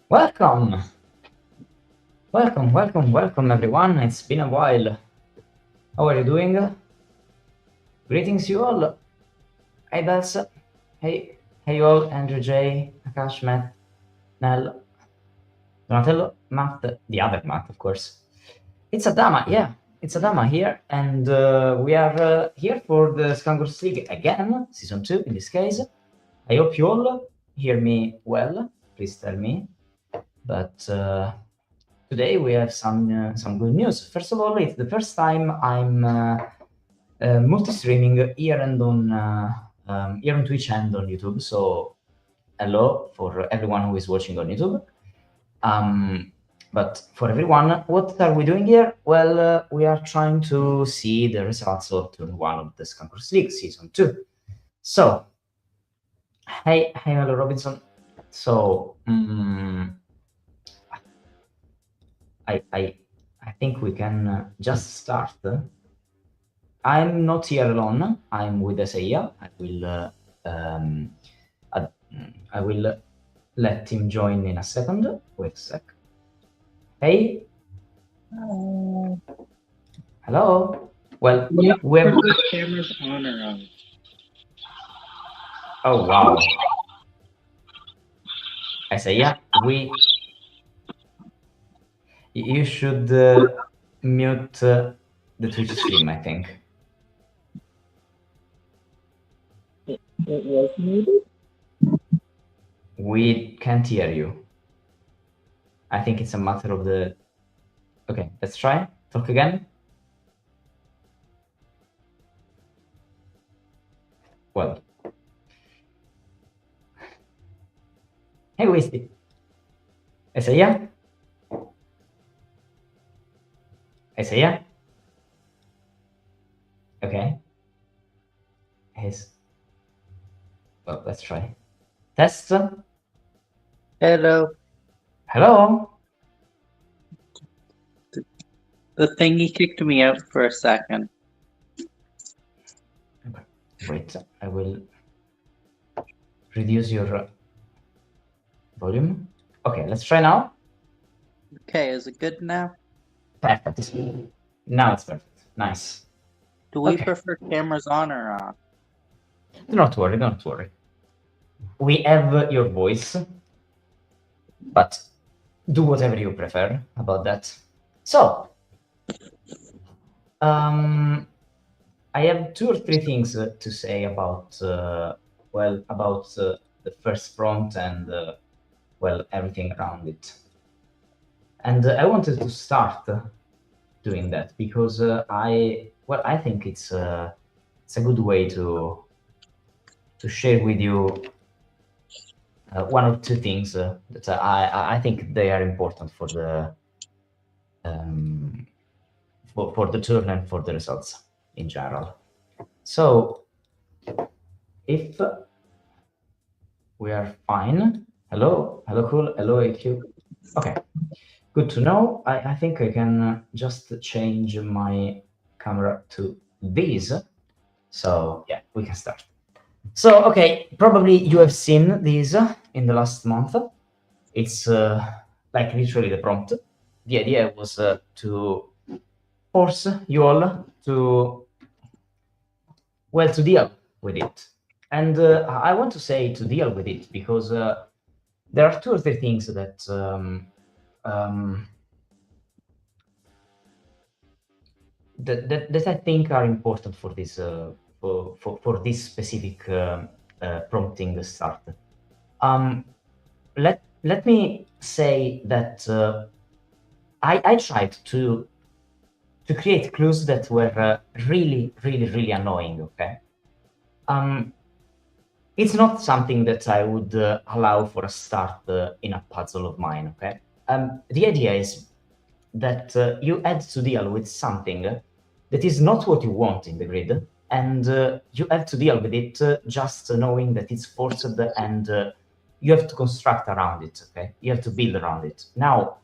Welcome, welcome, everyone. It's been a while. How are you doing? Greetings, you all. Hey, Bells. Hey, you all. Andrew J, Akash, Matt, Nell, Donatello, Matt, the other Matt, of course. It's Adama, yeah. It's Adama here, and we are here for the Skunkworks League again, Season 2 in this case. I hope you all hear me well. Please tell me. But today we have some good news. First of all, it's the first time I'm multi-streaming here and on here on Twitch and on YouTube. So hello for everyone who is watching on YouTube. But for everyone, what are we doing here? Well, we are trying to see the results of Turn 1 of the Skunkworks League Season 2. So, hey, hello, Robinson. So, I think we can just start. I'm not here alone. I'm with Isaiah. I will let him join in a second. Wait a sec. Hey. Hello. Well, Yeah, we have... the camera's on or off? Oh, wow. Isaiah, you should mute the Twitch stream, I think. It was muted? We can't hear you. I think it's a matter of the... Okay, let's try. Talk again. Well. Hey, Wisty. Isaiah? Isaiah? Okay. Well, let's try. Test. Hello. Hello? The thingy kicked me out for a second. Wait, I will reduce your volume. Okay, let's try now. Okay, is it good now? Perfect. Now it's perfect. Nice. Do we prefer cameras on or off? Don't worry. We have your voice, but do whatever you prefer about that. So, I have 2 or 3 things to say about, the first prompt and, everything around it. And I wanted to start doing that because I think it's a good way to share with you 1 or 2 things that I think they are important for the turn and for the results in general. So if we are fine, hello, cool, hello, AQ. Okay, good to know. I think I can just change my camera to this. So yeah, we can start. So, okay, probably you have seen these in the last month. It's like literally the prompt. The idea was to force you all to deal with it. And I want to say to deal with it because there are 2 or 3 things that that I think are important for this for this specific prompting start. Let me say that I tried to create clues that were really annoying. Okay, it's not something that I would allow for a start in a puzzle of mine. Okay, the idea is that you had to deal with something that is not what you want in the grid, and you have to deal with it just knowing that it's forced, and you have to construct around it. Okay, you have to build around it. Now,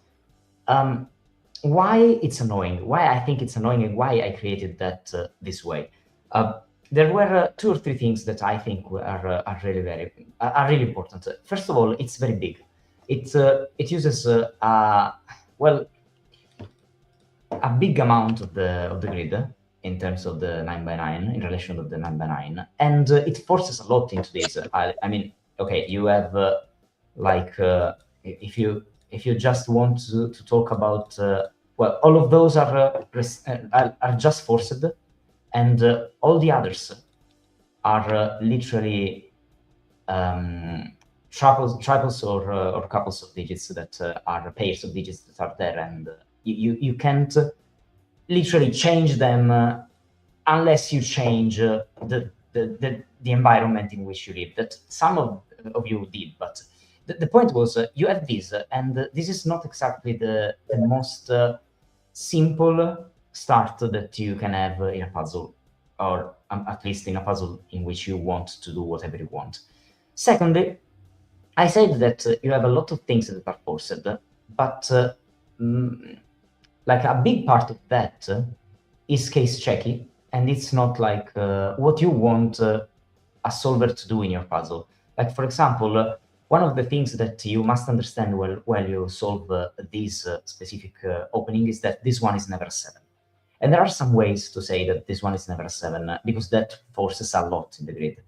why it's annoying? Why I think it's annoying, and why I created that this way? There were 2 or 3 things that I think are really important. First of all, it's very big. it uses well, a big amount of the grid in terms of the 9x9, in relation to the 9x9, and it forces a lot into this. I mean, okay, you have like if you just want to talk about well, all of those are just forced, and all the others are literally triples or couples of digits that are pairs of digits that are there, and you can't literally change them unless you change the environment in which you live. That some of you did, but the point was you have this, and this is not exactly the most simple start that you can have in a puzzle, or at least in a puzzle in which you want to do whatever you want. Secondly, I said that you have a lot of things that are forced, but like a big part of that is case checking, and it's not like what you want a solver to do in your puzzle. Like, for example, one of the things that you must understand while you solve this specific opening is that this one is never a 7. And there are some ways to say that this one is never a 7, because that forces a lot in the grid.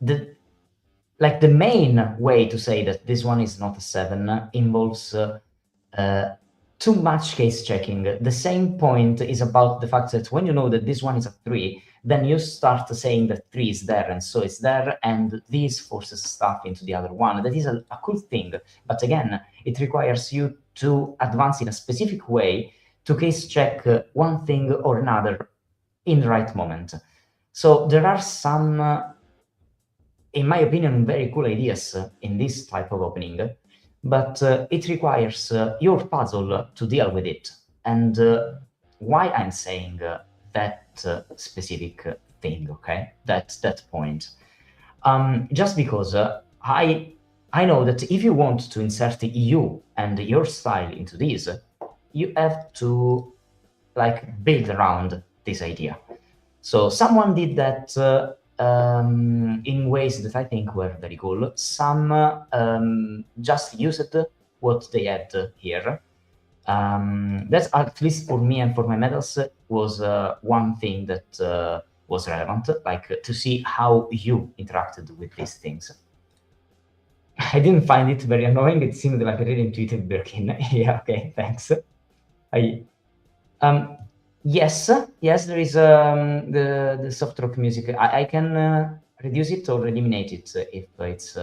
The main way to say that this one is not a 7 involves too much case checking. The same point is about the fact that when you know that this one is a 3, then you start saying that 3 is there, and so it's there, and this forces stuff into the other one. That is a cool thing, but again, it requires you to advance in a specific way to case check one thing or another in the right moment. So there are some, in my opinion, very cool ideas in this type of opening, but it requires your puzzle to deal with it. And why I'm saying that specific thing, okay, that point, just because I know that if you want to insert you and your style into this, you have to like build around this idea. So someone did that in ways that I think were very cool. Some just used what they had here. That's, at least for me and for my medals, was one thing that was relevant, like to see how you interacted with these things. I didn't find it very annoying. It seemed like a really intuitive Birkin. Yeah, okay, thanks. Yes, there is the soft rock music. I can reduce it or eliminate it if it's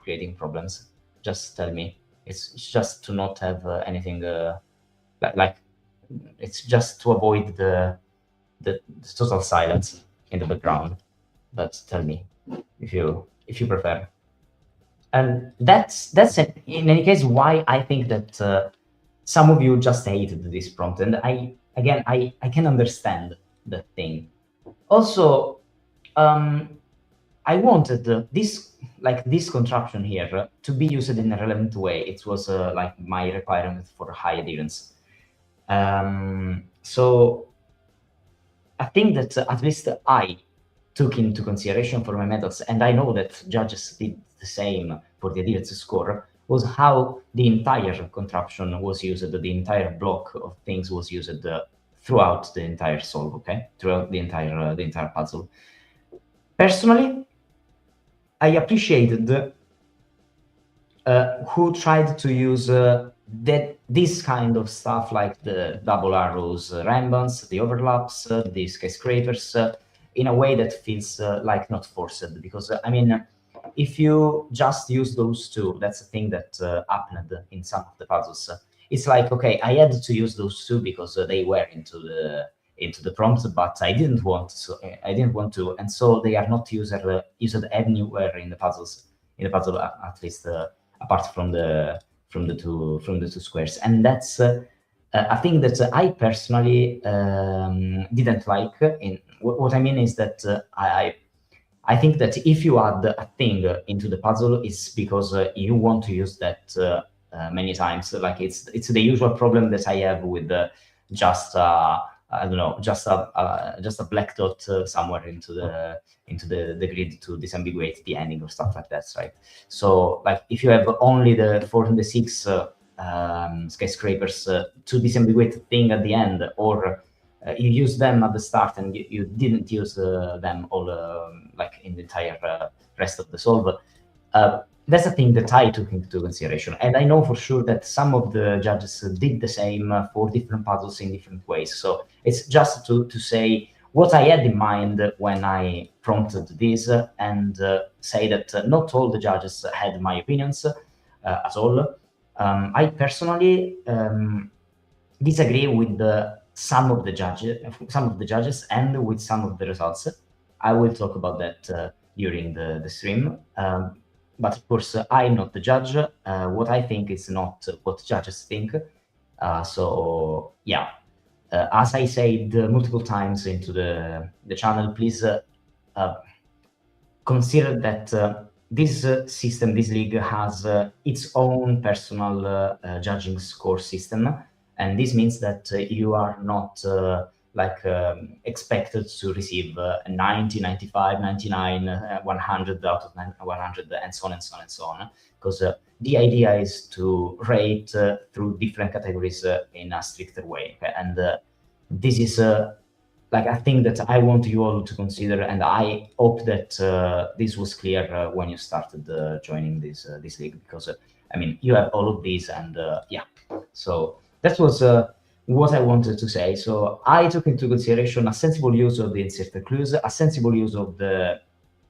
creating problems. Just tell me. It's just to not have anything like it's just to avoid the total silence in the background. But tell me if you prefer. And that's in any case why I think that some of you just hated this prompt, and I can understand that thing. Also, I wanted this contraption here to be used in a relevant way. It was like my requirement for high adherence. So I think that at least I took into consideration for my medals, and I know that judges did the same for the adherence score, was how the entire contraption was used, the entire block of things was used throughout the entire solve, okay? Throughout the entire puzzle. Personally, I appreciated who tried to use this kind of stuff, like the double arrows rambuns, the overlaps, the skyscrapers, in a way that feels like not forced. Because, I mean, if you just use those two, that's a thing that happened in some of the puzzles. It's like, okay, I had to use those two because they were into the prompt, but I didn't want to, and so they are not used anywhere in the puzzles. In the puzzle, at least apart from the two squares, and that's a thing that I personally didn't like. What I mean is that I think that if you add a thing into the puzzle, it's because you want to use that many times. Like it's the usual problem that I have with just a I don't know, just a black dot somewhere into the grid to disambiguate the ending or stuff like that, right? So like if you have only the 4 and the 6 skyscrapers to disambiguate the thing at the end, or you use them at the start and you didn't use them all like in the entire rest of the solve. That's a thing that I took into consideration, and I know for sure that some of the judges did the same for different puzzles in different ways. So it's just to say what I had in mind when I prompted this, and say that not all the judges had my opinions at all. I personally disagree with some of the judges, and with some of the results. I will talk about that during the stream. But of course, I'm not the judge. What I think is not what judges think. So yeah, as I said multiple times into the channel, please consider that this system, this league, has its own personal judging score system, and this means that you are not expected to receive 90, 95, 99, 100 out of 100, and so on and so on and so on, because the idea is to rate through different categories in a stricter way. Okay? And this is like a thing that I want you all to consider, and I hope that this was clear when you started joining this league, because I mean, you have all of these, and yeah, so that was what I wanted to say. So I took into consideration a sensible use of the inserted clues, a sensible use of the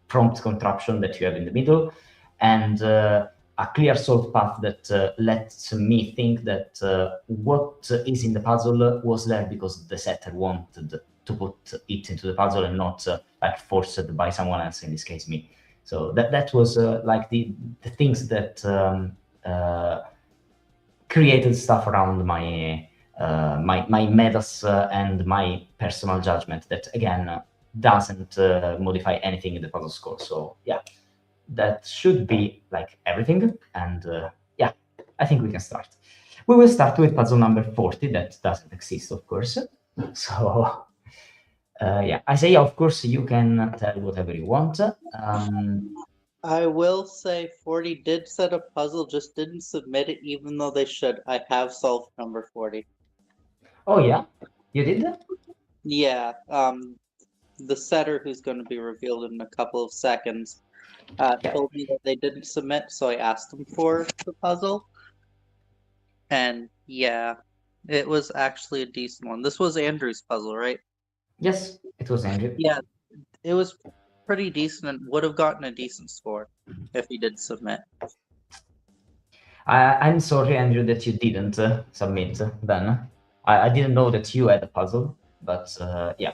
prompt contraption that you have in the middle, and a clear solve path that lets me think that what is in the puzzle was there because the setter wanted to put it into the puzzle, and not like forced by someone else, in this case me. So that was like the things that created stuff around my my metas and my personal judgment that again doesn't modify anything in the puzzle score. So yeah, that should be like everything, and yeah, I think we can start. We will start with puzzle number 40, that doesn't exist, of course. So yeah, Isaiah, of course, you can tell whatever you want. I will say 40 did set a puzzle, just didn't submit it, even though they should. I have solved number 40. Oh yeah, you did? Yeah, the setter, who's going to be revealed in a couple of seconds, told me that they didn't submit, so I asked them for the puzzle. And yeah, it was actually a decent one. This was Andrew's puzzle, right? Yes, it was Andrew. Yeah, it was pretty decent and would have gotten a decent score if he did submit. I'm sorry, Andrew, that you didn't submit then. I didn't know that you had a puzzle, but yeah.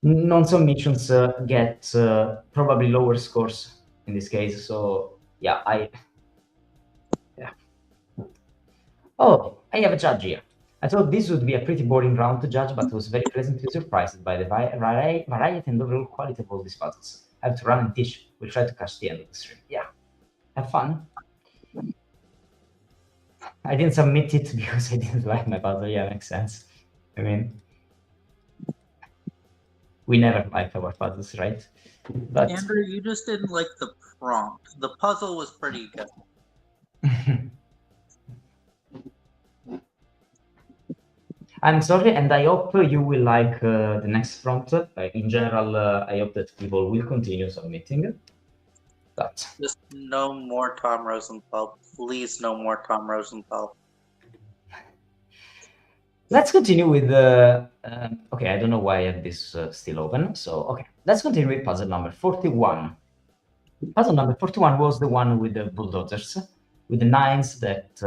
Non-submissions get probably lower scores in this case, so yeah, yeah. Oh, I have a judge here. I thought this would be a pretty boring round to judge, but was very pleasantly surprised by the variety and overall quality of all these puzzles. I have to run and teach. We'll try to catch the end of the stream. Yeah, have fun. I didn't submit it because I didn't like my puzzle. Yeah, makes sense. I mean, we never like our puzzles, right? But Andrew, you just didn't like the prompt. The puzzle was pretty good. I'm sorry, and I hope you will like the next prompt. In general, I hope that people will continue submitting. But just no more Tom Rosenthal. Please, no more Tom Rosenthal. Let's continue with the... okay, I don't know why I have this still open. So, okay, let's continue with puzzle number 41. Puzzle number 41 was the one with the bulldozers, with the 9s that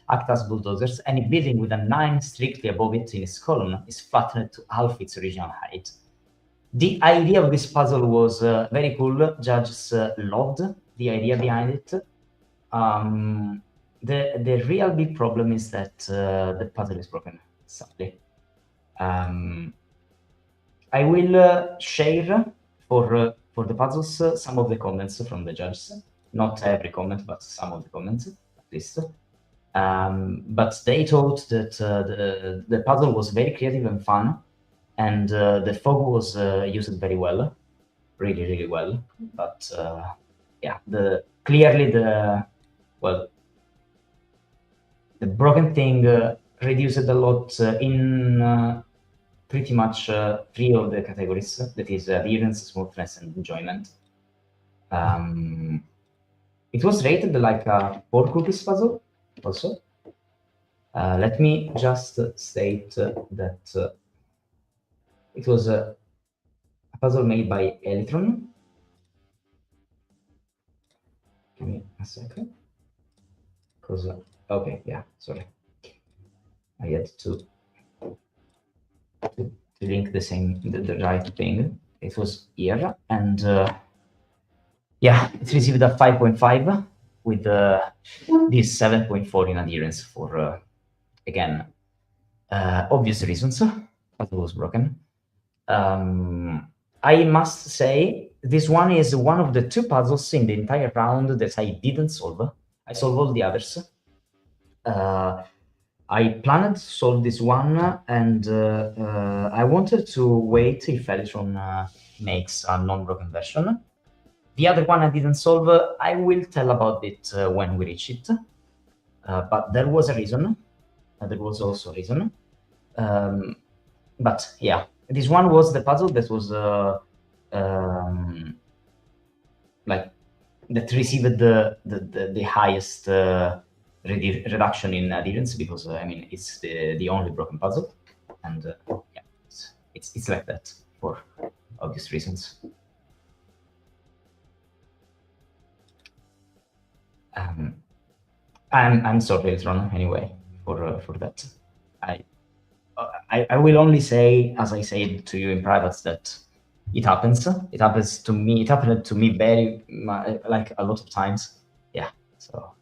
act as bulldozers. Any building with a 9 strictly above it in its column is flattened to half its original height. The idea of this puzzle was very cool. Judges loved the idea behind it. The real big problem is that the puzzle is broken, sadly. I will share for the puzzles some of the comments from the judges. Not every comment, but some of the comments, at least. But they thought that the puzzle was very creative and fun, and the fog was used very well, really well. But yeah, clearly the broken thing reduced a lot in pretty much 3 of the categories. That is adherence, smoothness, and enjoyment. It was rated like a 4 cookies puzzle also. Let me just state that it was a puzzle made by Elytron. Give me a second. Because, okay, yeah, sorry. I had to link the right thing. It was here, and yeah, it received a 5.5 with this 7.4 in adherence for, again, obvious reasons. But it was broken. I must say, this one is one of the 2 puzzles in the entire round that I didn't solve. I solved all the others. I planned to solve this one, and I wanted to wait if Elytron makes a non-broken version. The other one I didn't solve, I will tell about it when we reach it. But there was a reason. There was also a reason. But yeah, this one was the puzzle that was like that received the highest reduction in adherence, because I mean it's the only broken puzzle, and yeah, it's like that for obvious reasons. I'm sorry, Elytron, anyway, for that. I will only say, as I said to you in private, that it happens. It happens to me. It happened to me very like a lot of times. Yeah. So.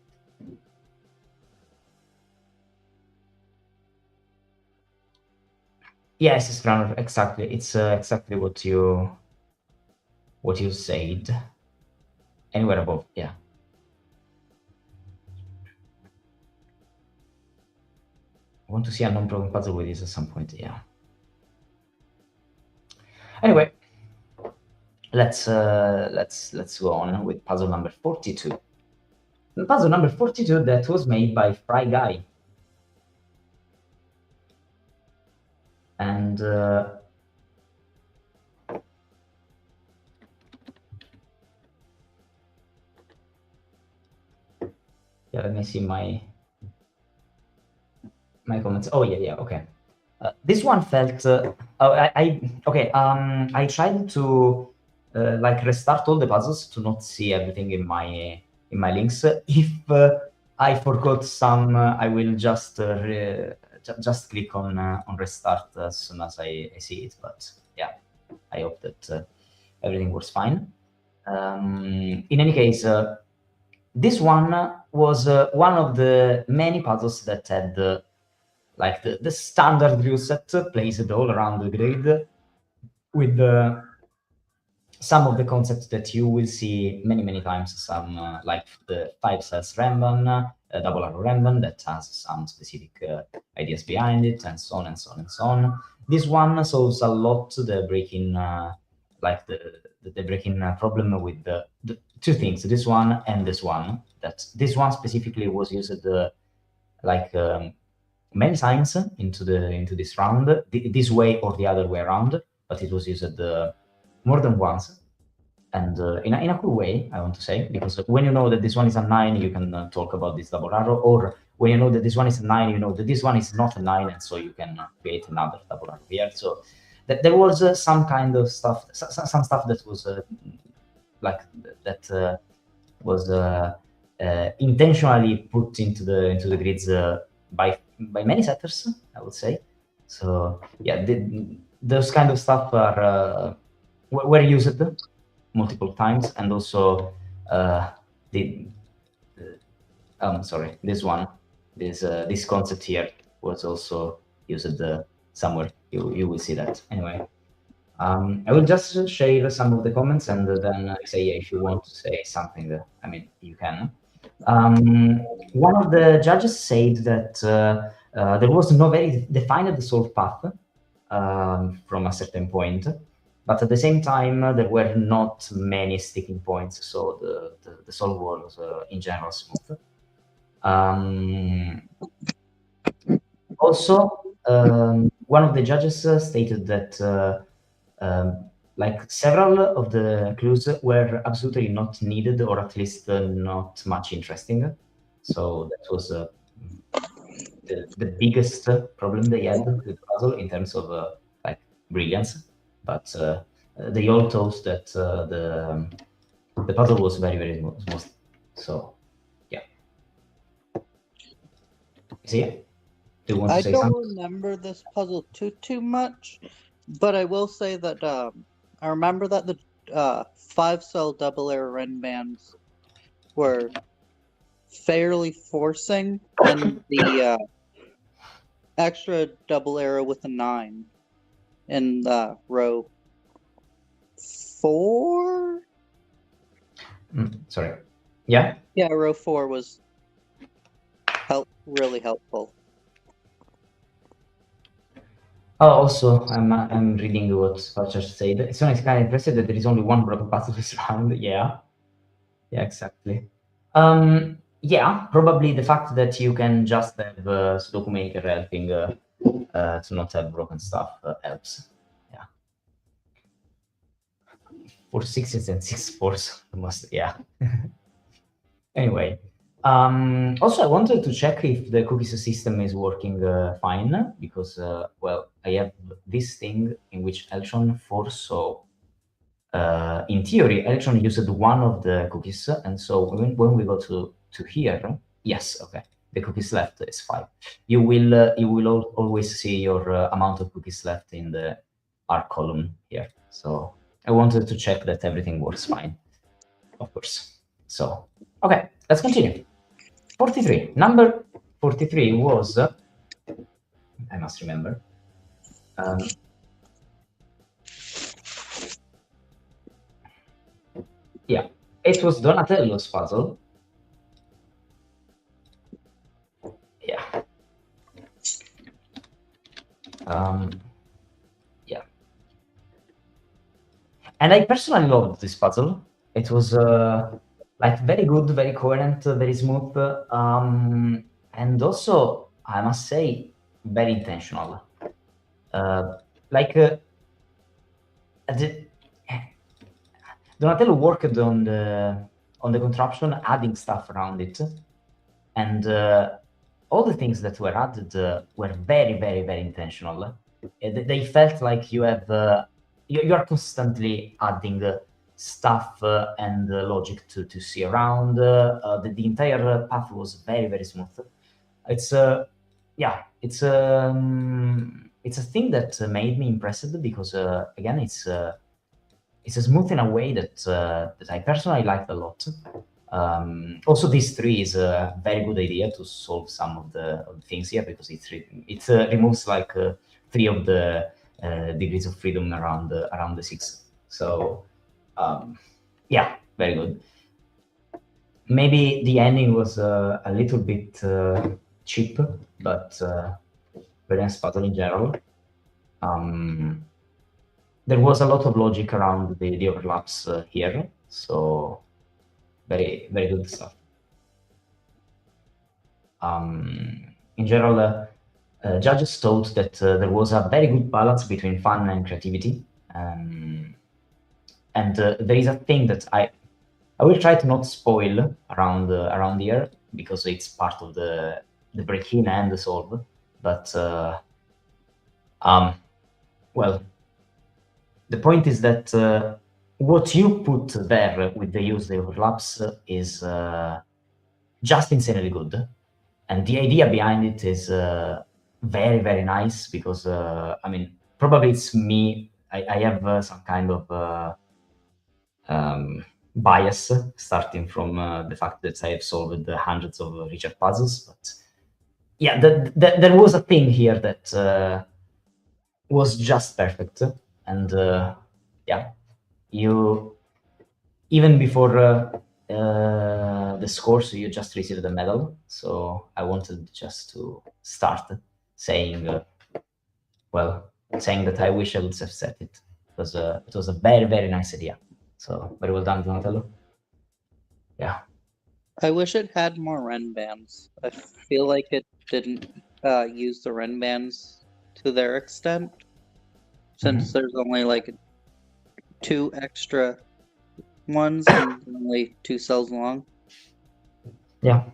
Yes, it's runner, exactly. It's exactly what you said. Anywhere above, yeah. I want to see a non-broken puzzle with this at some point, yeah. Anyway, let's go on with puzzle number 42. The puzzle number 42 that was made by Fry Guy. And yeah, let me see my comments. Oh yeah, okay. This one felt I tried to like restart all the puzzles to not see everything in my links. If I forgot some, I will just click on restart as soon as I see it. But yeah, I hope that everything works fine. In any case, this one was one of the many puzzles that had like the standard rule set placed all around the grid with some of the concepts that you will see many times. Some like the 5 cells Ramban, double arrow Ramban that has some specific ideas behind it, and so on and so on and so on. This one solves a lot the break-in like the break-in problem with the 2 things, this one and this one. That this one specifically was used like many times into this round, this way or the other way around, but it was used more than once, and in a cool way, I want to say, because when you know that this one is a 9, you can talk about this double arrow, or when you know that this one is a 9, you know that this one is not a 9, and so you can create another double arrow here. So there was some kind of stuff, some stuff that was like that was intentionally put into the grids by many setters, I would say. So yeah, those kind of stuff were used multiple times, and also sorry, this concept here was also used somewhere. You will see that anyway. I will just share some of the comments, and then say if you want to say something, I mean, you can. One of the judges said that there was no very defined solve path from a certain point, but at the same time there were not many sticking points, so the solve was in general smooth. Also, one of the judges stated that like several of the clues were absolutely not needed, or at least not much interesting. So that was the biggest problem they had with the puzzle in terms of like brilliance. But they all thought that the puzzle was very, very smooth. So yeah. See, do you want to I say don't something? remember this puzzle too much, but I will say that I remember that the 5-cell double arrow Ren bands were fairly forcing, and the extra double arrow with a 9 in row 4. Sorry. Yeah. Yeah, row 4 was really helpful. Oh, also, I'm reading what Archer said. It's only kind of impressive that there is only one broken puzzle this round. Yeah. Yeah, exactly. Yeah, probably the fact that you can just have Sudoku Maker helping to not have broken stuff helps. Yeah. 4 sixes and 6 fours almost. Yeah. Anyway, also I wanted to check if the cookies system is working fine, because well, I have this thing in which Eltron foresaw. In theory, Eltron used one of the cookies, and so when we go to here, yes, okay, the cookies left is 5. You will always see your amount of cookies left in the R column here. So I wanted to check that everything works fine, of course. So okay, let's continue. 43. Number 43 was I must remember. Yeah, it was Donatello's puzzle. Yeah. Yeah. And I personally loved this puzzle. It was like very good, very coherent, very smooth, and also I must say very intentional. Like Donatello worked on the contraption, adding stuff around it, and all the things that were added were very, very, very intentional. They felt like you have you are constantly adding stuff and logic to see around. The entire path was very, very smooth. It's yeah, it's a thing that made me impressed, because again, it's smooth in a way that I personally liked a lot. Also, this tree is a very good idea to solve some of the things here, because it removes like 3 of the degrees of freedom around the 6. So yeah, very good. Maybe the ending was a little bit cheap, but very nice puzzle in general. There was a lot of logic around the overlaps here, so very, very good stuff. In general, judges thought that there was a very good balance between fun and creativity, and there is a thing that I will try to not spoil around here, because it's part of the break-in and the solve. But well, the point is that what you put there with the use the overlaps is just insanely good, and the idea behind it is very, very nice, because I mean, probably it's me. I have some kind of bias, starting from the fact that I have solved hundreds of Richard puzzles, but yeah, there was a thing here that was just perfect, and yeah, you even before the score, so you just received a medal. So I wanted just to start saying, saying that I wish I would have said it. It was a very, very nice idea. So very well done, Donatello. Yeah. I wish it had more Ren bands. I feel like it didn't use the Ren bands to their extent, since there's only like 2 extra ones and only 2 cells long. Yeah.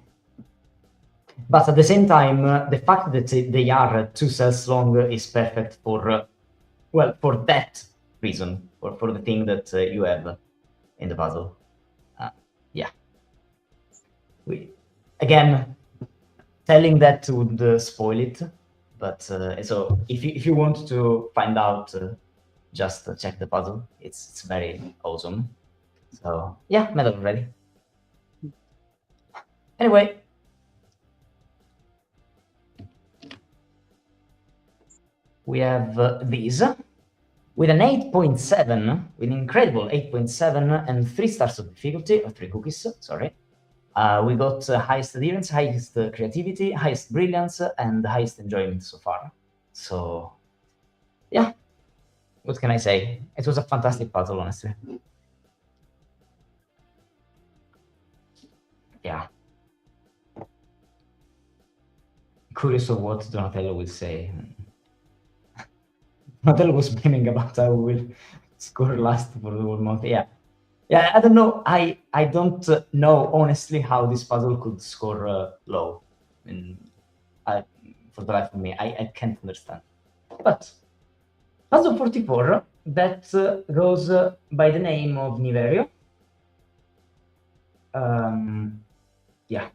But at the same time, the fact that they are 2 cells long is perfect for, for that reason, for the thing that you have in the puzzle. Yeah. Again, telling that would spoil it, but so if you want to find out, just check the puzzle. It's very awesome. So yeah, medal ready. Anyway. We have these with an 8.7, with an incredible 8.7 and 3 stars of difficulty, or 3 cookies, sorry. We got highest adherence, highest creativity, highest brilliance, and highest enjoyment so far. So, yeah, what can I say? It was a fantastic puzzle, honestly. Yeah. Curious of what Donatello will say. Donatello was blaming about how we will score last for the whole month. Yeah. Yeah, I don't know. I don't know honestly how this puzzle could score low. For the life of me, I can't understand. But puzzle 44 that goes by the name of Niverio. Yeah.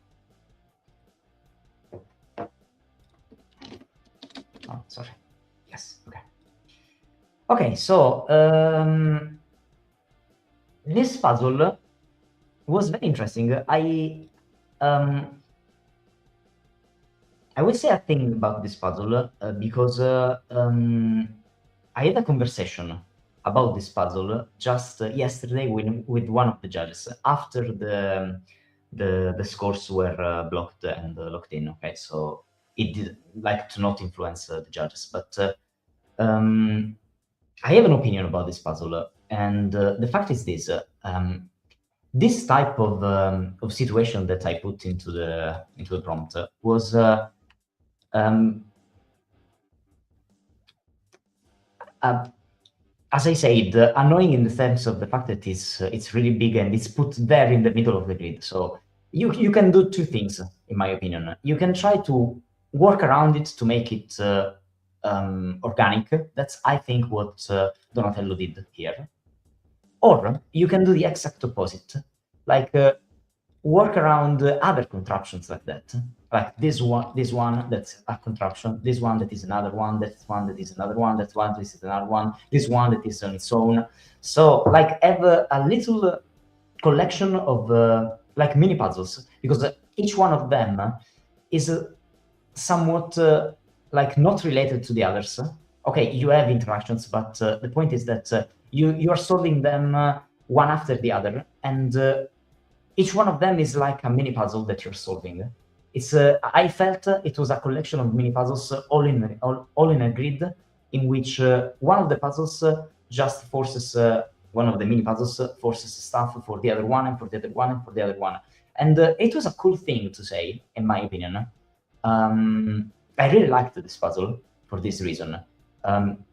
Oh, sorry. Yes. Okay. Okay. So this puzzle was very interesting. I will say a thing about this puzzle because I had a conversation about this puzzle just yesterday with one of the judges after the scores were blocked and locked in. Okay, so it did like to not influence the judges, but I have an opinion about this puzzle, and the fact is this. This type of situation that I put into the prompt was as I said, annoying in the sense of the fact that it's really big and it's put there in the middle of the grid. So you can do 2 things, in my opinion. You can try to work around it to make it organic. That's, I think, what Donatello did here. Or you can do the exact opposite, like work around other contraptions like that. Like this one that's a contraption, this one that is another one, that one that is another one, that one that is another one, this one that is on its own. So like have a little collection of like mini puzzles, because each one of them is somewhat like not related to the others. Okay, you have interactions, but the point is that you are solving them one after the other, and each one of them is like a mini puzzle that you're solving. It's I felt it was a collection of mini puzzles all in a grid, in which one of the puzzles just forces one of the mini puzzles forces stuff for the other one and for the other one and for the other one, and it was a cool thing to say, in my opinion. I really liked this puzzle for this reason.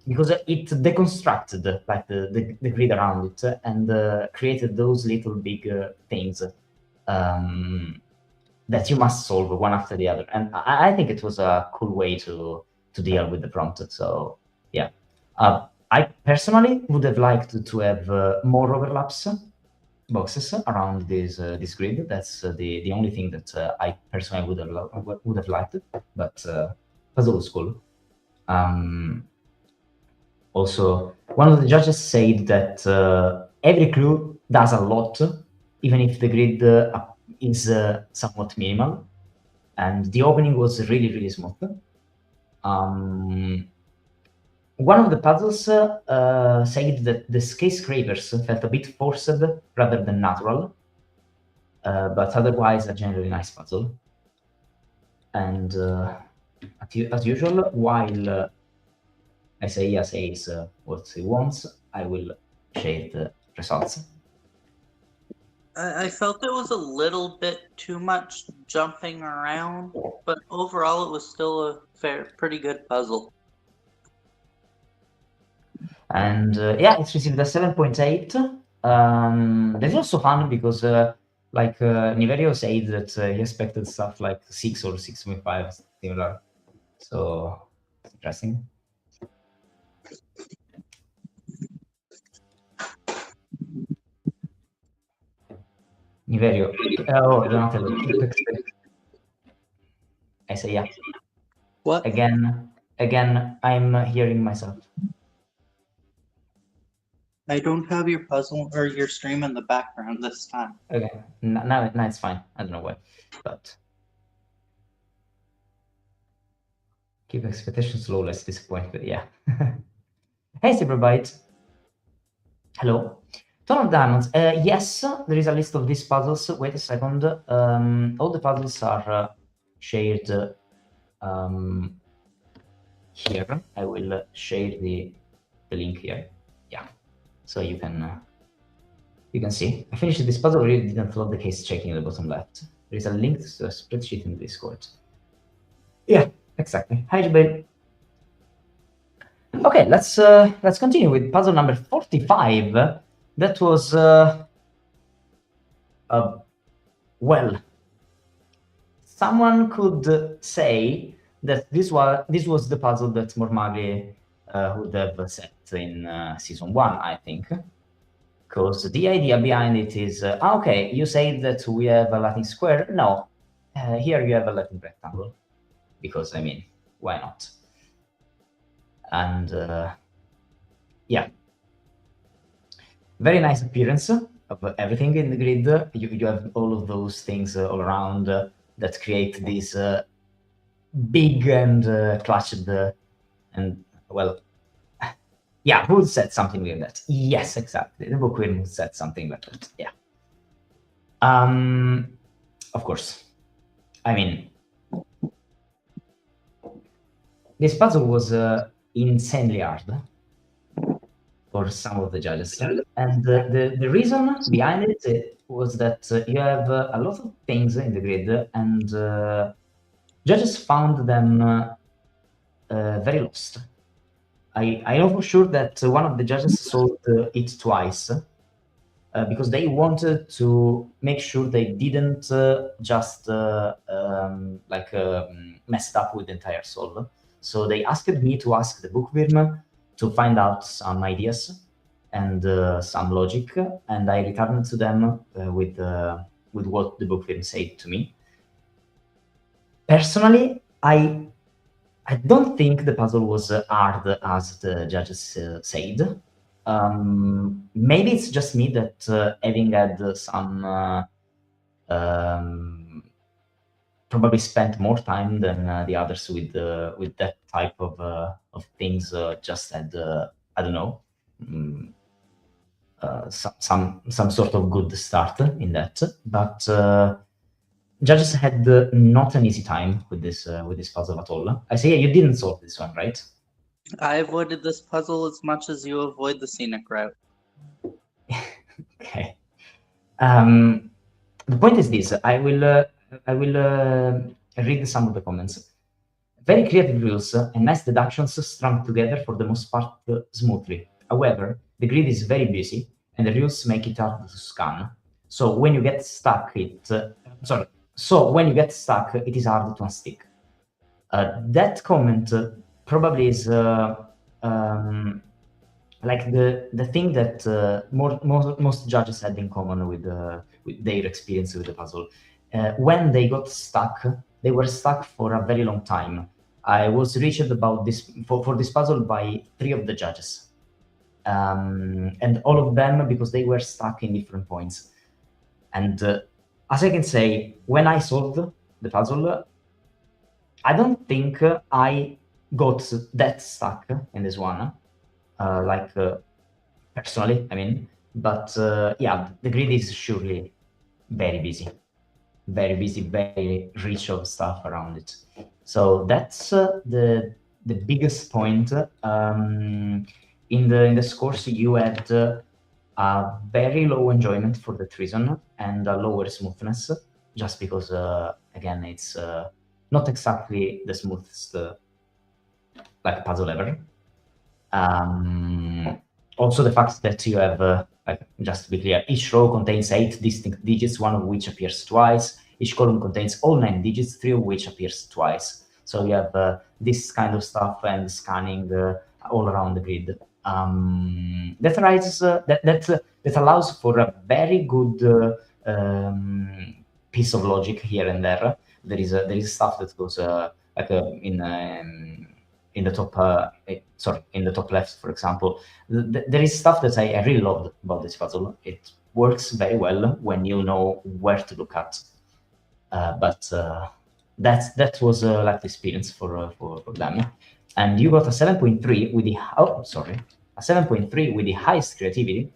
Because it deconstructed like the grid around it and created those little big things that you must solve one after the other. And I think it was a cool way to deal with the prompt. So yeah, I personally would have liked to have more overlaps boxes around this grid. That's the only thing that I personally would have liked. But puzzle was cool. Also, one of the judges said that every clue does a lot, even if the grid is somewhat minimal, and the opening was really, really smooth. One of the puzzles said that the skyscrapers felt a bit forced rather than natural, but otherwise a generally nice puzzle. And as usual, while Isaiah says what he wants, I will share the results. I felt it was a little bit too much jumping around, but overall it was still a pretty good puzzle. And yeah, it's received a 7.8. That's also fun because Niverio said that he expected stuff like 6 or 6.5 similar. So it's interesting. Niverio. Oh, Donatello, keep expecting. I say yeah. What? Again, I'm hearing myself. I don't have your puzzle or your stream in the background this time. Okay, now it's fine. I don't know why, but keep expectations low, less disappointed. Yeah. Hey, Cyberbite. Hello. Ton of Diamonds. Yes, there is a list of these puzzles. Wait a second. All the puzzles are shared here. I will share the link here. Yeah, so you can see. I finished this puzzle. Really didn't load the case checking at the bottom left. There is a link to a spreadsheet in Discord. Yeah, exactly. Hi, Jabel. Okay, let's continue with puzzle number 45. That was well, someone could say that this was the puzzle that Mormagli would have set in season 1, I think, because the idea behind it is okay. You say that we have a Latin square. No, here you have a Latin rectangle, because I mean, why not? And yeah, very nice appearance of everything in the grid. You have all of those things all around that create this big and clutched and well, yeah, who said something like that? Yes, exactly. The bookworm said something like that. Yeah. Of course. I mean, this puzzle was insanely hard for some of the judges, and the reason behind it was that you have a lot of things in the grid, and judges found them very lost. I know for sure that one of the judges solved it twice because they wanted to make sure they didn't just messed up with the entire solve. So they asked me to ask the bookworm to find out some ideas and some logic, and I returned to them with what the bookworm said to me. Personally, I don't think the puzzle was hard as the judges said. Maybe it's just me that having had some probably spent more time than the others with that type of things. Just had I don't know some sort of good start in that, but judges had not an easy time with this puzzle at all. I say you didn't solve this one, right? I avoided this puzzle as much as you avoid the scenic route. Okay. The point is this: I will read some of the comments. Very creative rules and nice deductions strung together for the most part smoothly. However, the grid is very busy and the rules make it hard to scan. So when you get stuck, it is hard to unstick. That comment probably is like the thing that most judges had in common with their experience with the puzzle. When they got stuck, they were stuck for a very long time. I was reached about this for this puzzle by 3 of the judges, and all of them because they were stuck in different points. And as I can say, when I solved the puzzle, I don't think I got that stuck in this one. Personally, I mean, but yeah, the grid is surely very busy, very rich of stuff around it. So that's the biggest point. In the scores, you had a very low enjoyment for that reason and a lower smoothness, just because again it's not exactly the smoothest like puzzle ever. Also, the fact that you have, like, just to be clear, each row contains 8 distinct digits, one of which appears twice. Each column contains all 9 digits, 3 of which appears twice. So you have this kind of stuff and scanning all around the grid. That allows for a very good piece of logic here and there. There is stuff that goes like in the top, in the top left, for example. There is stuff that I really loved about this puzzle. It works very well when you know where to look at. But that was like the experience for them. And you got a 7.3 with the a 7.3 with the highest creativity.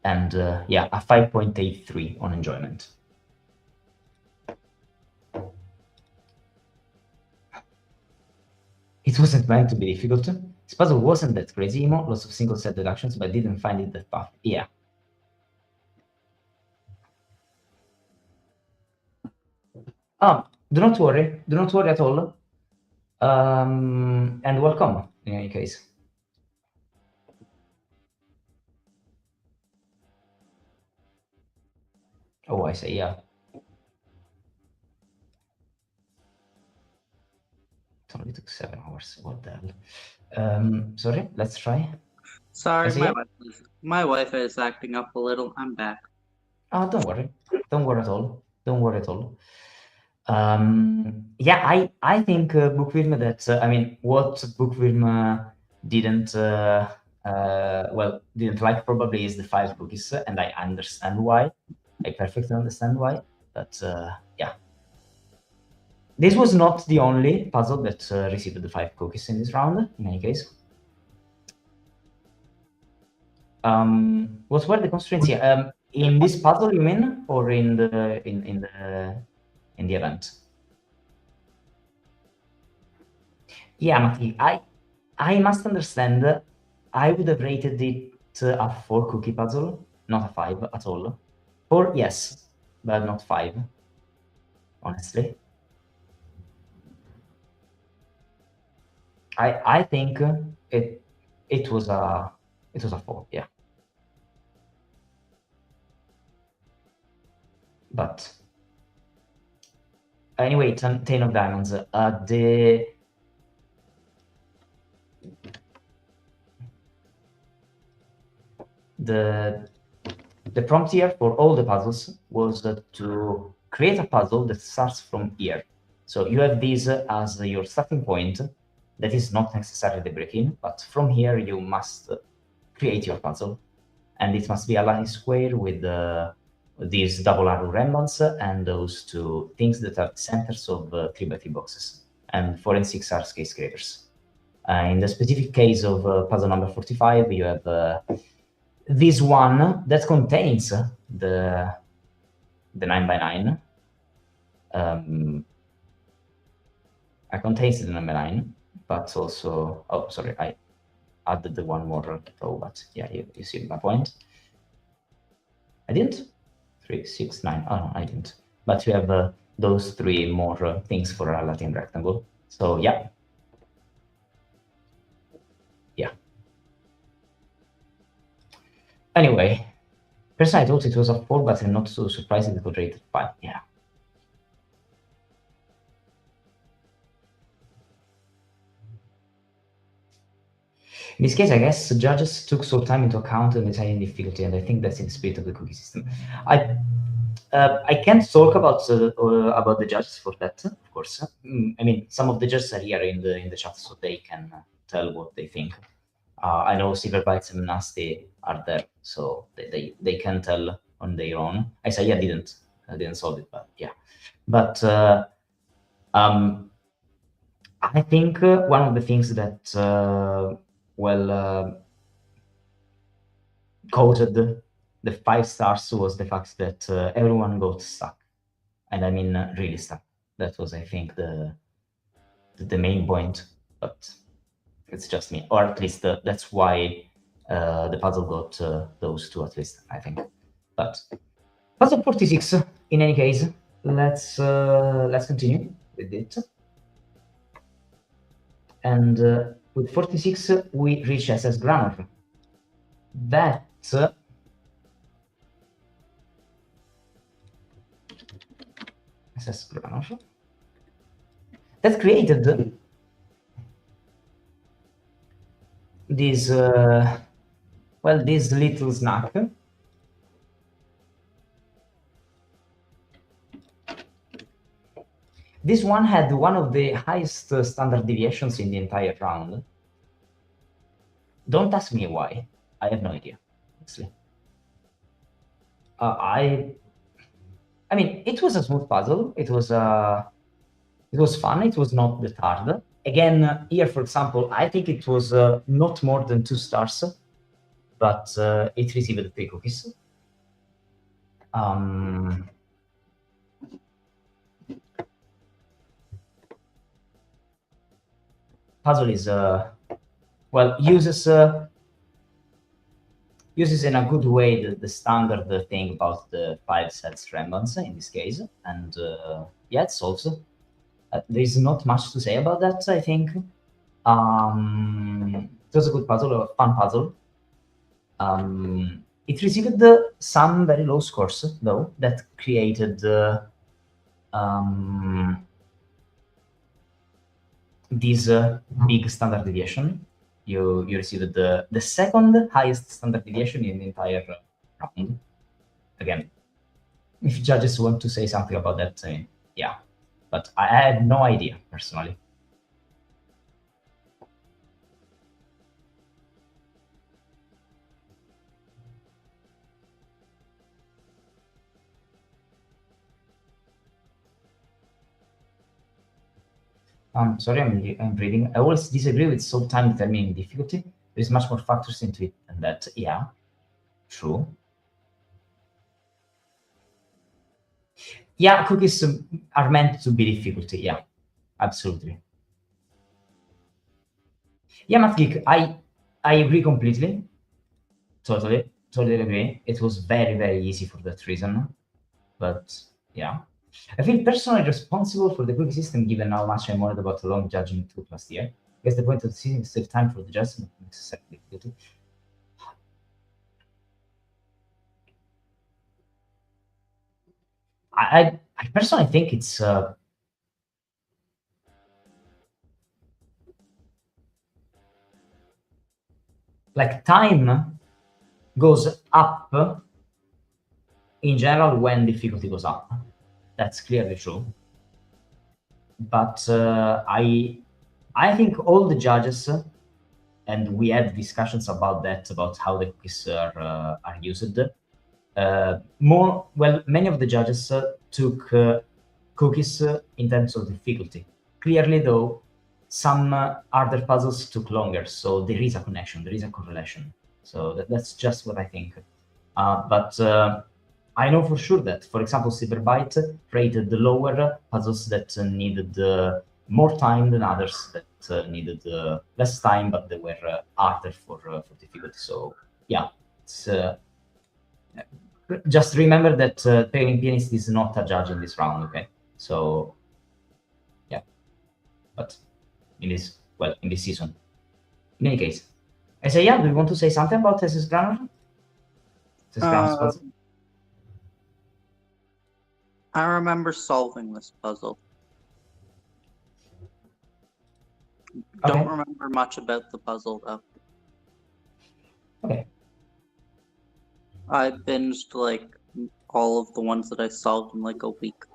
And yeah, a 5.83 on enjoyment. It wasn't meant to be difficult. This puzzle wasn't that crazy, emo, lots of single set deductions, but I didn't find it that tough. Yeah. Do not worry at all. And welcome, in any case. Oh, I say, yeah. It only took 7 hours. What the hell? Sorry, let's try. Sorry, my Wi-Fi is acting up a little. I'm back. Oh, don't worry. Don't worry at all. Don't worry at all. Yeah, I think Bookworm that I mean, what Bookworm didn't like probably is the 5 cookies, and I understand why. I perfectly understand why. But yeah, this was not the only puzzle that received the 5 cookies in this round. In any case, what were the constraints here? In this puzzle, you mean, or in the event? Yeah, Mati, I must understand. I would have rated it a 4 cookie puzzle, not a 5 at all. 4, yes, but not 5. Honestly, I think it was a 4, yeah. But anyway, 10 of diamonds. The prompt here for all the puzzles was to create a puzzle that starts from here. So you have this as your starting point. That is not necessarily the break-in, but from here you must create your puzzle. And it must be a line square with these double arrow remnants and those 2 things that are centers of 3x3 boxes. And 4 and 6 are skyscrapers. In the specific case of puzzle number 45, you have this one that contains the 9x9. I contains the number 9, but also, oh, sorry, I added the one more row, but yeah, you see my point. I didn't? 3, 6, 9. Oh, no, I didn't. But you have those 3 more things for a Latin rectangle. So yeah. Yeah. Anyway, personally, I thought it was a 4, but I'm not so surprised it got rated 5. Yeah. In this case, I guess judges took some time into account and decided difficulty, and I think that's in the spirit of the cookie system. I can't talk about the judges for that, of course. I mean, some of the judges are here in the chat, so they can tell what they think. I know Silverbites and Nasty are there, so they can tell on their own. I say, yeah, I didn't solve it, but yeah. But I think one of the things that caused the 5 stars was the fact that everyone got stuck, and I mean really stuck. That was, I think, the main point, but it's just me, or at least that's why the puzzle got those 2 at least, I think. But puzzle 46, in any case, let's continue with it. And with 46, we reach SS Grammar. That SS Grammar that created this well, this little snack. This one had one of the highest standard deviations in the entire round. Don't ask me why. I have no idea, honestly. I mean, it was a smooth puzzle. It was fun. It was not that hard. Again, here, for example, I think it was not more than 2 stars, but it received 3 cookies. Puzzle is well, uses in a good way the standard thing about the 5 sets remnants in this case, and yeah, it solves. There's not much to say about that, I think. It was a good puzzle, a fun puzzle. It received some very low scores, though, that created this big standard deviation. You received the second highest standard deviation in the entire round. Again, if judges want to say something about that, yeah, but I had no idea personally. Sorry, I'm reading. I always disagree with solve time determining difficulty. There's much more factors into it than that. Yeah, true. Yeah, cookies are meant to be difficulty. Yeah, absolutely. Yeah, Math Geek, I agree completely. Totally agree. It was very, very easy for that reason. But yeah. I feel personally responsible for the cookie system given how much I'm worried about the long judging took last year. I guess the point of the system is to save time for the judges, not necessarily difficulty. I personally think it's like time goes up in general when difficulty goes up. That's clearly true. But I think all the judges, and we had discussions about that, about how the cookies are used. Many of the judges took cookies in terms of difficulty. Clearly, though, some harder puzzles took longer, so there is a connection, there is a correlation. So that's just what I think. But I know for sure that, for example, Cyberbyte rated the lower puzzles that needed more time than others that needed less time, but they were harder for difficulty. So yeah, it's, just remember that Pairing Pianist is not a judge in this round, okay? So yeah, but in this season. In any case, Isaiah, do you want to say something about SS Grammar? I remember solving this puzzle. Okay. Don't remember much about the puzzle, though. Okay. I binged, like, all of the ones that I solved in, like, a week.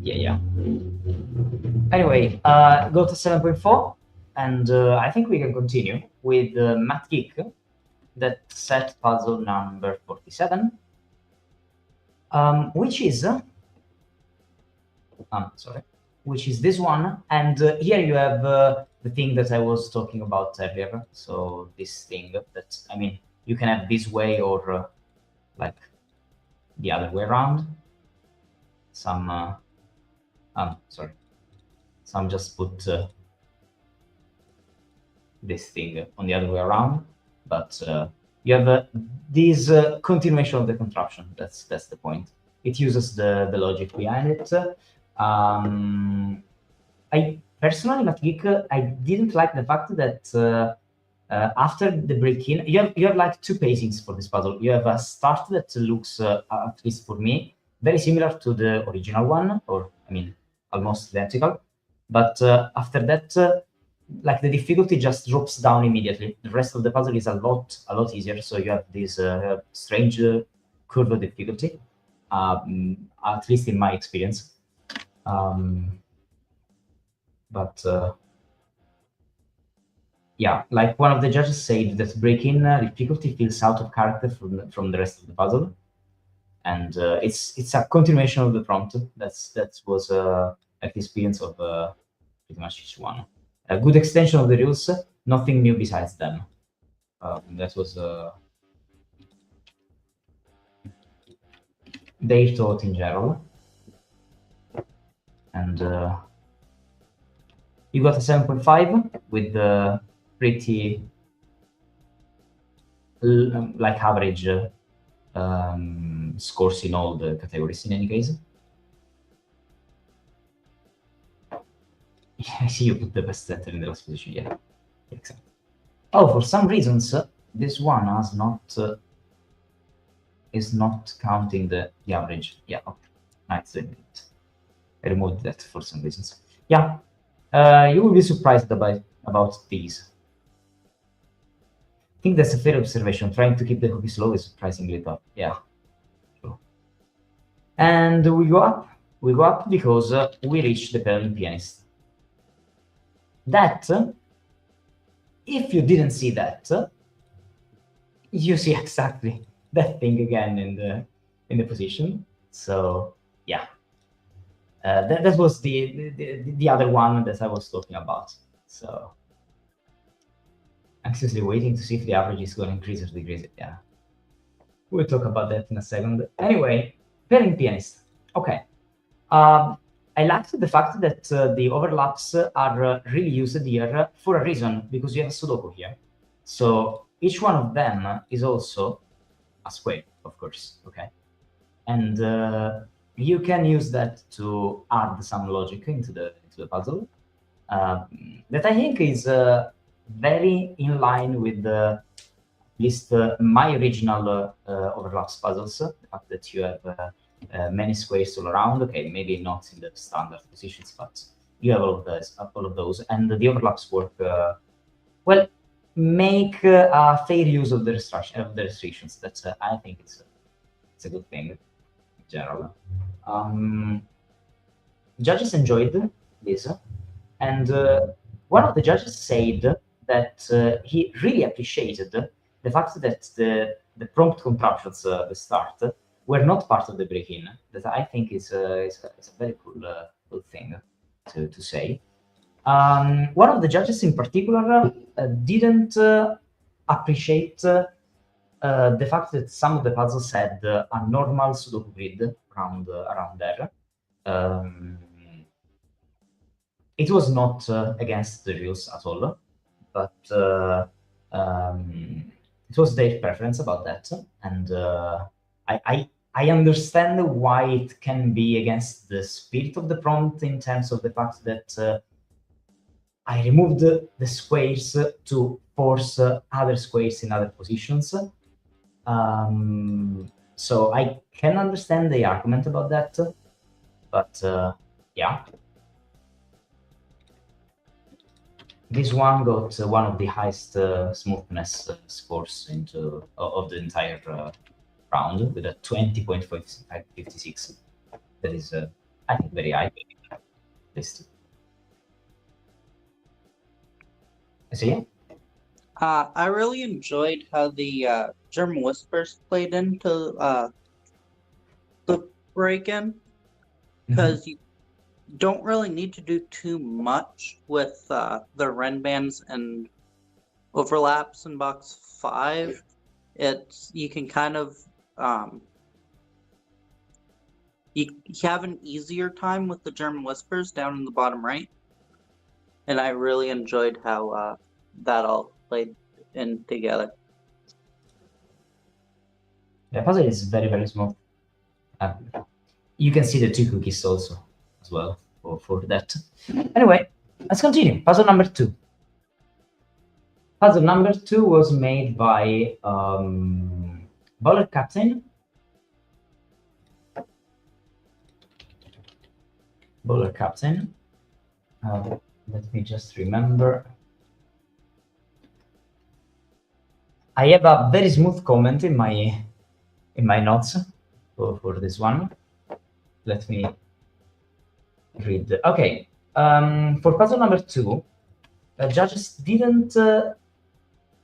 Yeah. Anyway, go to 7.4, and I think we can continue with Math Geek, that set puzzle number 47, which is which is this one. And here you have the thing that I was talking about earlier. So this thing that, I mean, you can have this way or like the other way around. Some sorry, some just put this thing on the other way around, but you have this continuation of the contraption. That's the point. It uses the logic behind it. I personally, Matt Geek, I didn't like the fact that after the break-in, you have like two pacings for this puzzle. You have a start that looks, at least for me, very similar to the original one, or I mean, almost identical. But after that, like the difficulty just drops down immediately. The rest of the puzzle is a lot easier. So you have this strange curve of difficulty, at least in my experience. But yeah, like one of the judges said that break-in difficulty feels out of character from the rest of the puzzle, and it's a continuation of the prompt. That was like the experience of pretty much each one. A good extension of the rules, nothing new besides them. That was their thought in general, and you got a 7.5 with the pretty like average scores in all the categories in any case. Yeah, I see you put the best setter in the last position. Yeah, exactly. Oh, for some reasons, this one has not is not counting the average. Yeah, okay. Nice. I removed that for some reasons. Yeah, you will be surprised about these. I think that's a fair observation. Trying to keep the cookies low is surprisingly tough. Yeah, true. And we go up. We go up because we reach the Pelling Pianist. That, if you didn't see that, you see exactly that thing again in the position. So yeah, that was the other one that I was talking about. So anxiously waiting to see if the average is going to increase or decrease. Yeah, we'll talk about that in a second. Anyway, Pelling Pianist. Okay. I liked the fact that the overlaps are really used here for a reason, because you have a Sudoku here. So each one of them is also a square, of course, okay? And you can use that to add some logic into the puzzle. That I think is very in line with at least my original overlaps puzzles. The fact that you have many squares all around. Okay, maybe not in the standard positions, but you have all of those, and the overlaps work well. Make a fair use of the restrictions. That's I think it's a good thing in general. Judges enjoyed this, and one of the judges said that he really appreciated the fact that the prompt contraptions at the start were not part of the break-in. That I think is a very cool thing to say. One of the judges in particular didn't appreciate the fact that some of the puzzles had a normal Sudoku grid around there. It was not against the rules at all, but it was their preference about that, and I understand why it can be against the spirit of the prompt in terms of the fact that I removed the squares to force other squares in other positions. So I can understand the argument about that, but yeah. This one got one of the highest smoothness scores of the entire round, with a 20.56. That is, I think, very high. So yeah. I really enjoyed how the German Whispers played into the break-in, because you don't really need to do too much with the Ren bands and overlaps in box 5. you can kind of you have an easier time with the German whispers down in the bottom right, and I really enjoyed how that all played in together. The puzzle is very, very smooth. You can see the two cookies also as well for that. Anyway, let's continue. Puzzle number 2. Puzzle number 2 was made by Bowler Captain. Bowler Captain. Let me just remember. I have a very smooth comment in my notes for this one. Let me read. Okay, for puzzle number 2, judges didn't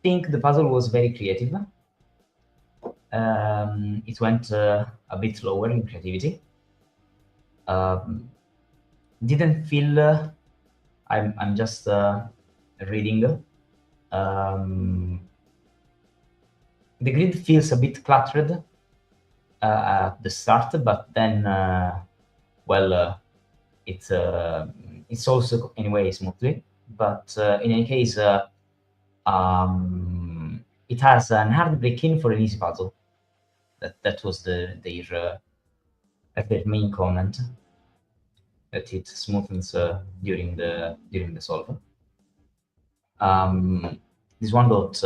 think the puzzle was very creative. It went a bit lower in creativity. Didn't feel. I'm just reading. The grid feels a bit cluttered at the start, but then, well, it's also anyway smoothly. But in any case, it has an hard break-in for an easy puzzle. That was their main comment. That it smoothens during the solve. This one got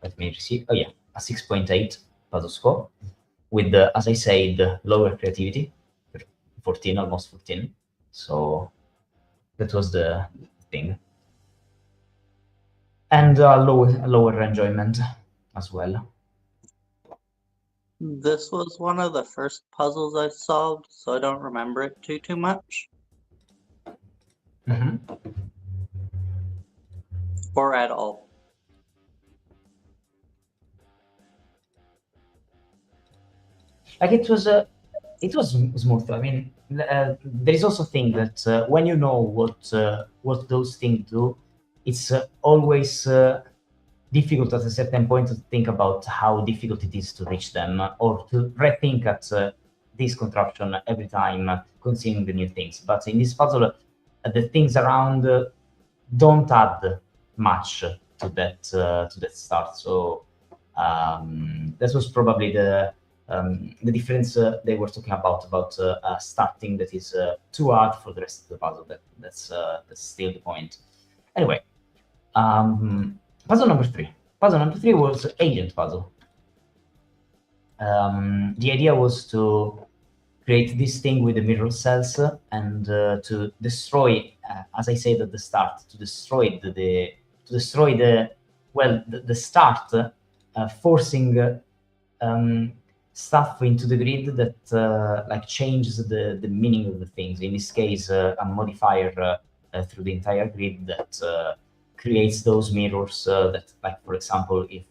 let me see. Oh yeah, a 6.8 puzzle score with as I said, lower creativity, 14, almost 14. So that was the thing, and lower enjoyment as well. This was one of the first puzzles I solved, so I don't remember it too much. Mm-hmm. Or at all. Like it was smooth. I mean, there is also a thing that when you know what those things do, it's always difficult at a certain point to think about how difficult it is to reach them, or to rethink at this contraption every time, considering the new things. But in this puzzle, the things around don't add much to that start. So that was probably the difference they were talking about starting that is too hard for the rest of the puzzle. That's still the point. Anyway, puzzle number 3. Puzzle number 3 was agent puzzle. The idea was to create this thing with the mirror cells and to destroy, as I said at the start, to destroy the start, forcing stuff into the grid that like changes the meaning of the things. In this case, a modifier through the entire grid that creates those mirrors that, like, for example, if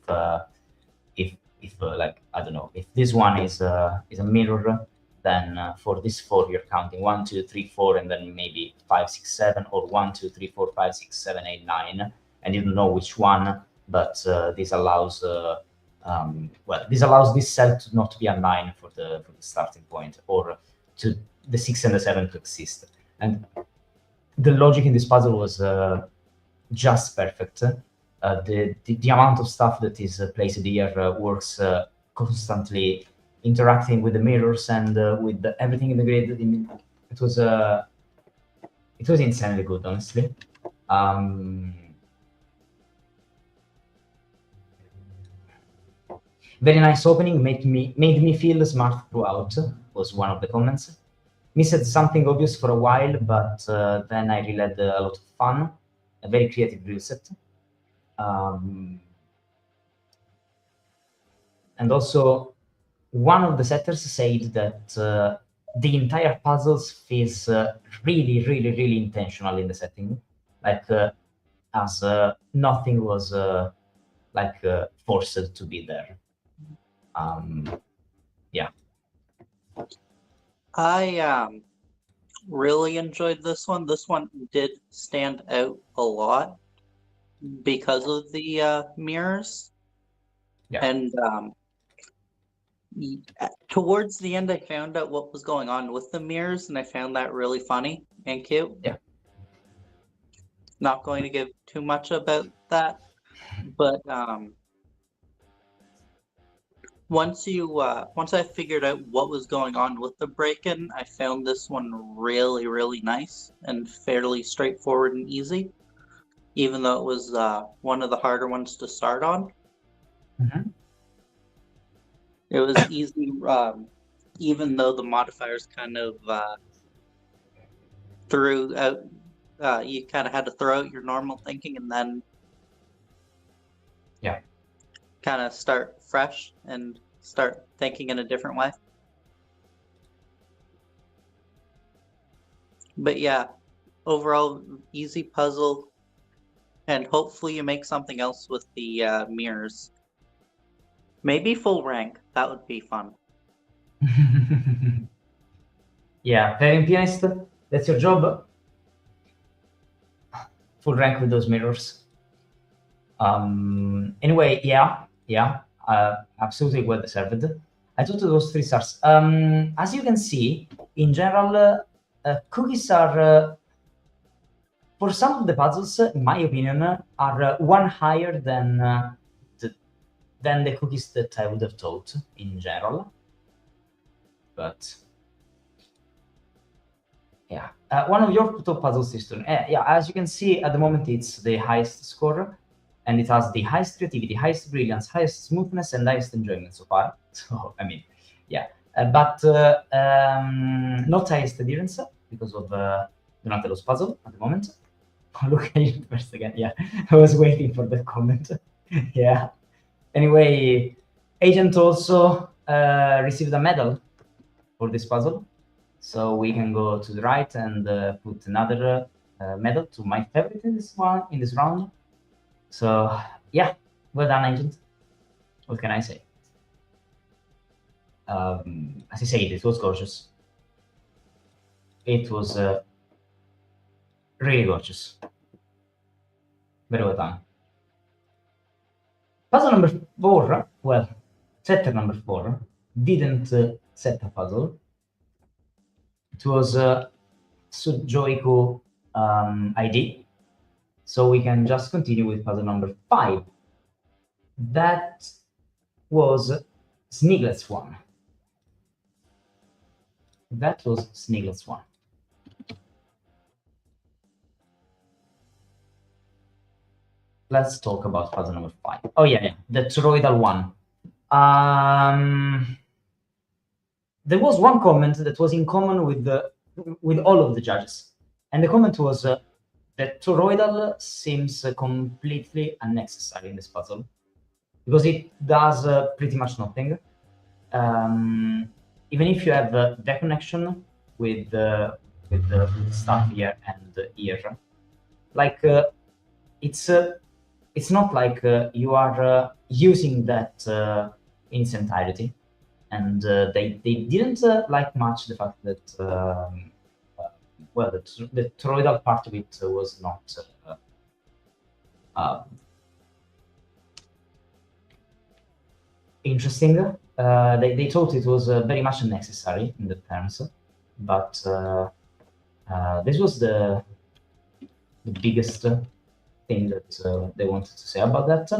like, I don't know, if this one is a mirror, then for this 4 you're counting 1, 2, 3, 4, and then maybe 5, 6, 7, or 1, 2, 3, 4, 5, 6, 7, 8, 9, and you don't know which one. But this allows this allows this cell to not be a 9 for the starting point, or to the 6 and the 7 to exist. And the logic in this puzzle was just perfect. The amount of stuff that is placed here works constantly, interacting with the mirrors and with everything in the grid. It was insanely good, honestly. Very nice opening, made me feel smart throughout, was one of the comments. Missed something obvious for a while, but then I really had a lot of fun. A very creative rule set. And also, one of the setters said that the entire puzzles feels really, really, really intentional in the setting, like as nothing was forced to be there. Yeah. I really enjoyed this one. This one did stand out a lot. because of the mirrors. Yeah. And towards the end, I found out what was going on with the mirrors, and I found that really funny and cute. Yeah. Not going to give too much about that, but once I figured out what was going on with the break-in, I found this one really, really nice and fairly straightforward and easy, even though it was one of the harder ones to start on. Mhm. It was easy, even though the modifiers kind of threw out. You kind of had to throw out your normal thinking and then Yeah. kind of start fresh and start thinking in a different way. But yeah, overall easy puzzle, and hopefully you make something else with the mirrors. Maybe full rank. That would be fun. Yeah, very pianist, that's your job. Full rank with those mirrors. Anyway, yeah, absolutely well deserved. I took those 3 stars. As you can see, in general, cookies are, for some of the puzzles, in my opinion, are one higher than the cookies that I would have thought in general. But yeah, one of your top puzzles is yeah, as you can see at the moment, it's the highest score, and it has the highest creativity, highest brilliance, highest smoothness, and highest enjoyment so far. So I mean, yeah, but not highest adherence because of Donatello's puzzle at the moment. Look at you first again. Yeah, I was waiting for that comment. Yeah. Anyway, Agent also received a medal for this puzzle. So we can go to the right and put another medal to my favorite in this round. So yeah, well done, Agent. What can I say? As I said, it was gorgeous. It was really gorgeous. Very well done. Puzzle number 4, well, setter number 4 didn't set a puzzle. It was Sujoiku ID. So we can just continue with puzzle number 5. That was Sniglet's one. That was Sniglet's one. Let's talk about puzzle number 5. Oh yeah, the toroidal one. There was one comment that was in common with all of the judges, and the comment was that toroidal seems completely unnecessary in this puzzle because it does pretty much nothing. Even if you have the connection with the stuff here and here, like it's not like you are using that in its entirety, and they didn't like much the fact that well, the toroidal part of it was not interesting. They thought it was very much unnecessary in the terms, but this was the biggest thing that they wanted to say about that.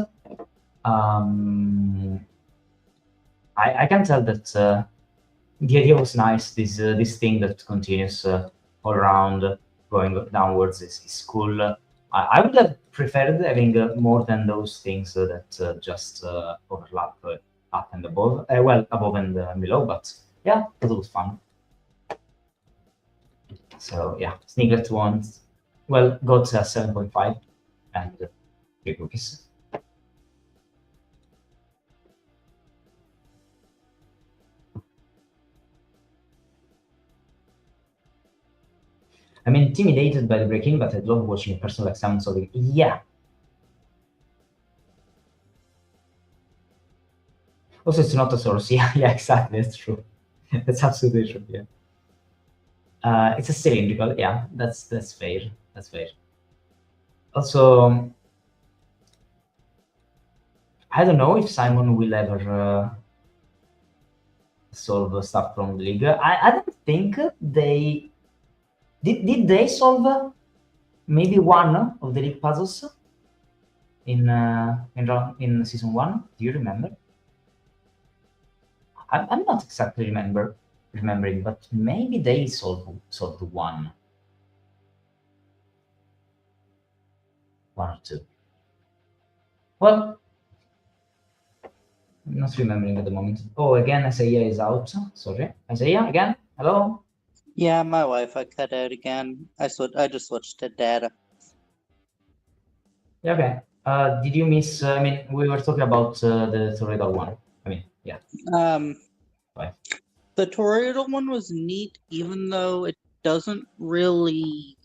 I can tell that the idea was nice. This thing that continues all around, going downwards is cool. I would have preferred having more than those things that just overlap up and above. Well, above and below, but yeah, it was fun. So yeah, Sniglet won. Well, got 7.5 and 3 cookies. I'm intimidated by the break-in, but I love watching a person like someone solving. Yeah. Also, it's not a source. Yeah, yeah, exactly. That's true. That's absolutely true. Yeah. It's a cylindrical. Yeah, that's fair. That's fair. Also, I don't know if Simon will ever solve stuff from the league. I don't think they did they solve maybe one of the league puzzles in season 1. Do you remember? I'm not exactly remembering, but maybe they solved one or two. Well, I'm not remembering at the moment. Oh, again, Isaiah is out. Sorry, Isaiah again. Hello. Yeah, my Wi-Fi cut out again. I just switched to data. Yeah, okay. Did you miss? I mean, we were talking about the Toledo one. I mean, yeah. Right. The Toreador one was neat, even though it doesn't really.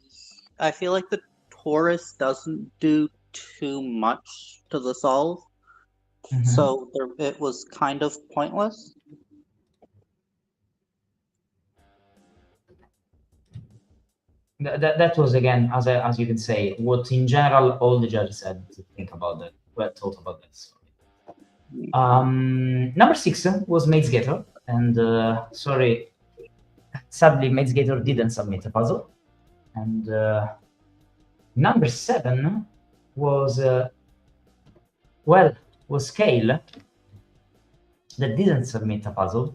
I feel like the Taurus doesn't do too much to the solve, so it was kind of pointless. That was again, as you can say, what in general all the judges had to think about that. Well, thought about that. Number 6 was Maid's Gator, and sorry, sadly, Maid's Gator didn't submit a puzzle. And number 7 was was Kale, that didn't submit a puzzle.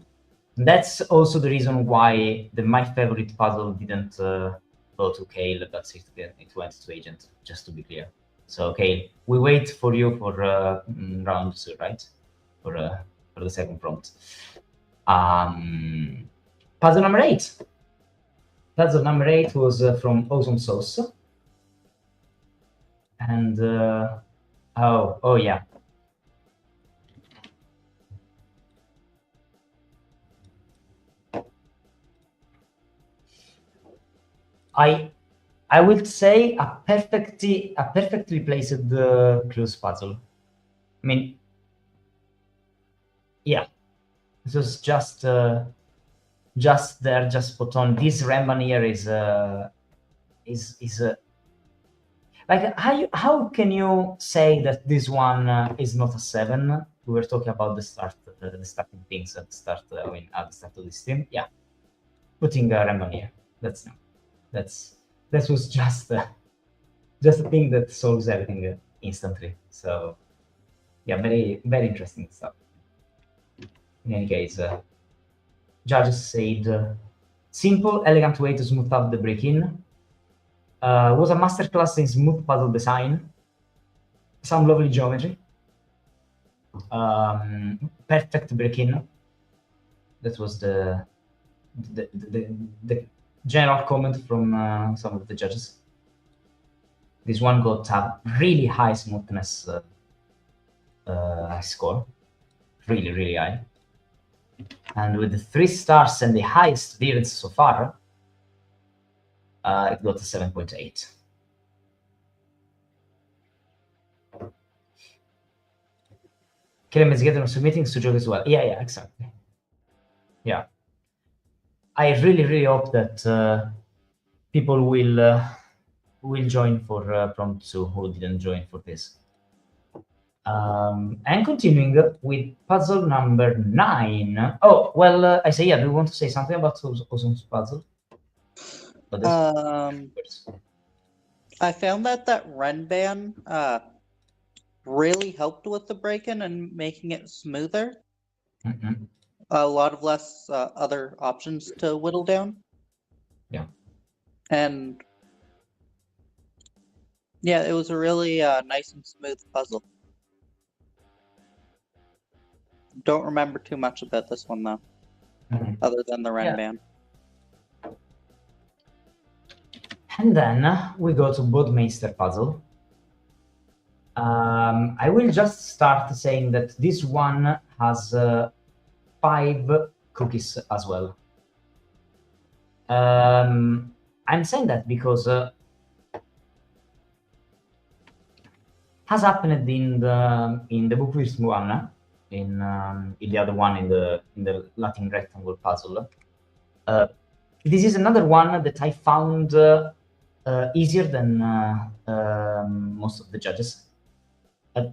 That's also the reason why my favorite puzzle didn't go to Kale, but it went to Agent, just to be clear. So Kale, we wait for you for round 2, right? For the second prompt. Puzzle number 8. Puzzle number 8 was from Awesome Sauce. And oh yeah. I would say a perfectly placed clues puzzle. I mean, yeah, it was just there, just spot on. This Ramban here is like how can you say that this one is not a 7? We were talking about the starting things at the start. I mean, at the start of this stream, yeah, putting Ramban here. That was just a thing that solves everything instantly. So yeah, very interesting stuff. In any case, judges said simple, elegant way to smooth out the break-in. Was a masterclass in smooth puzzle design. Some lovely geometry. Perfect break-in. That was the general comment from some of the judges. This one got a really high smoothness score, really high, and with the 3 stars and the highest clearance so far, it got a 7.8. Kerem is getting submitting to joke as well. Yeah, exactly. Yeah. I really hope that people will join for prompt 2 who didn't join for this. And continuing with puzzle number 9. Oh, well, Isaiah, do you want to say something about Ozone's puzzle? I found that Renban really helped with the break-in and making it smoother. A lot of less other options to whittle down. Yeah. And yeah, it was a really nice and smooth puzzle. Don't remember too much about this one though, other than the Renban. Yeah. And then we go to Bodmeister puzzle. I will just start saying that this one has 5 cookies as well. I'm saying that because has happened in the book with one, in the other one in the Latin rectangle puzzle. This is another one that I found easier than most of the judges.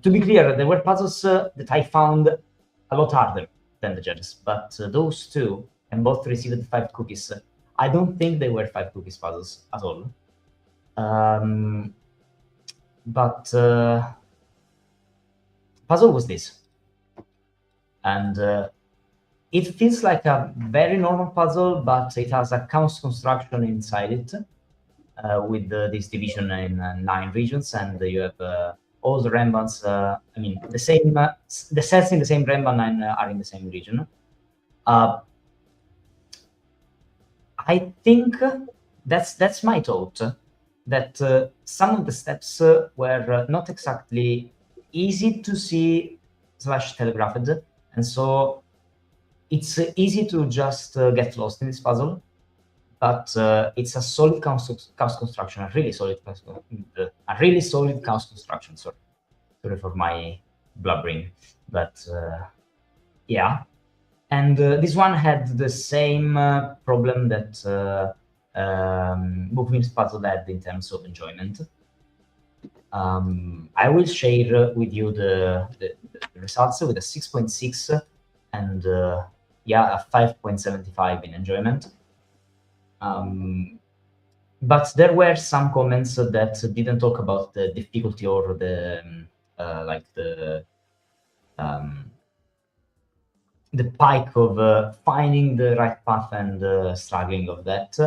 To be clear, there were puzzles that I found a lot harder than the judges, but those two, and both received 5 cookies. I don't think they were 5 cookies puzzles at all. But puzzle was this, and it feels like a very normal puzzle, but it has a chaos construction inside it, with this division in 9 regions, and you have all the Rembans. I mean, the same the sets in the same Remban are in the same region. I think that's my thought, that some of the steps were not exactly easy to see / telegraphed, and so it's easy to just get lost in this puzzle. But it's a solid chaos construction, a really solid chaos construction. Sorry for my blubbering, but yeah. And this one had the same problem that Bookworms puzzle had in terms of enjoyment. I will share with you the results with a 6.6 and yeah, a 5.75 in enjoyment. But there were some comments that didn't talk about the difficulty or the like the pike of finding the right path and struggling of that.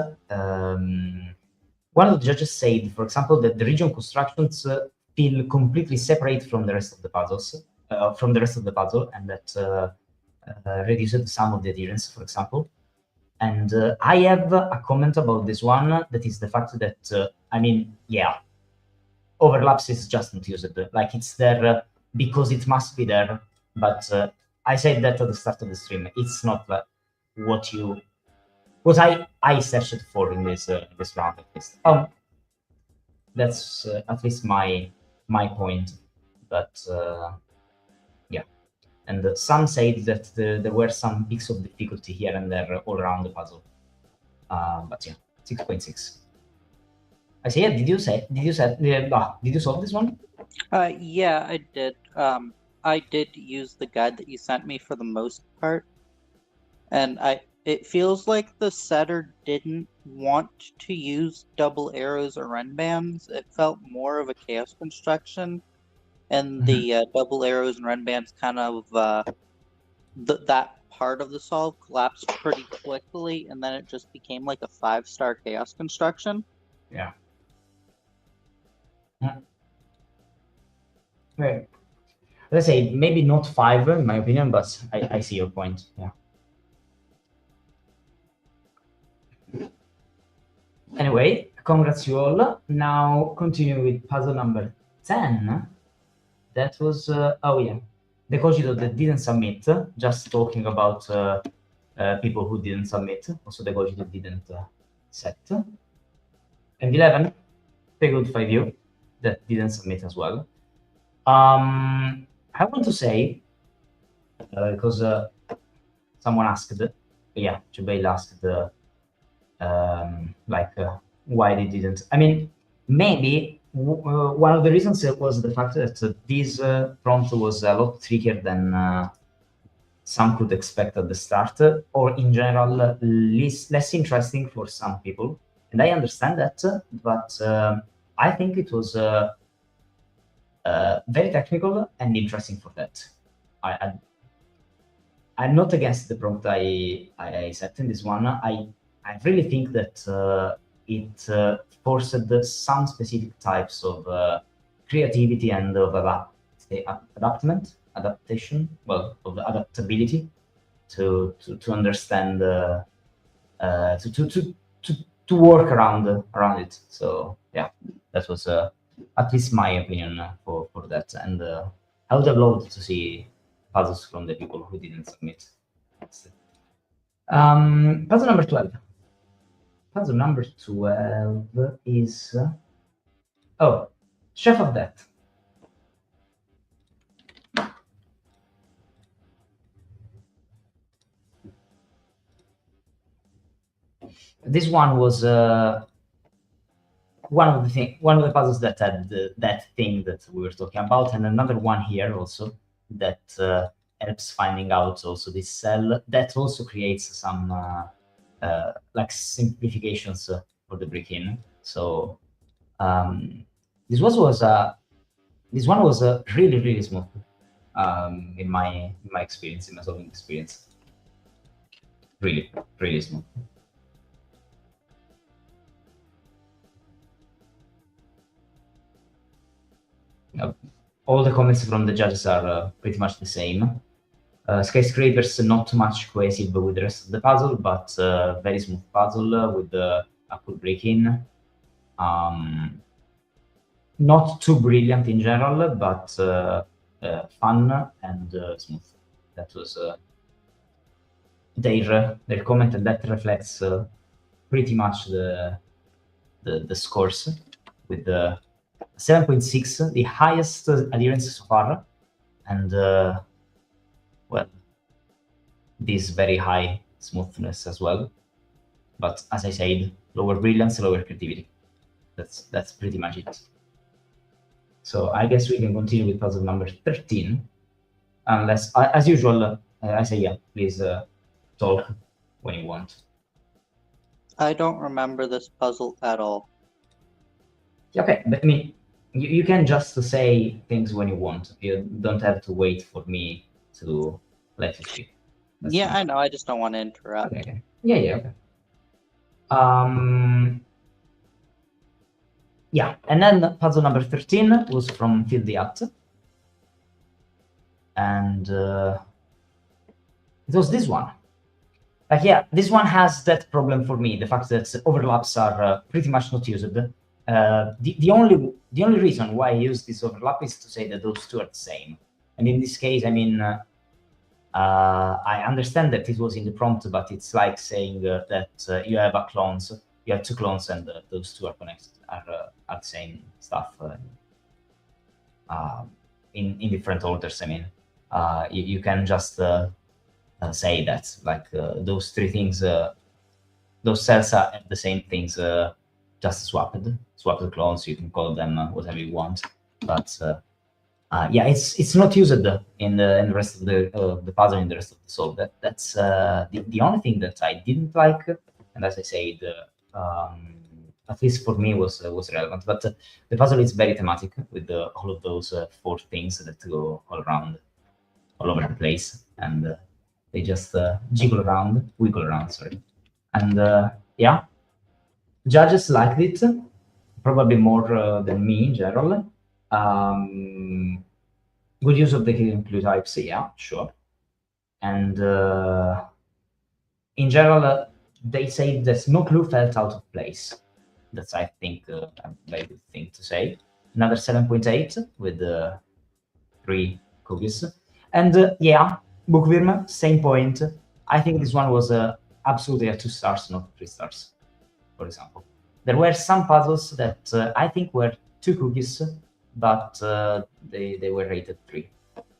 One of the judges said, for example, that the region constructions feel completely separate from the rest of the puzzles, and that reduced some of the adherence, for example. And I have a comment about this one, that is the fact that, I mean, yeah, overlaps is just not used. Like, it's there because it must be there, but I said that at the start of the stream. It's not what I searched for in this round, at least. That's at least my point. But yeah, and some said that there were some peaks of difficulty here and there all around the puzzle. But yeah, 6.6. I say, yeah, did you solve this one? Yeah, I did. I did use the guide that you sent me for the most part, and it feels like the setter didn't want to use double arrows or run bands. It felt more of a chaos construction, and the double arrows and run bands kind of that part of the solve collapsed pretty quickly, and then it just became like a 5-star chaos construction. Yeah. Right. Let's say maybe not 5 in my opinion, but I see your point. Yeah. Anyway, congrats you all. Now continue with puzzle number 10. That was oh yeah, the cogito that didn't submit. Just talking about people who didn't submit. Also the cogito didn't set. And 11, very good 5U that didn't submit as well. I want to say, because someone asked, yeah, Jubail asked, why they didn't. I mean, maybe one of the reasons was the fact that this prompt was a lot trickier than some could expect at the start, or in general, less interesting for some people. And I understand that, but I think it was very technical and interesting for that. I'm not against the prompt I set in this one. I really think that it forced some specific types of creativity and of adaptation, well, of adaptability to understand, to work around it. So yeah, that was at least my opinion for that. And I would have loved to see puzzles from the people who didn't submit. Puzzle number 12. Puzzle number 12 is Chef of Death. This one was one of the puzzles that had that thing that we were talking about, and another one here also that helps finding out also this cell that also creates some like simplifications for the break-in. So this one was really smooth in my experience, in my solving experience. Really smooth. All the comments from the judges are pretty much the same. Skyscrapers not much cohesive with the rest of the puzzle, but very smooth puzzle with a cool break-in. Not too brilliant in general, but fun and smooth. That was their comment, and that reflects pretty much the scores with the 7.6, the highest adherence so far, and well, this very high smoothness as well. But as I said, lower brilliance, lower creativity. That's pretty much it. So I guess we can continue with puzzle number 13, unless, as usual, Isaiah, please talk when you want. I don't remember this puzzle at all. Okay, but I mean, you can just say things when you want. You don't have to wait for me to let you speak. That's yeah, fine. I know. I just don't want to interrupt. Okay. Yeah, okay. Yeah, and then puzzle number 13 was from Fill the Hut. And it was this one. Like, yeah, this one has that problem for me, the fact that overlaps are pretty much not used. The only reason why I use this overlap is to say that those two are the same. And in this case, I mean, I understand that it was in the prompt, but it's like saying that you have you have two clones, and those two are connected, are the same stuff in different orders. I mean, you can just say that, like, those three things, those cells are the same things, just swapped clones. You can call them whatever you want, but yeah, it's not used in the rest of the puzzle, in the rest of the solve. That's the only thing that I didn't like, and as I said, at least for me was relevant. But the puzzle is very thematic with all of those four things that go all over the place, and they just wiggle around, sorry. And yeah, judges liked it, probably more than me in general. Good use of the hidden clue types, yeah, sure. And in general, they say that no clue felt out of place. That's, I think, a very good thing to say. Another 7.8 with 3 cookies. And yeah, Bookworm, same point. I think this one was absolutely a 2 stars, not 3 stars, for example. There were some puzzles that I think were 2 cookies, but they were rated 3,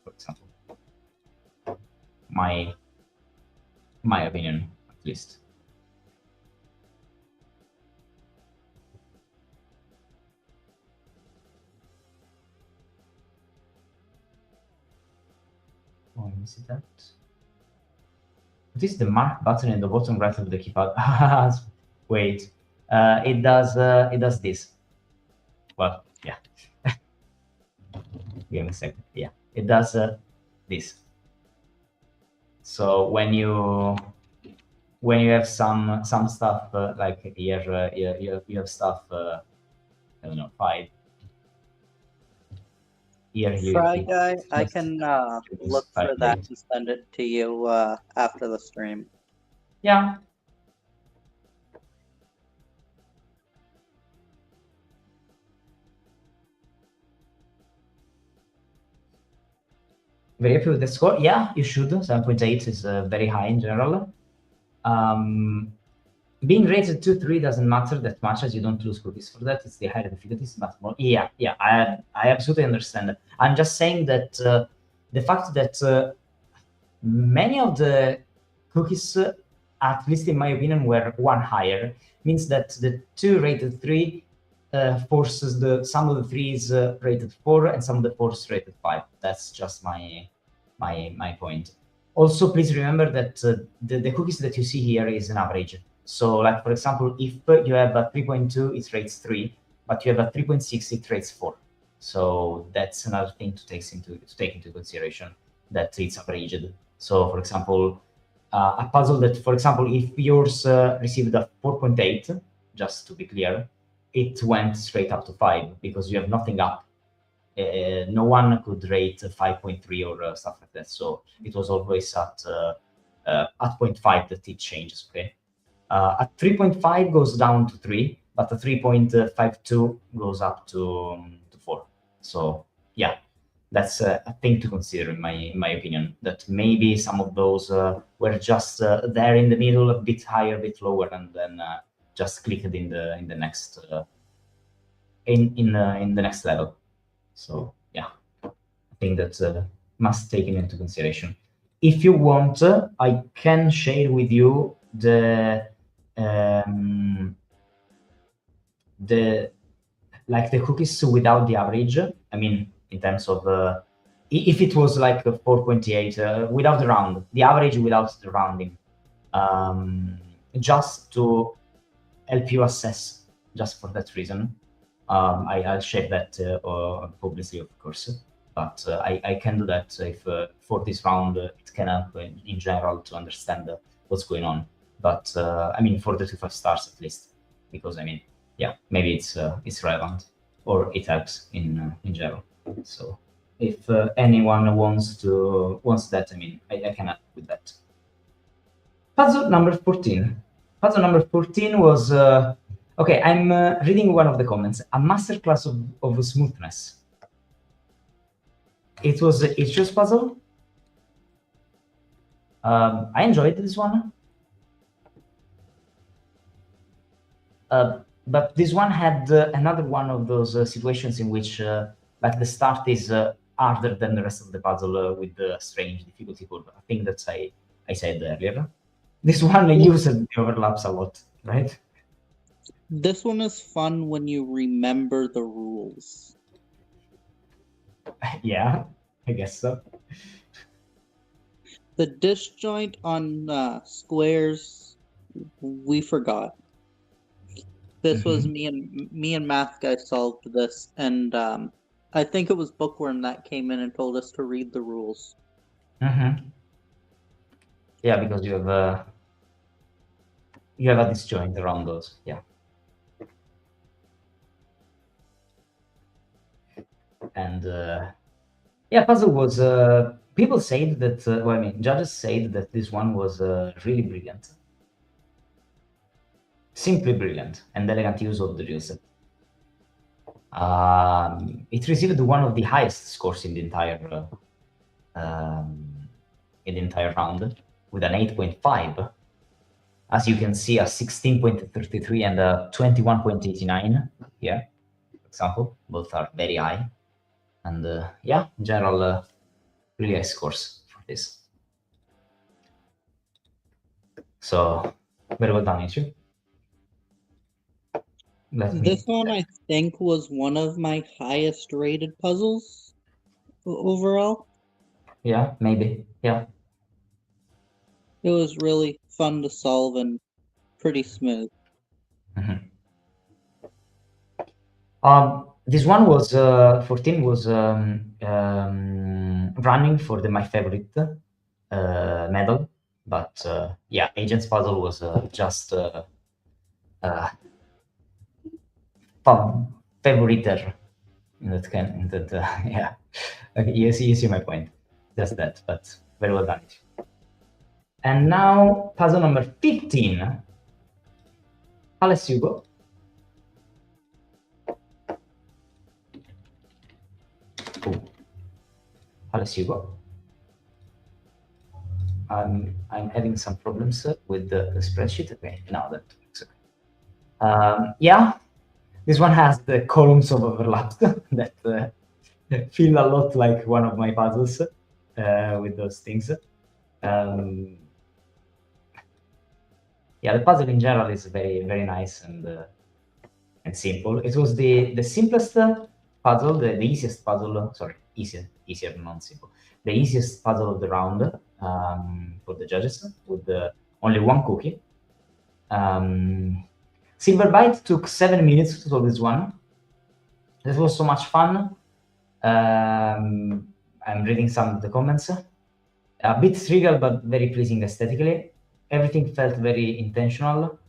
for example. My opinion, at least. Oh, let me see that. What is the mark button in the bottom right of the keypad? Wait, it does this. Well, yeah. Give me a second. Yeah, it does this. So when you have some stuff like here, you have stuff. I don't know, 5. Here, Fry Guy, I can look for that and send it to you after the stream. Yeah. Very happy with the score. Yeah, you should. 7.8 is very high in general. Being rated 2-3 doesn't matter that much, as you don't lose cookies for that. It's the higher difficulty, but more. Yeah, I absolutely understand. I'm just saying that the fact that many of the cookies, at least in my opinion, were 1 higher, means that the 2 rated 3 forces some of the 3s rated 4 and some of the 4s rated 5. That's just my point. Also, please remember that the cookies that you see here is an average. So, like for example, if you have a 3.2, it rates 3, but you have a 3.6, it rates 4. So that's another thing to take into consideration, that it's averaged. So, for example, a puzzle that, for example, if yours received a 4.8, just to be clear, it went straight up to 5 because you have nothing up. No one could rate 5.3 or stuff like that. So it was always at 0.5 that it changes. Okay, at 3.5 goes down to 3, but at 3.52 goes up to 4. So yeah, that's a thing to consider in my opinion. That maybe some of those were just there in the middle, a bit higher, a bit lower, and then just clicked in the next in the next level. So yeah, I think that must take into consideration. If you want, I can share with you the cookies without the average. I mean, in terms of if it was like 4.8 without the round, the average without the rounding, just to help you assess, just for that reason. I'll share that publicly, of course, but I can do that if for this round it can help in general to understand what's going on. But I mean, for the 2 5 stars at least, because I mean, yeah, maybe it's relevant or it helps in general. So if anyone wants that, I mean, I can help with that. Puzzle number 14. Puzzle number 14 was okay. I'm reading one of the comments. A masterclass of smoothness. It was a Ichi's puzzle. I enjoyed this one. But this one had another one of those situations in which like the start is harder than the rest of the puzzle with the strange difficulty curve. I think that's I said earlier. This one uses the overlaps a lot, right? This one is fun when you remember the rules. Yeah, I guess so. The disjoint on squares, we forgot. This was me and Math Guy solved this, and I think it was Bookworm that came in and told us to read the rules. Yeah, because you have a disjoint around those. Yeah. And yeah, puzzle was people said that well, I mean, judges said that this one was really brilliant, simply brilliant, and elegant use of the rules. It received one of the highest scores in the entire round, with an 8.5. As you can see, a 16.33 and a 21.89 here, for example. Both are very high. And yeah, in general, really high scores for this. So, very well done, Ichi. This one, I think, was one of my highest rated puzzles overall. Yeah, maybe. Yeah. It was really fun to solve and pretty smooth. This one was 14 was running for my favorite medal, but yeah, Agent's Puzzle was just favoriter in that yeah. Okay, you see my point. Just that, but very well done. And now puzzle number 15. Alex, you go. Alex, you go. I'm having some problems with the spreadsheet. Okay, now that looks okay. Yeah, this one has the columns of overlaps that feel a lot like one of my puzzles with those things. Yeah, the puzzle in general is very, very nice and and simple. It was the simplest puzzle, the easiest puzzle. Sorry, easier, not simple. The easiest puzzle of the round for the judges, with only one cookie. Silverbite took 7 minutes to solve this one. This was so much fun. I'm reading some of the comments. A bit trivial, but very pleasing aesthetically. Everything felt very intentional.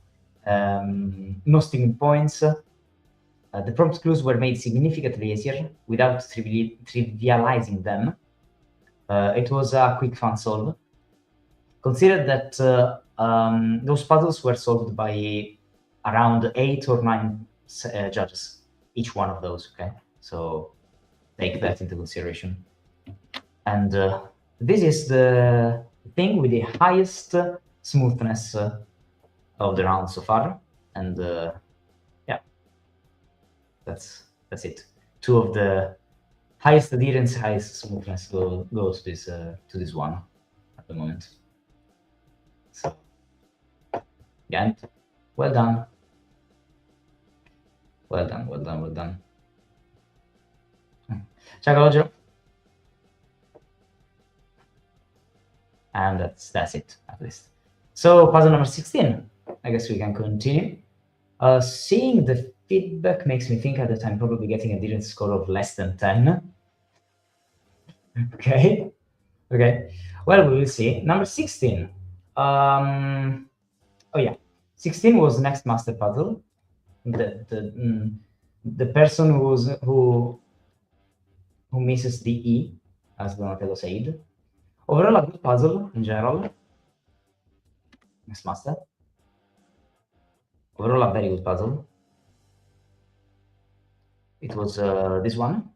No sticking points. The prompt clues were made significantly easier without trivializing them. It was a quick fun solve. Consider that those puzzles were solved by around 8 or 9 judges, each one of those, okay? So take that into consideration. And this is the thing with the highest smoothness of the round so far. And yeah, that's it. 2 of the highest adherence, highest smoothness goes to this one at the moment. So, yeah, well done. Well done. Ciao, Calogero. And that's it, at least. So, puzzle number 16. I guess we can continue. Seeing the feedback makes me think at the time probably getting a adherence score of less than 10. Okay. Well, we will see. Number 16. Oh yeah, 16 was next master puzzle. The person who misses the E, as Donatello said. Overall, a good puzzle in general. Next master. Overall, a very good puzzle. It was this one.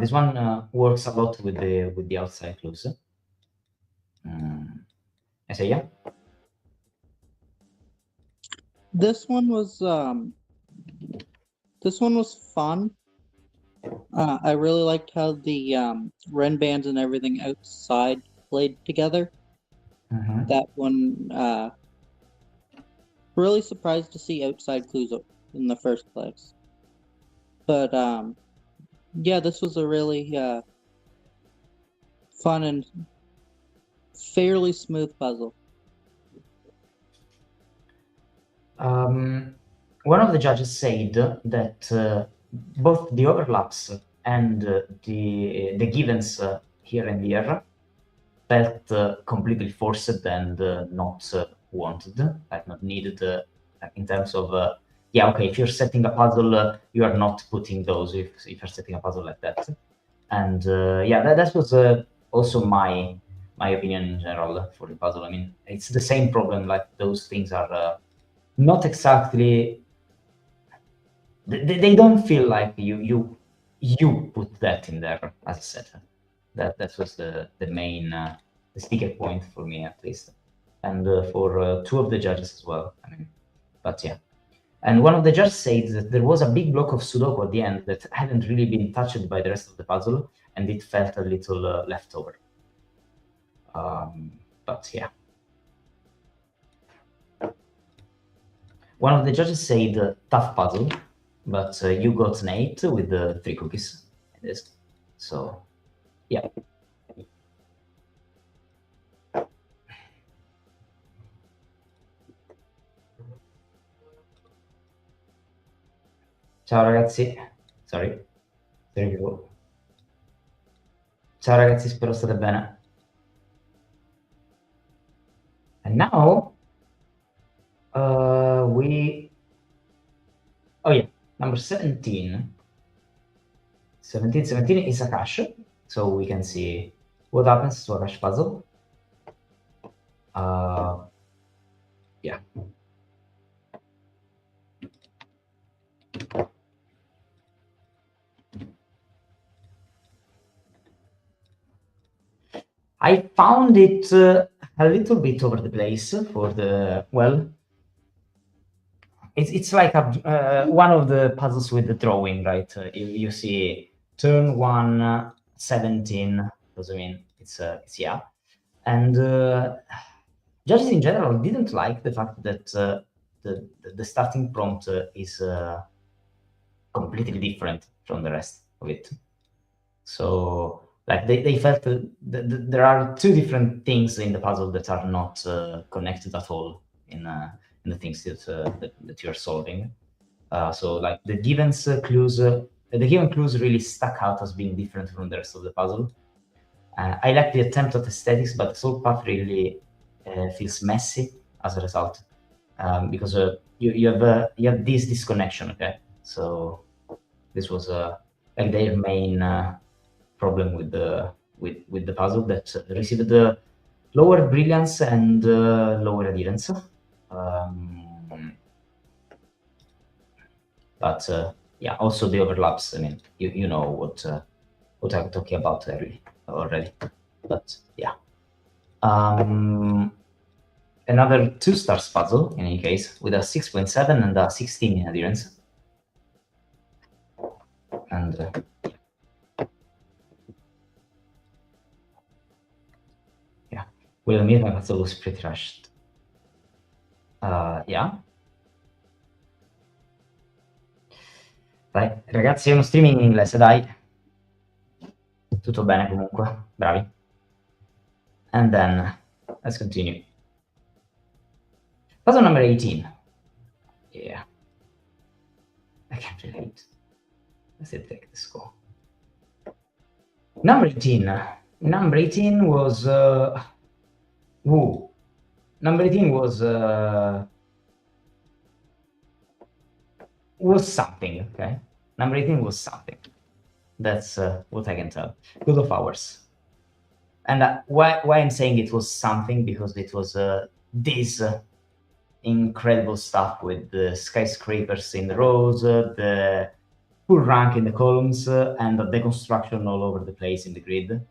This one works a lot with the outside clues. I say yeah. This one was fun. I really liked how the Ren bands and everything outside played together. That one, really surprised to see outside clues in the first place. But yeah, this was a really fun and fairly smooth puzzle. One of the judges said that both the overlaps and the givens here and there felt completely forced and not wanted, like not needed, in terms of yeah, okay, if you're setting a puzzle, you are not putting those if you're setting a puzzle like that. And yeah, that was also my opinion in general for the puzzle. I mean, it's the same problem, like those things are not exactly, they don't feel like you put that in there, as I said. That was the main the sticker point for me, at least, and for 2 of the judges as well. I mean, but yeah. And one of the judges said that there was a big block of Sudoku at the end that hadn't really been touched by the rest of the puzzle, and it felt a little left over. But yeah. One of the judges said tough puzzle, but you got an 8 with the 3 cookies in this. So, yeah. Ciao ragazzi, sorry. Ciao ragazzi, spero state bene. And now we, oh yeah, number 17. 17 is a cache, so we can see what happens to a cache puzzle. Yeah. I found it a little bit over the place for the, well, it's like a, one of the puzzles with the drawing, right? You see turn 1, 17, doesn't mean it's yeah. And judges in general didn't like the fact that the starting prompt is completely different from the rest of it. So like they felt there are two different things in the puzzle that are not connected at all in the things that you're solving. So like the given clues really stuck out as being different from the rest of the puzzle. I like the attempt at aesthetics, but the solve path really feels messy as a result, because you have this disconnection. Okay, so this was like their main problem with the puzzle, that received the lower brilliance and lower adherence. But yeah, also the overlaps. I mean, you know what I'm talking about already. But yeah, another 2 stars puzzle in any case, with a 6.7 and a 16 in adherence. And yeah, we'll admit my puzzle was pretty rushed. Yeah. Dai, ragazzi, è uno streaming in inglese, dai. Tutto bene comunque, bravi. And then, let's continue. Puzzle number 18. Yeah. I can't relate. Let's take the score. Number 18. Number 18 was... Number 18 was something, okay? Number 18 was something. That's what I can tell. Good of Hours. And why I'm saying it was something, because it was this incredible stuff with the skyscrapers in the rows, the full rank in the columns, and the deconstruction all over the place in the grid.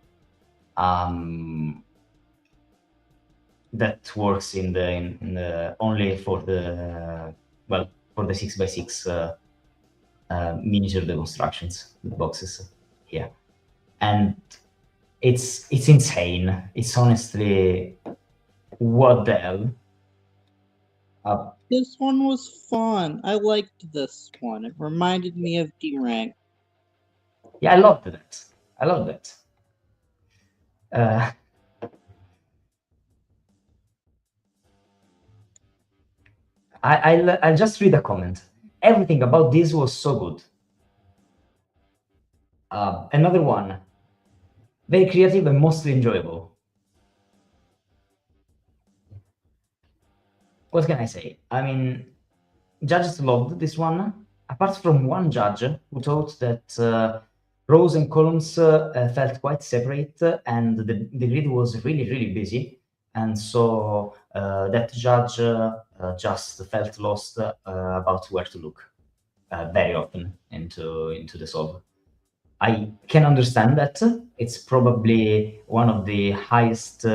That works in the only for the for the 6x6 miniature deconstructions, the boxes here, and it's insane. It's honestly, what the hell. This one was fun. I liked this one. It reminded me of D-Rank. Yeah, I loved that. I'll just read a comment. Everything about this was so good. Another one. Very creative and mostly enjoyable. What can I say? I mean, judges loved this one, apart from one judge who thought that rows and columns felt quite separate, and the grid was really busy, and so that judge just felt lost about where to look very often into the solve. I can understand that. It's probably one of the highest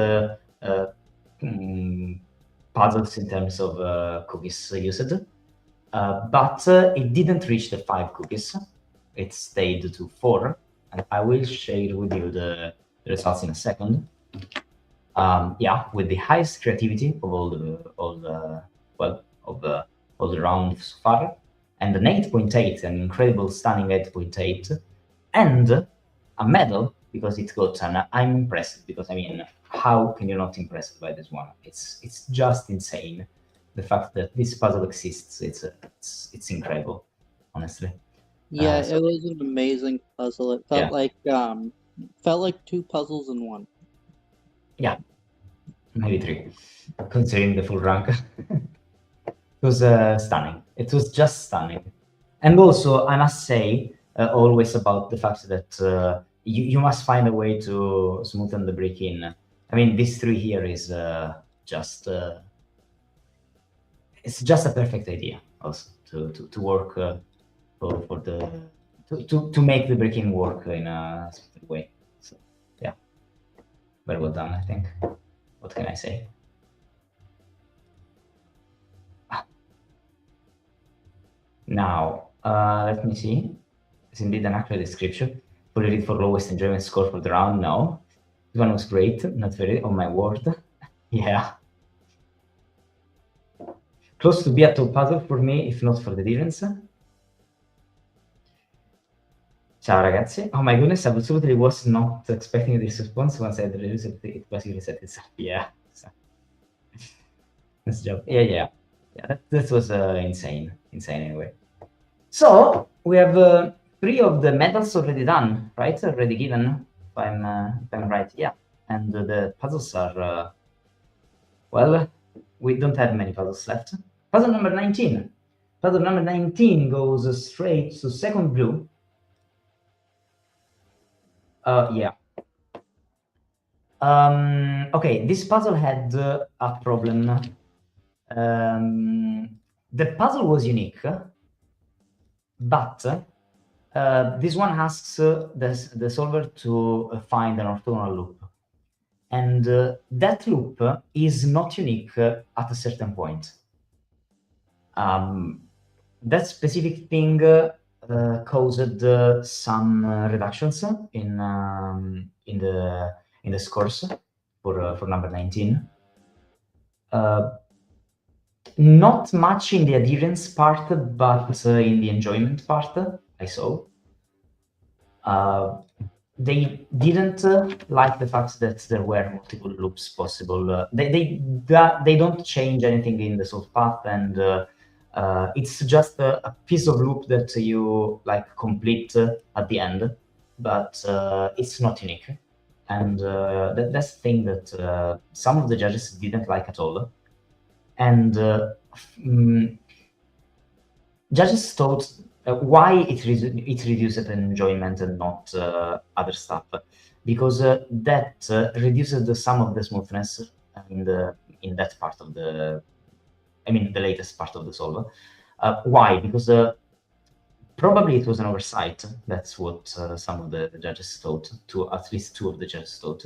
puzzles in terms of cookies used, but it didn't reach the 5 cookies. It stayed to 4, and I will share with you the results in a second. Yeah, with the highest creativity of all the round so far, and an 8.8, an incredible, stunning 8.8, and a medal because it got an I'm impressed, because I mean, how can you not impressed by this one? It's just insane. The fact that this puzzle exists, it's incredible, honestly. Yeah, it was an amazing puzzle. It felt like 2 puzzles in one. Yeah, maybe 3, considering the full rank. It was stunning. It was just stunning. And also, I must say, always about the fact that you must find a way to smoothen the break in. I mean, this 3 here is just it's just a perfect idea also to work for the to make the break in work in a specific way. So yeah, very well done, I think. What can I say? Now, let me see. It's indeed an accurate description. Fully read for lowest enjoyment score for the round. No, this one was great. Not very. Oh my word. Yeah. close to be a top puzzle for me, if not for the difference. Ciao ragazzi. Oh my goodness, I absolutely was not expecting this response once I reduced it. It basically set itself. Yeah. So. Nice job. Yeah. That was insane anyway. So we have 3 of the medals already done, right? Already given, if I'm right. Yeah. And the puzzles are well, we don't have many puzzles left. Puzzle number 19. Puzzle number 19 goes straight to second blue. Yeah. Okay, this puzzle had a problem. The puzzle was unique, but this one asks the solver to find an orthogonal loop. And that loop is not unique at a certain point. That specific thing caused some reductions in the scores for number 19. Not much in the adherence part, but in the enjoyment part, I saw. They didn't like the fact that there were multiple loops possible. They don't change anything in the solve path, and it's just a piece of loop that you like complete at the end, but it's not unique. And that's the thing that some of the judges didn't like at all. And judges thought why it reduced enjoyment and not other stuff, because that reduces the sum of the smoothness in that part of the, the latest part of the solve. Why? Because probably it was an oversight. That's what some of the judges thought. At least 2 of the judges thought.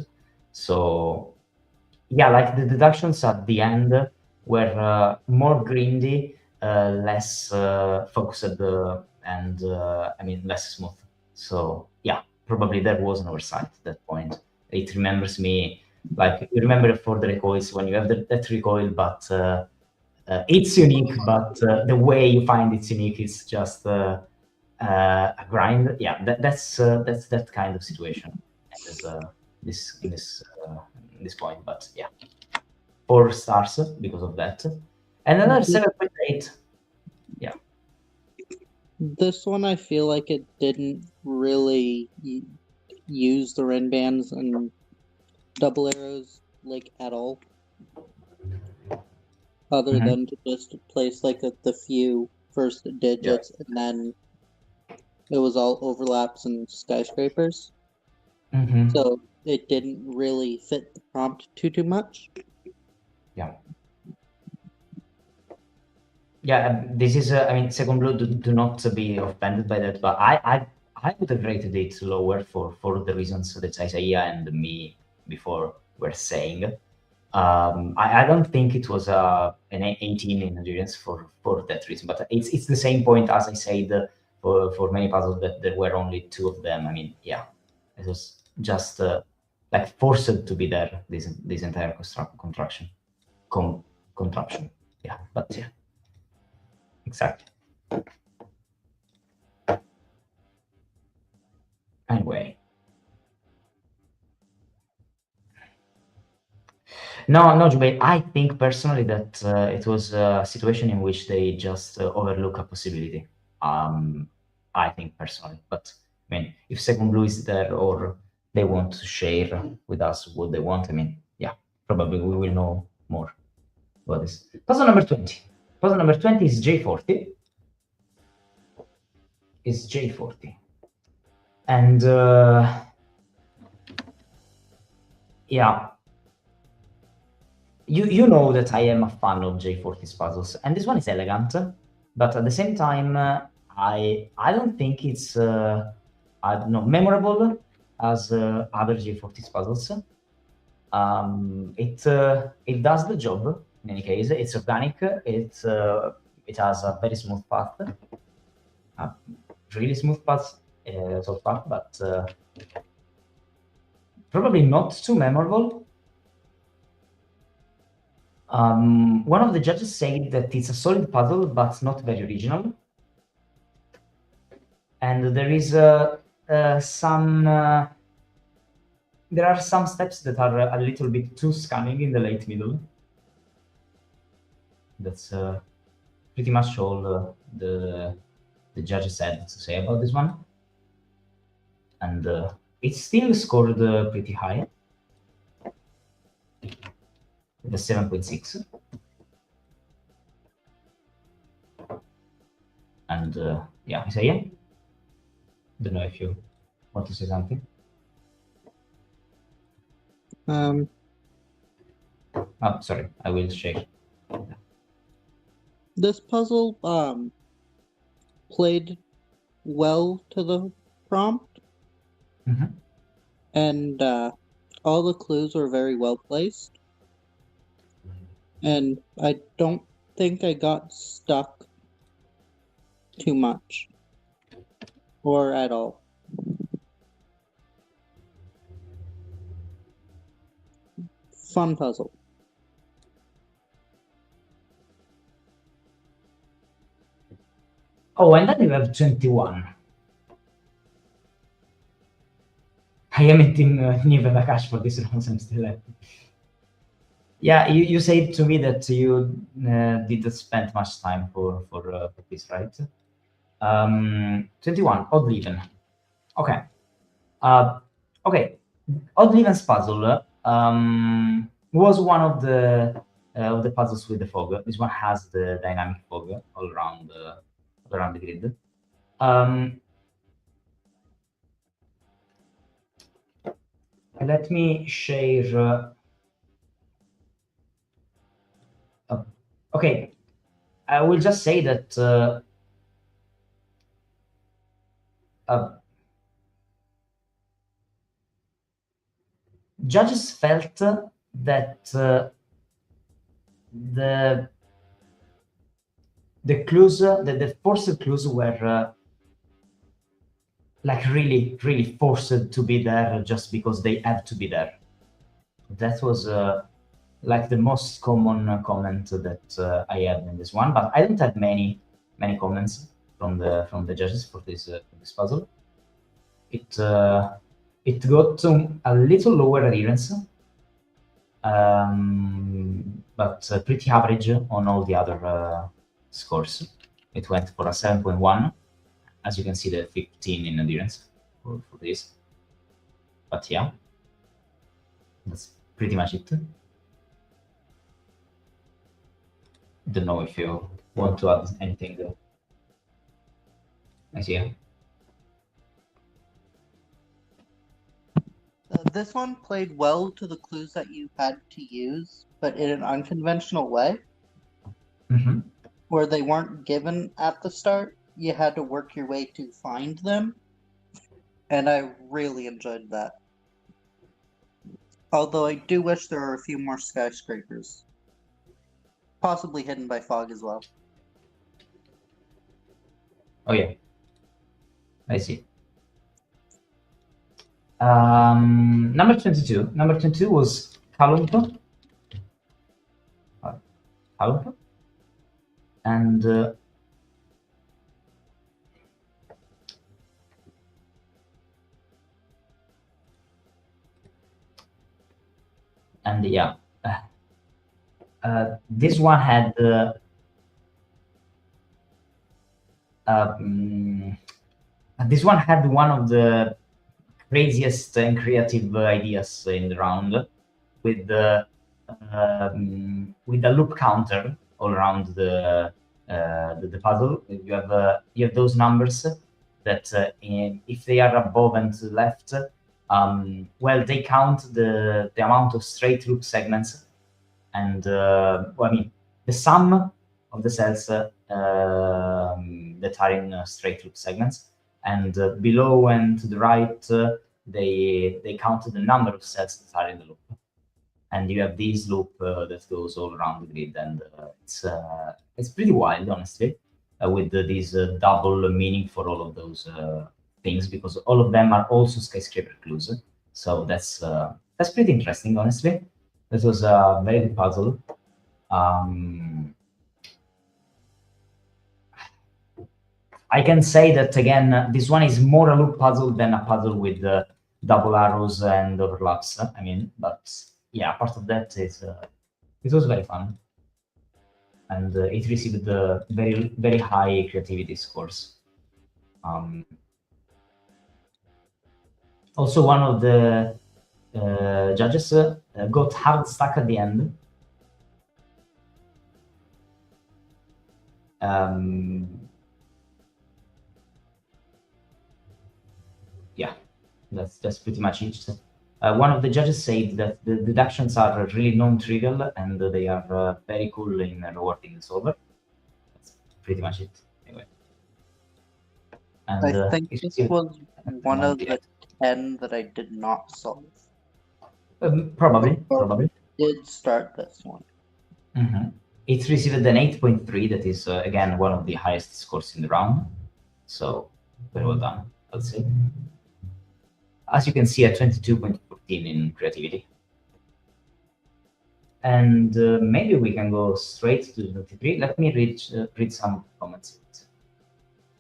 So yeah, like the deductions at the end were more grindy, less focused, and less smooth. So yeah, probably there was an oversight at that point. It remembers me, like, you remember for the recoils when you have that recoil, but it's unique, but the way you find it's unique is just a grind. Yeah, that's that kind of situation. This point, but yeah, 4 stars because of that, and another 7.8. Yeah, This one I feel like it didn't really use the ren bands and double arrows like at all, other than to just place like the few first digits, and then it was all overlaps and skyscrapers. So it didn't really fit the prompt too much. Yeah, this is second blue, do not be offended by that, but I would have rated it lower for the reasons that Isaiah and me before were saying. I don't think it was an 18 in endurance for that reason, but it's the same point as I said for many puzzles, that there were only 2 of them. Yeah, it was just like forced to be there, this entire contraption. Yeah, but yeah, exactly. Anyway. No, Jubail, I think personally that it was a situation in which they just overlook a possibility. I think personally, but if second blue is there or they want to share with us what they want, yeah, probably we will know more about this. Puzzle number 20. Puzzle number 20 is J40. And yeah, you know that I am a fan of J40's puzzles, and this one is elegant, but at the same time, I don't think it's I don't know, memorable as other J40's puzzles. It does the job in any case. It's organic. It has a very smooth path, a really smooth path so far, but probably not too memorable. One of the judges said that it's a solid puzzle, but not very original. And there is some... there are some steps that are a little bit too scanning in the late middle. That's pretty much all the judges had to say about this one. And it still scored pretty high, the 7.6. And yeah, Isaiah, don't know if you want to say something. Oh, sorry, I will share. This puzzle played well to the prompt, and all the clues were very well placed. And I don't think I got stuck too much or at all. Fun puzzle. Oh, and then you have 21. I am eating Nive Nakash for this nonsense still. Yeah, you said to me that you didn't spend much time for this, right? 21, odd even. Okay. Okay, odd even's puzzle was one of the puzzles with the fog. This one has the dynamic fog all around the grid. Let me share. Okay, I will just say that judges felt that the clues, the forced clues were like really forced to be there just because they have to be there. That was like the most common comment that I had in this one, but I don't have many comments from the judges for this puzzle. It got a little lower adherence, but pretty average on all the other scores. It went for a 7.1. As you can see, the 15 in adherence for this. But yeah, that's pretty much it. Don't know if you want to add anything though. I see. This one played well to the clues that you had to use, but in an unconventional way, where they weren't given at the start. You had to work your way to find them, and I really enjoyed that. Although I do wish there were a few more skyscrapers, possibly hidden by fog as well. Oh yeah, I see. Number 22. Number 22 was Kalumpa. Kalumpa. And yeah, this one had one of the craziest and creative ideas in the round, with the loop counter all around the puzzle. You have those numbers that if they are above and to the left, well, they count the amount of straight loop segments, and well, I mean the sum of the cells that are in straight loop segments, and below and to the right, they count the number of cells that are in the loop, and you have this loop that goes all around the grid, and it's pretty wild, honestly, with this double meaning for all of those things, because all of them are also skyscraper clues. So that's pretty interesting, honestly. This was a very good puzzle. Um, I can say that again, this one is more a loop puzzle than a puzzle with double arrows and overlaps. I mean, but yeah, part of that is it was very fun, and it received the very high creativity scores. Also, one of the judges got hard stuck at the end. Yeah, that's pretty much it. One of the judges said that the deductions are really non-trivial and they are very cool in rewarding the solver. That's pretty much it. Anyway. And I think this was one of the 10 that I did not solve. Probably. Did start this one. It received an 8.3. That is again one of the highest scores in the round. So very well done, I'll say. As you can see, a 22.14 in creativity. And maybe we can go straight to 23. Let me read some comments.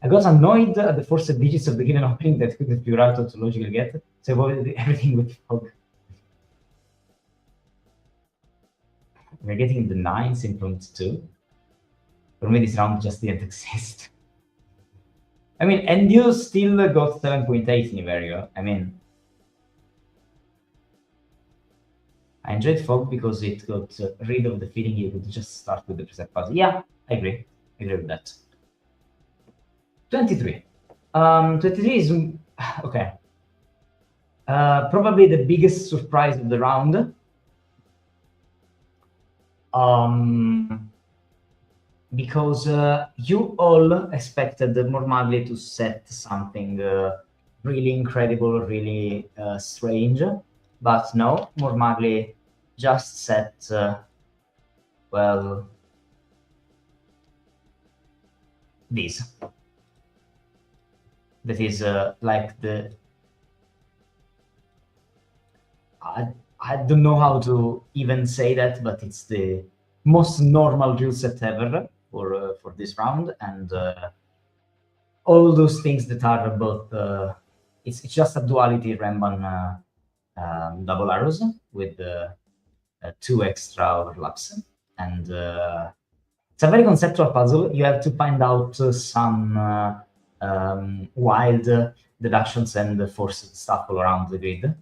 I got annoyed at the forced digits of the given opening that couldn't figure out how to logically get, so I avoided everything with fog. We're getting the 9s in prompt 2. For me, this round just didn't exist. I mean, and you still got 7.8 in Iverio. I mean, I enjoyed fog because it got rid of the feeling you could just start with the preset puzzle. Yeah, I agree. I agree with that. 23. 23 is okay. Probably the biggest surprise of the round. Because you all expected Mormagli to set something really incredible, really strange, but no, Mormagli just set, well, this. That is like the... I don't know how to even say that, but it's the most normal rule set ever for this round, and all those things that are both it's just a duality Ramban double arrows with 2 extra overlaps, and it's a very conceptual puzzle. You have to find out some wild deductions and forced stuff all around the grid.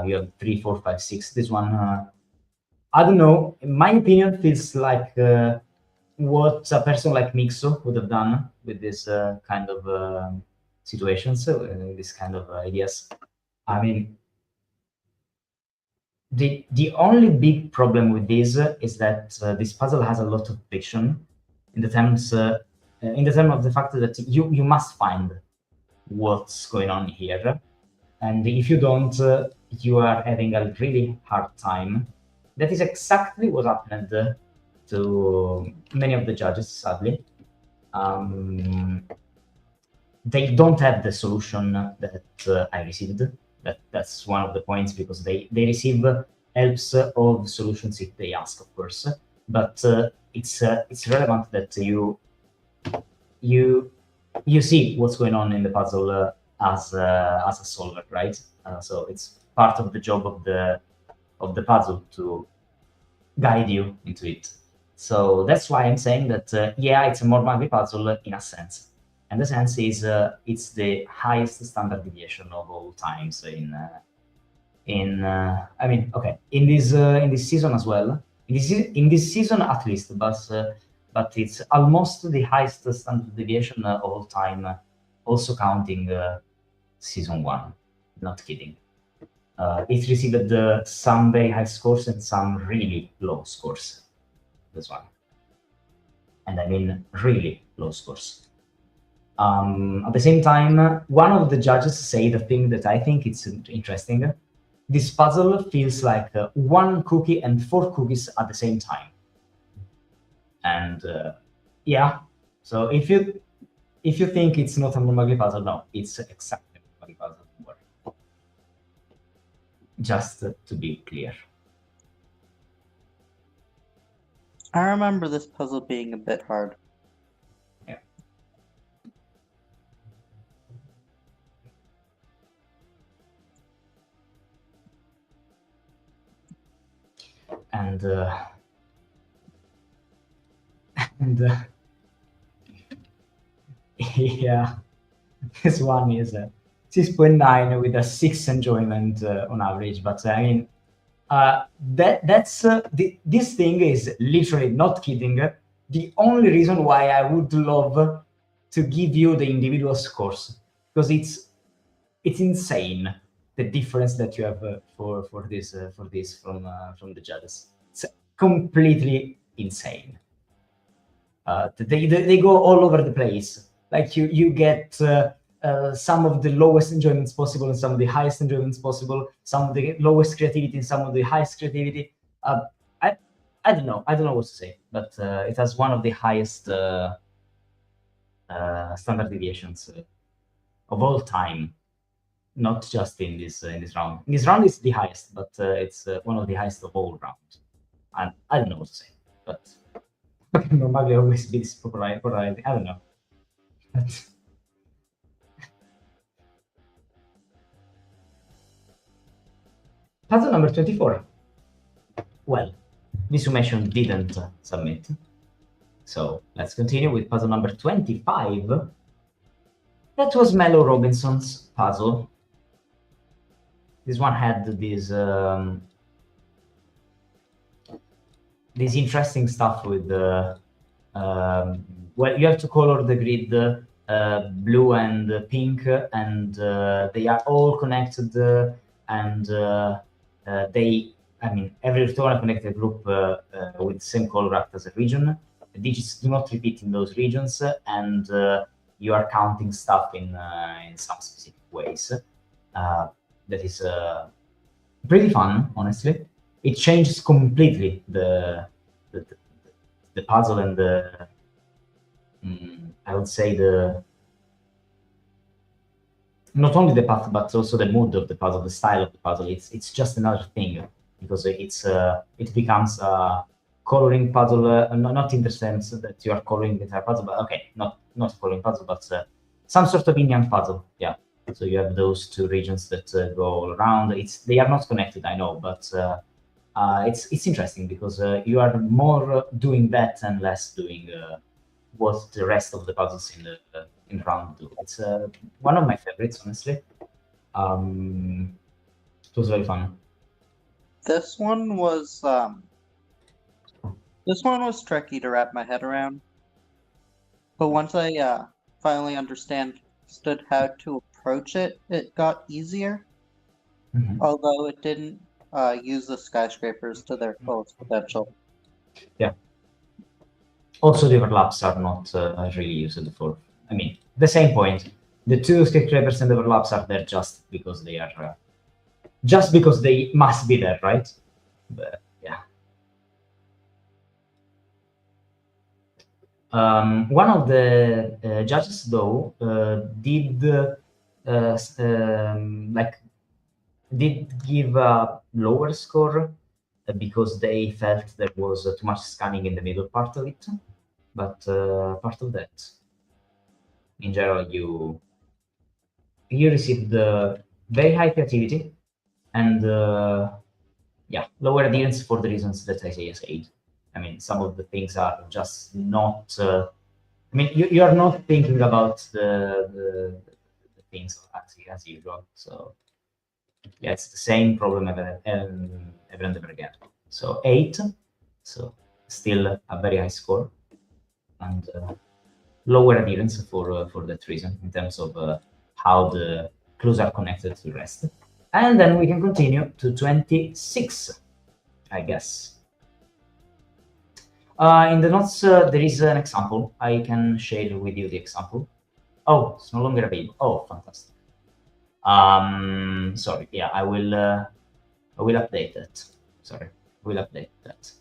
You have 3, 4, 5, 6. This one, I don't know. In my opinion, feels like what a person like Mixo would have done with this kind of situations, this kind of ideas. I mean, the only big problem with this is that this puzzle has a lot of friction in the terms of the fact that you must find what's going on here, and if you don't, you are having a really hard time. That is exactly what happened to many of the judges, sadly. They don't have the solution that I received. That's one of the points, because they receive helps of solutions if they ask, of course. But it's relevant that you see what's going on in the puzzle as a solver, right? So it's part of the job of the puzzle to guide you into it. So that's why I'm saying that yeah, it's a more Mormagli puzzle in a sense, and the sense is it's the highest standard deviation of all times I mean, okay, in this season as well, in this season at least, but it's almost the highest standard deviation of all time, also counting season 1. Not kidding. It received some very high scores and some really low scores. This one, and I mean really low scores. At the same time, one of the judges said the thing that I think it's interesting. This puzzle feels like 1 cookie and 4 cookies at the same time. And yeah, so if you think it's not a Mormagli puzzle, no, it's exactly a Mormagli puzzle. Just to be clear. I remember this puzzle being a bit hard. Yeah. And and yeah, this one is 6.9 with a 6 enjoyment on average. But I mean, this thing is literally, not kidding, the only reason why I would love to give you the individual scores, because it's insane the difference that you have for this from the judges. It's completely insane. They go all over the place. Like you get some of the lowest enjoyments possible and some of the highest enjoyments possible. Some of the lowest creativity and some of the highest creativity. I don't know. I don't know what to say, but it has one of the highest standard deviations of all time. Not just in this round. In this round, it's the highest, but it's one of the highest of all rounds. And I don't know what to say, but normally always be this polarizing. I don't know. Puzzle number 24. Well, Misumation didn't submit. So let's continue with puzzle number 25. That was Mellow Robinson's puzzle. This one had this interesting stuff with well, you have to color the grid blue and pink, and they are all connected, and I mean, every orthogonal connected group with the same color act as a region. The digits do not repeat in those regions, and you are counting stuff in some specific ways. That is pretty fun, honestly. It changes completely the puzzle and the I would say not only the path but also the mood of the puzzle, the style of the puzzle. It's just another thing, because it becomes a coloring puzzle, not in the sense that you are coloring the entire puzzle, but okay, not a coloring puzzle, but some sort of yin puzzle. Yeah. So you have those two regions that go all around. They are not connected, I know, but it's interesting because you are more doing that and less doing what the rest of the puzzles in round do. It's one of my favorites, honestly. It was very fun. This one was tricky to wrap my head around, but once I finally understood how to approach it, it got easier. Mhm. Although it didn't use the skyscrapers to their fullest potential. Yeah. Also, the overlaps are not really used for. I mean, the same point. The two skyscrapers and overlaps are there just because they are, just because they must be there, right? But yeah. One of the judges, though, did give a lower score because they felt there was too much scanning in the middle part of it. But part of that, in general, you received very high creativity and yeah, lower adherence for the reasons that I said. I mean, some of the things are just not. I mean, you are not thinking about the things as usual. So yeah, it's the same problem ever and ever again. So 8, so still a very high score, and lower adherence for that reason in terms of how the clues are connected to the rest. And then we can continue to 26, I guess. In the notes, there is an example. I can share with you the example. Oh, it's no longer available. Oh, fantastic. Sorry. Yeah, I will update that. Sorry, I will update that.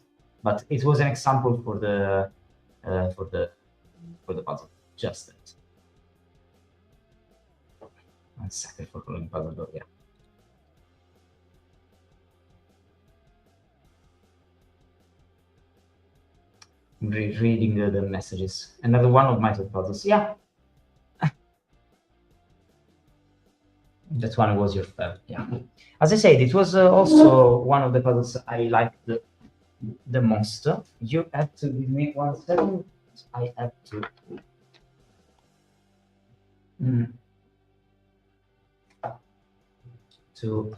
But it was an example for the puzzle. Just that. 1 second for the puzzle though. Yeah. reading the messages. Another one of my top puzzles. Yeah. That one was your favorite. Yeah. As I said, it was also one of the puzzles I liked the most. You have to give me 1 second. I have to. To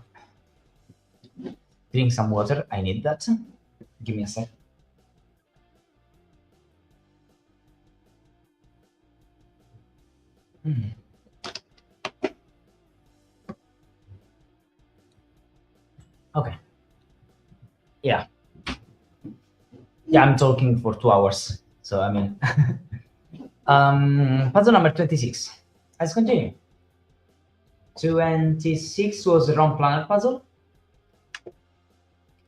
drink some water. I need that. Give me a sec. Okay. Yeah. Yeah, I'm talking for 2 hours. So I mean, puzzle number 26. Let's continue. 26 was the wrong planet puzzle.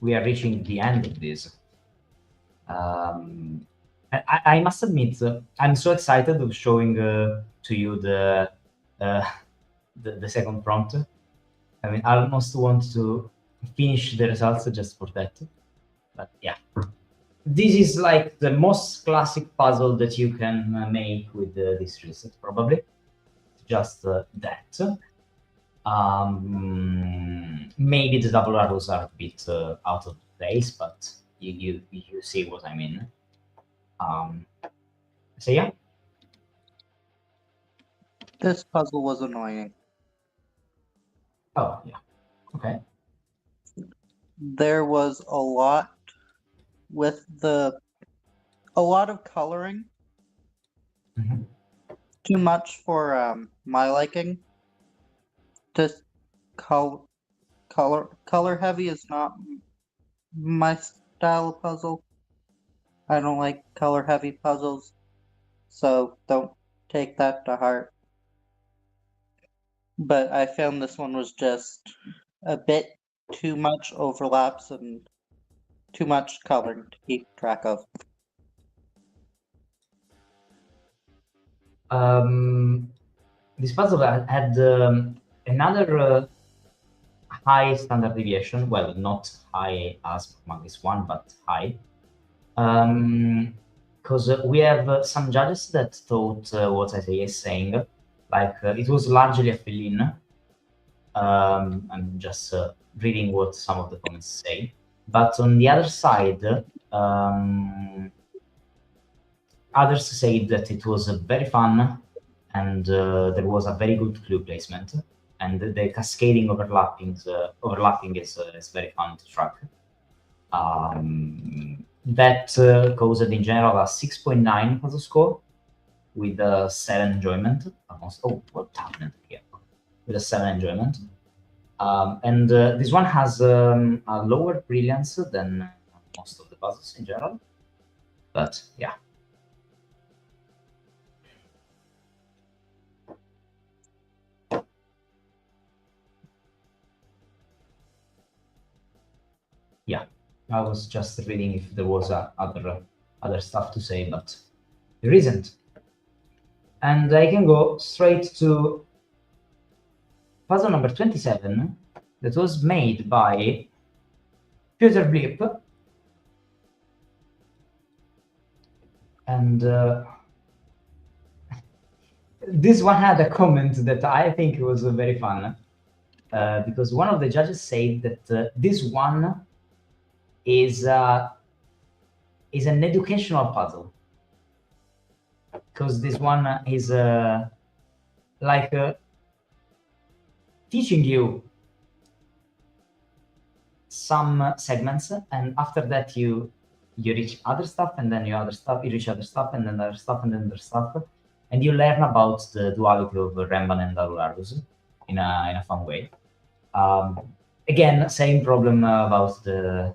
We are reaching the end of this. I must admit, I'm so excited of showing to you the second prompt. I mean, I almost want to finish the results just for that. But yeah, this is like the most classic puzzle that you can make with this reset, probably. Just that. Maybe the double arrows are a bit out of place, but you see what I mean. So yeah. This puzzle was annoying. Oh yeah. Okay. There was a lot of coloring. Mm-hmm. Too much for my liking. Just color heavy is not my style of puzzle. I don't like color heavy puzzles, so don't take that to heart. But I found this one was just a bit too much overlaps and too much coloring to keep track of. This puzzle had another high standard deviation. Well, not high as this one, but high. Because we have some judges that thought what I is saying, like it was largely a fill-in. I'm just reading what some of the comments say. But on the other side, others say that it was very fun and there was a very good clue placement, and the cascading overlapping is very fun to track. That caused in general a 6.9 puzzle score with a 7 enjoyment. Almost. Oh, what happened here? With a 7 enjoyment. And this one has a lower brilliance than most of the puzzles in general. But yeah. Yeah, I was just reading if there was other stuff to say, but there isn't. And I can go straight to puzzle number 27, that was made by Peter Blip. And this one had a comment that I think was very fun, because one of the judges said that this one is an educational puzzle, because this one is like teaching you some segments, and after that you reach other stuff, and then you reach other stuff, and then other stuff, and then other stuff, and you learn about the duality of Remban and Alulardus in a fun way. Again, same problem about the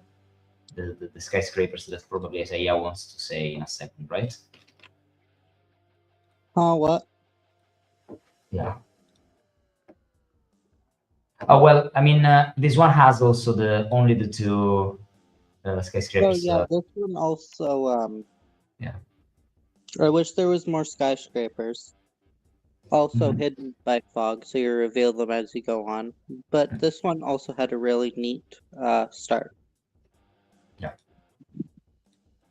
skyscrapers that probably Isaiah wants to say in a second, right? What? Yeah. Oh well, I mean, this one has also only the 2 skyscrapers. Oh yeah, this one also. Yeah. I wish there was more skyscrapers. Also hidden by fog, so you reveal them as you go on. But this one also had a really neat start. Yeah.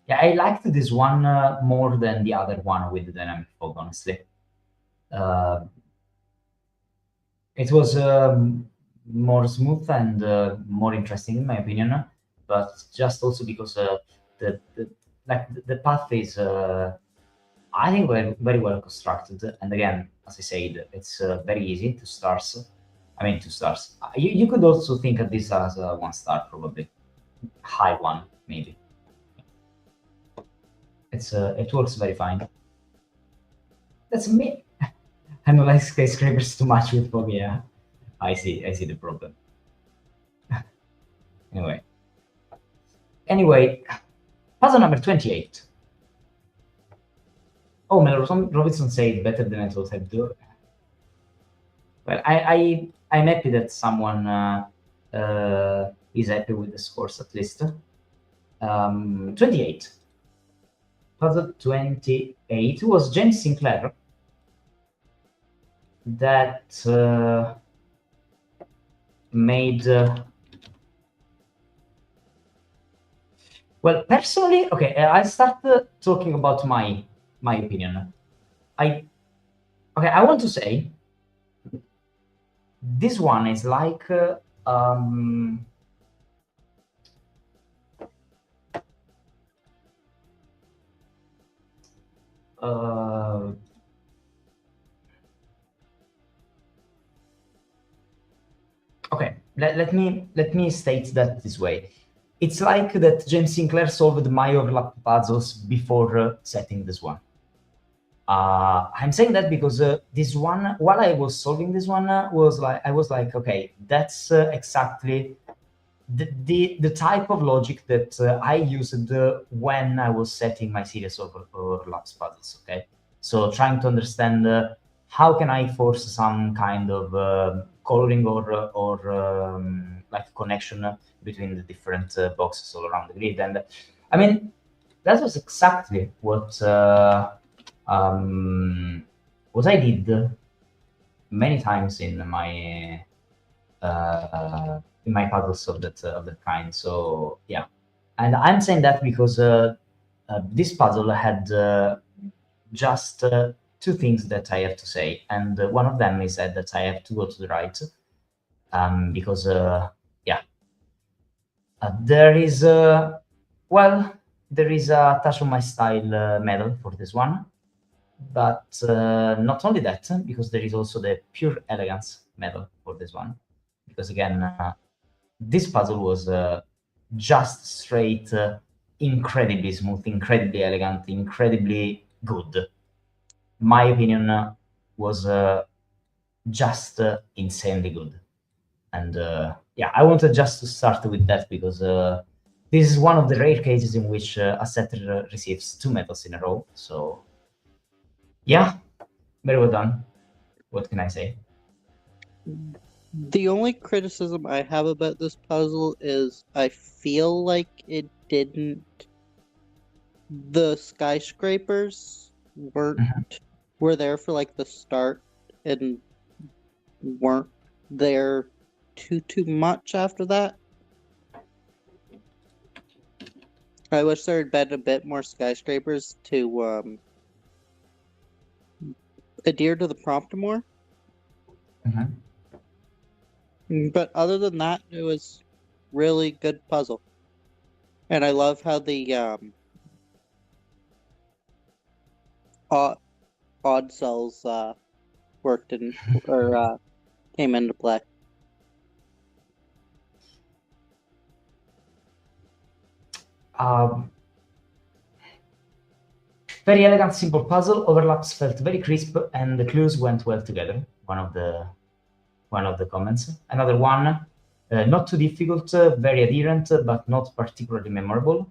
Yeah, I liked this one more than the other one with the dynamic fog, honestly. Uh, it was more smooth and more interesting, in my opinion, but just also because the the path is, I think, very well constructed. And again, as I said, it's very easy to stars. I mean, 2 stars. You could also think of this as a 1 star, probably high one, maybe. It works very fine. That's me. I don't like skyscrapers too much with fog. Yeah, I see the problem. Anyway, puzzle number 28. Oh, Mel Robinson said better than I thought I'd do. Well, I'm happy that someone is happy with the scores at least. 28. Puzzle 28 was James Sinclair that made. Well, personally, okay, I start talking about my opinion. I want to say this one is like okay, let me state that this way. It's like that James Sinclair solved my overlap puzzles before setting this one. I'm saying that because this one, while I was solving this one, I was like, okay, that's exactly the type of logic that I used when I was setting my series of overlaps puzzles. Okay, so trying to understand how can I force some kind of coloring or like connection between the different boxes all around the grid. And I mean, that was exactly what I did many times in my puzzles of that kind. So yeah, and I'm saying that because this puzzle had just 2 things that I have to say, and one of them is that I have to go to the right, because yeah, there is there is a touch of my style medal for this one, but not only that, because there is also the pure elegance medal for this one, because again, this puzzle was just straight, incredibly smooth, incredibly elegant, incredibly good. My opinion was just insanely good. And yeah, I wanted just to start with that because this is one of the rare cases in which a setter receives 2 medals in a row. So yeah, very well done. What can I say? The only criticism I have about this puzzle is I feel like it didn't. The skyscrapers were there for like the start and weren't there too much after that. I wish there had been a bit more skyscrapers to adhere to the prompt more. But other than that, it was really good puzzle. And I love how the odd cells worked in or came into play. Very elegant, simple puzzle. Overlaps felt very crisp, and the clues went well together. One of the comments. Another one, not too difficult, very adherent, but not particularly memorable.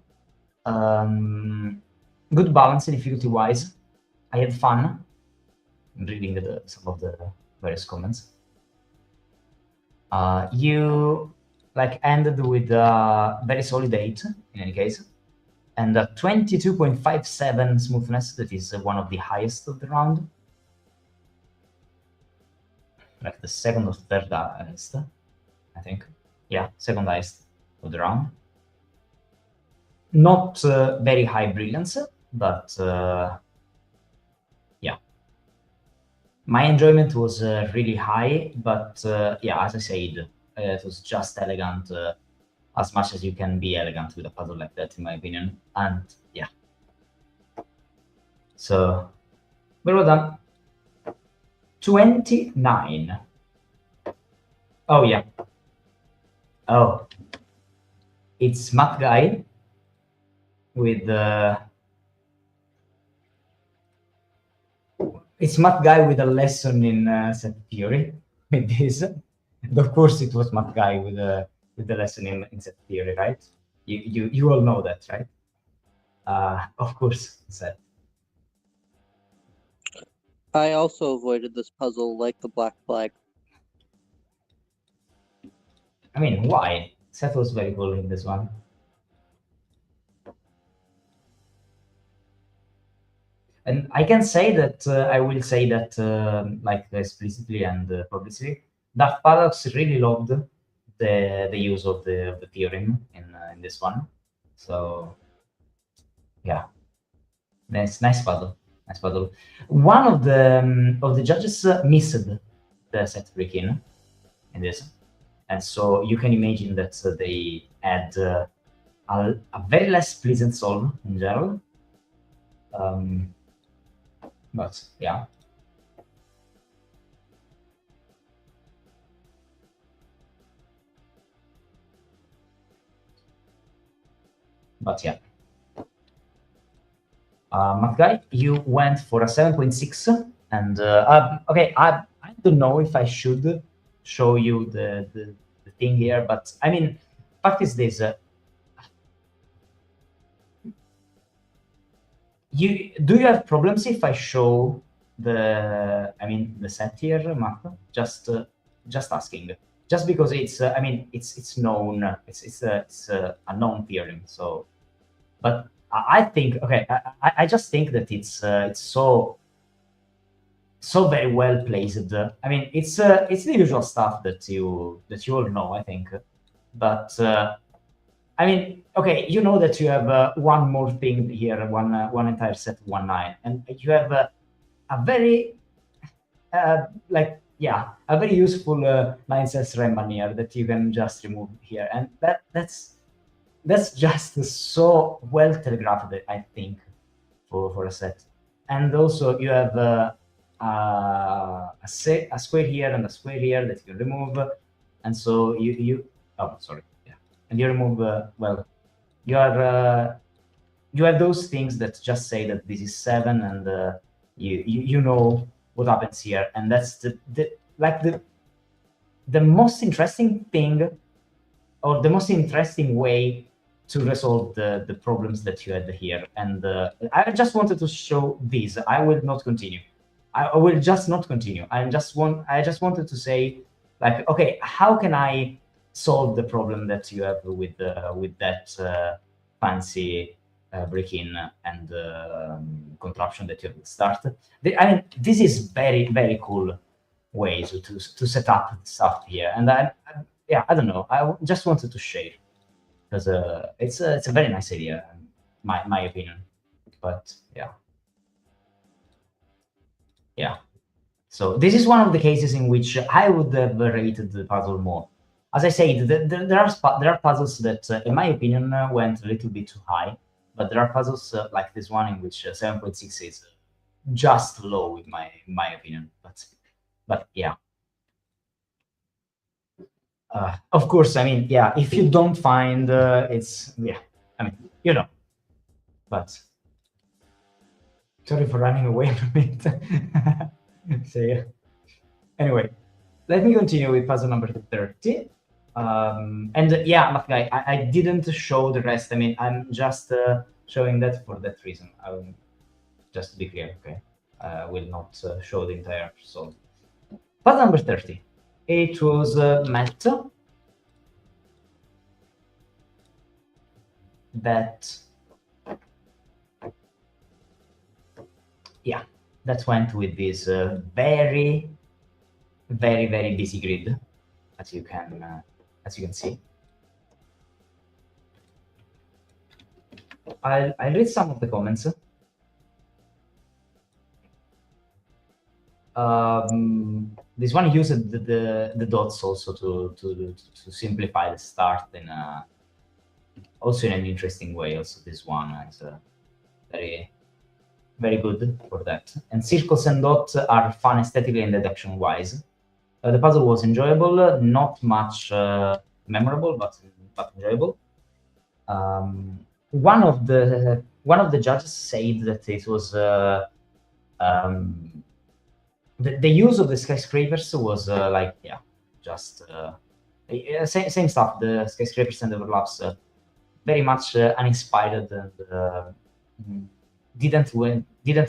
Good balance difficulty-wise. I had fun reading some of the various comments. You like ended with a very solid 8 in any case, and a 22.57 smoothness, that is one of the highest of the round. Like the second or third highest, I think. Yeah, second highest of the round. not very high brilliance, but yeah. My enjoyment was really high, but yeah, as I said, it was just elegant, as much as you can be elegant with a puzzle like that, in my opinion. And yeah. So, very well done. 29. Oh, yeah. Oh. It's Math Guy with it's Math Guy with a lesson in set theory with this. And of course, it was Math Guy with the lesson in set theory, right? You all know that, right? Of course, set. I also avoided this puzzle like the black flag. I mean, why? Seth was very cool in this one. And I can say that I will say that like explicitly and publicly, that Paradox really loved the use of the theorem in this one. So yeah, nice puzzle, nice puzzle. One of the judges missed the set break-in in this, and so you can imagine that they had a very less pleasant solve in general. But yeah. But yeah. Matt Guy, you went for a 7.6, and okay, I don't know if I should show you the thing here, but I mean, fact is this: do you have problems if I show the set here, Matt? Just asking, just because it's I mean it's known, it's a known theorem, so. But I think okay, I just think that it's so very well placed. I mean, it's the usual stuff that you all know, I think. But I mean, okay, you know that you have one more thing here, one entire set 1-9, and you have a very like yeah, a very useful 9-set Rembrandt here that you can just remove here, and that's just so well telegraphed, I think, for a set. And also you have a square here and a square here that you can remove, and so you oh sorry yeah, and you remove well you are you have those things that just say that this is 7, and you know what happens here, and that's the most interesting thing, or the most interesting way to resolve the problems that you had here. And I just wanted to show this. I will not continue. I will just not continue. I just wanted to say, like, okay, how can I solve the problem that you have with that fancy break-in and contraption that you have at the start? I mean, this is very, very cool way to set up stuff here. And yeah, I don't know. I just wanted to share because it's a very nice idea, in my opinion. But yeah. So this is one of the cases in which I would have rated the puzzle more. As I said, there are puzzles that, in my opinion, went a little bit too high, but there are puzzles like this one in which 7.6 is just low, in my opinion. But yeah. Of course, I mean, yeah, if you don't find it's, yeah, I mean, you know, but sorry for running away from it. So, yeah. Anyway, let me continue with puzzle number 30. And yeah, Math Guy, I didn't show the rest. I mean, I'm just showing that for that reason. Just to be clear, okay? I will not show the entire solve. Puzzle number 30. It was Matt that, yeah, that went with this very, very, very busy grid, as you can see. I'll read some of the comments. This one used the dots also to simplify the start in also in an interesting way. Also, this one is very very good for that. And circles and dots are fun aesthetically and deduction wise. The puzzle was enjoyable, not much memorable, but enjoyable. One of the judges said that it was the use of the skyscrapers was like just same stuff. The skyscrapers and overlaps very much uninspired and didn't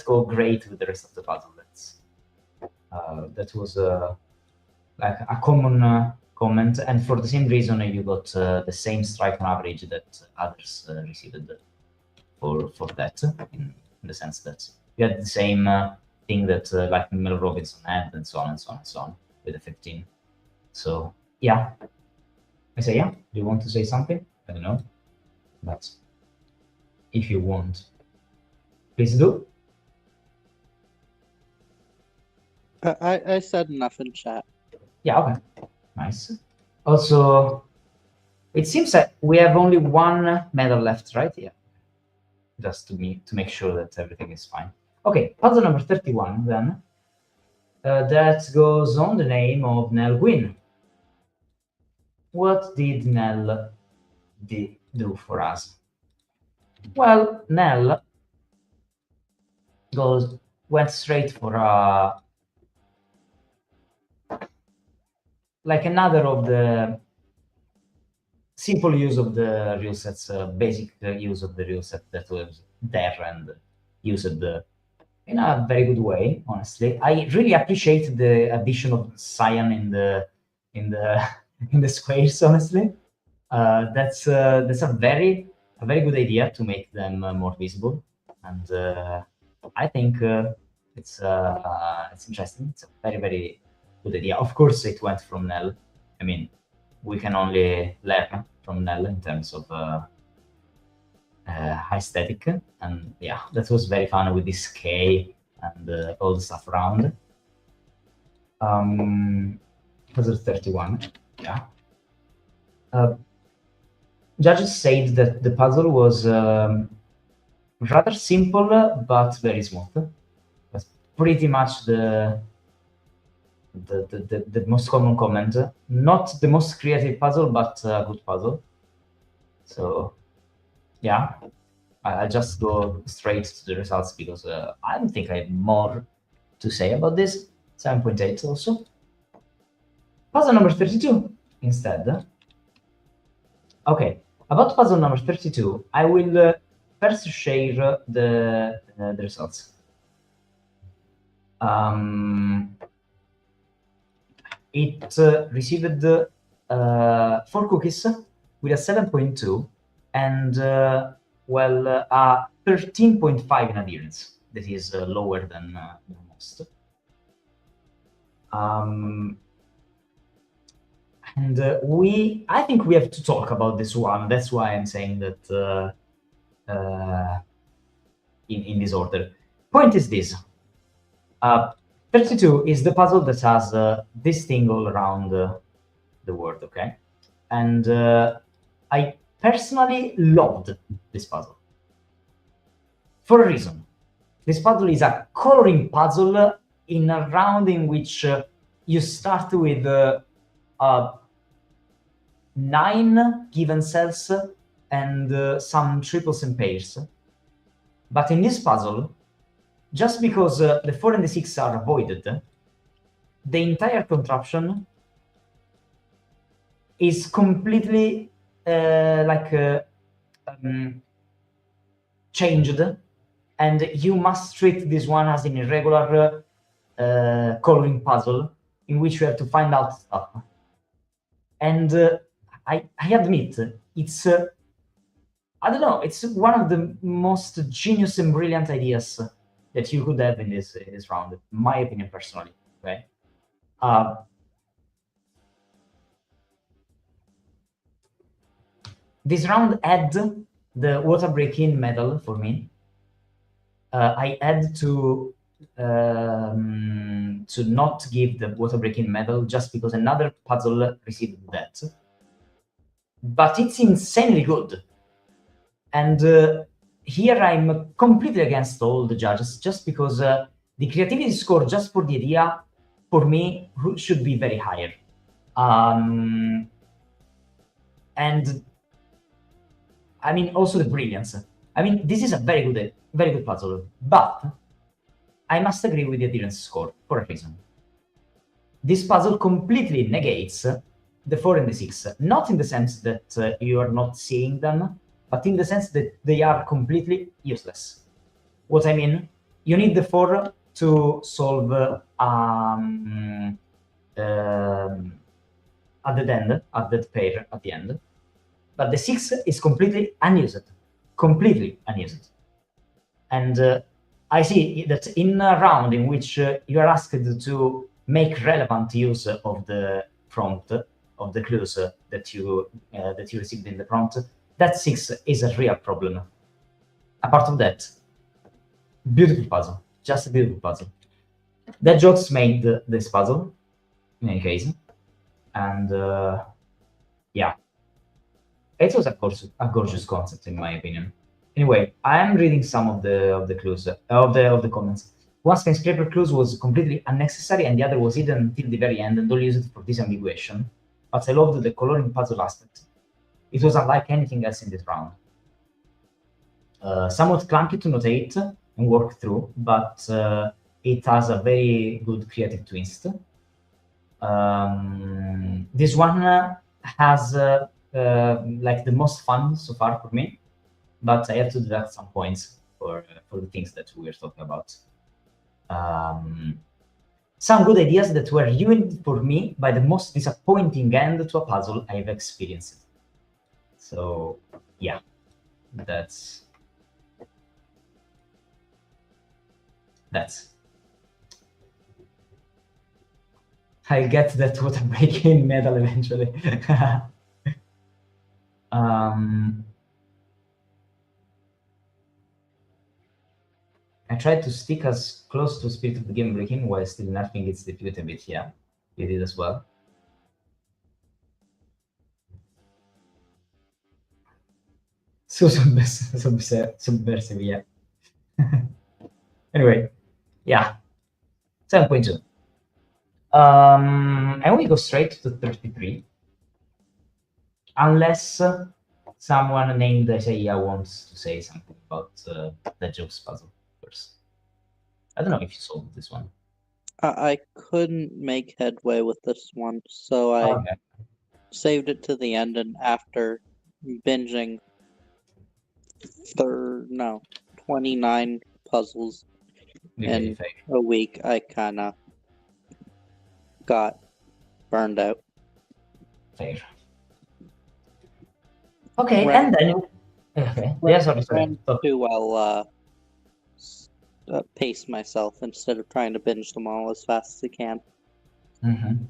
go great with the rest of the puzzle. That was like a common comment, and for the same reason you got the same strike on average that others received for that, in the sense that you had the same thing that like Mel Robinson had, and so on and so on and so on, with the 15. So yeah, I say yeah. Do you want to say something? I don't know, but if you want, please do. I said enough in chat. Yeah, okay, nice. Also, it seems that we have only one medal left, right? Yeah, just to make sure that everything is fine. Okay, puzzle number 31 then. That goes on the name of Nell Gwyn. What did Nell do for us? Well, Nell went straight for like another of the simple use of the rule sets, basic use of the rule set that was there and used in a very good way. Honestly, I really appreciate the addition of cyan in the in the squares. Honestly, that's a very good idea to make them more visible, and I think it's interesting. It's a very good idea. Of course, it went from Nell. I mean, we can only learn from Nell in terms of aesthetic, and yeah, that was very fun with this K and all the stuff around. Puzzle 31, yeah. Judges said that the puzzle was rather simple but very smooth. That's pretty much the most common comment. Not the most creative puzzle, but a good puzzle. So yeah, I'll just go straight to the results because I don't think I have more to say about this. 7.8 also. Puzzle number 32 instead. Okay, about puzzle number 32, I will first share the results. It received 4 cookies with a 7.2 and well, a 13.5 in adherence. That is lower than most. And I think we have to talk about this one. That's why I'm saying that in this order. Point is this. 32 is the puzzle that has this thing all around the word, okay? And I personally loved this puzzle. For a reason. This puzzle is a coloring puzzle in a round in which you start with 9 given cells and some triples and pairs. But in this puzzle, just because the 4 and the 6 are avoided, the entire contraption is completely changed, and you must treat this one as an irregular coloring puzzle in which you have to find out stuff. And I admit, it's I don't know, it's one of the most genius and brilliant ideas that you could have in this round, in my opinion, personally. Okay. This round had the water break-in medal for me, I had to not give the water break-in medal just because another puzzle received that. But it's insanely good. And here I'm completely against all the judges, just because the creativity score just for the idea, for me, should be very higher. And I mean, also the brilliance. I mean, this is a very good puzzle, but I must agree with the adherence score for a reason. This puzzle completely negates the 4 and the 6, not in the sense that you are not seeing them, but in the sense that they are completely useless. What I mean, you need the 4 to solve at the end, at that pair at the end, but the 6 is completely unused. And I see that in a round in which you are asked to make relevant use of the prompt, of the clues that you received in the prompt, that 6 is a real problem. Apart from that, beautiful puzzle, just a beautiful puzzle. That Jokes made this puzzle, in any case, and yeah, it was a gorgeous concept in my opinion. Anyway, I am reading some of the clues of the comments. One skyscraper clues was completely unnecessary, and the other was hidden until the very end and only used for disambiguation. But I loved the coloring puzzle aspect. It was unlike anything else in this round. Somewhat clunky to notate and work through, but it has a very good creative twist. This one has like the most fun so far for me, but I have to deduct some points for the things that we were talking about. Some good ideas that were ruined for me by the most disappointing end to a puzzle I've experienced. So yeah, that's I'll get that water break-in medal eventually. I tried to stick as close to Spirit of the Game break-in while still nerfing its defeat a bit. Yeah, you did as well. So subversive, yeah. Anyway, yeah. 7.2. And we go straight to 33. Unless someone named Isaiah wants to say something about the Jokes puzzle first. I don't know if you solved this one. I couldn't make headway with this one, so I saved it to the end, and after binging 29 puzzles in a week, I kind of got burned out. Fair. Okay, and then sorry. Too well pace myself instead of trying to binge them all as fast as I can. Mm-hmm.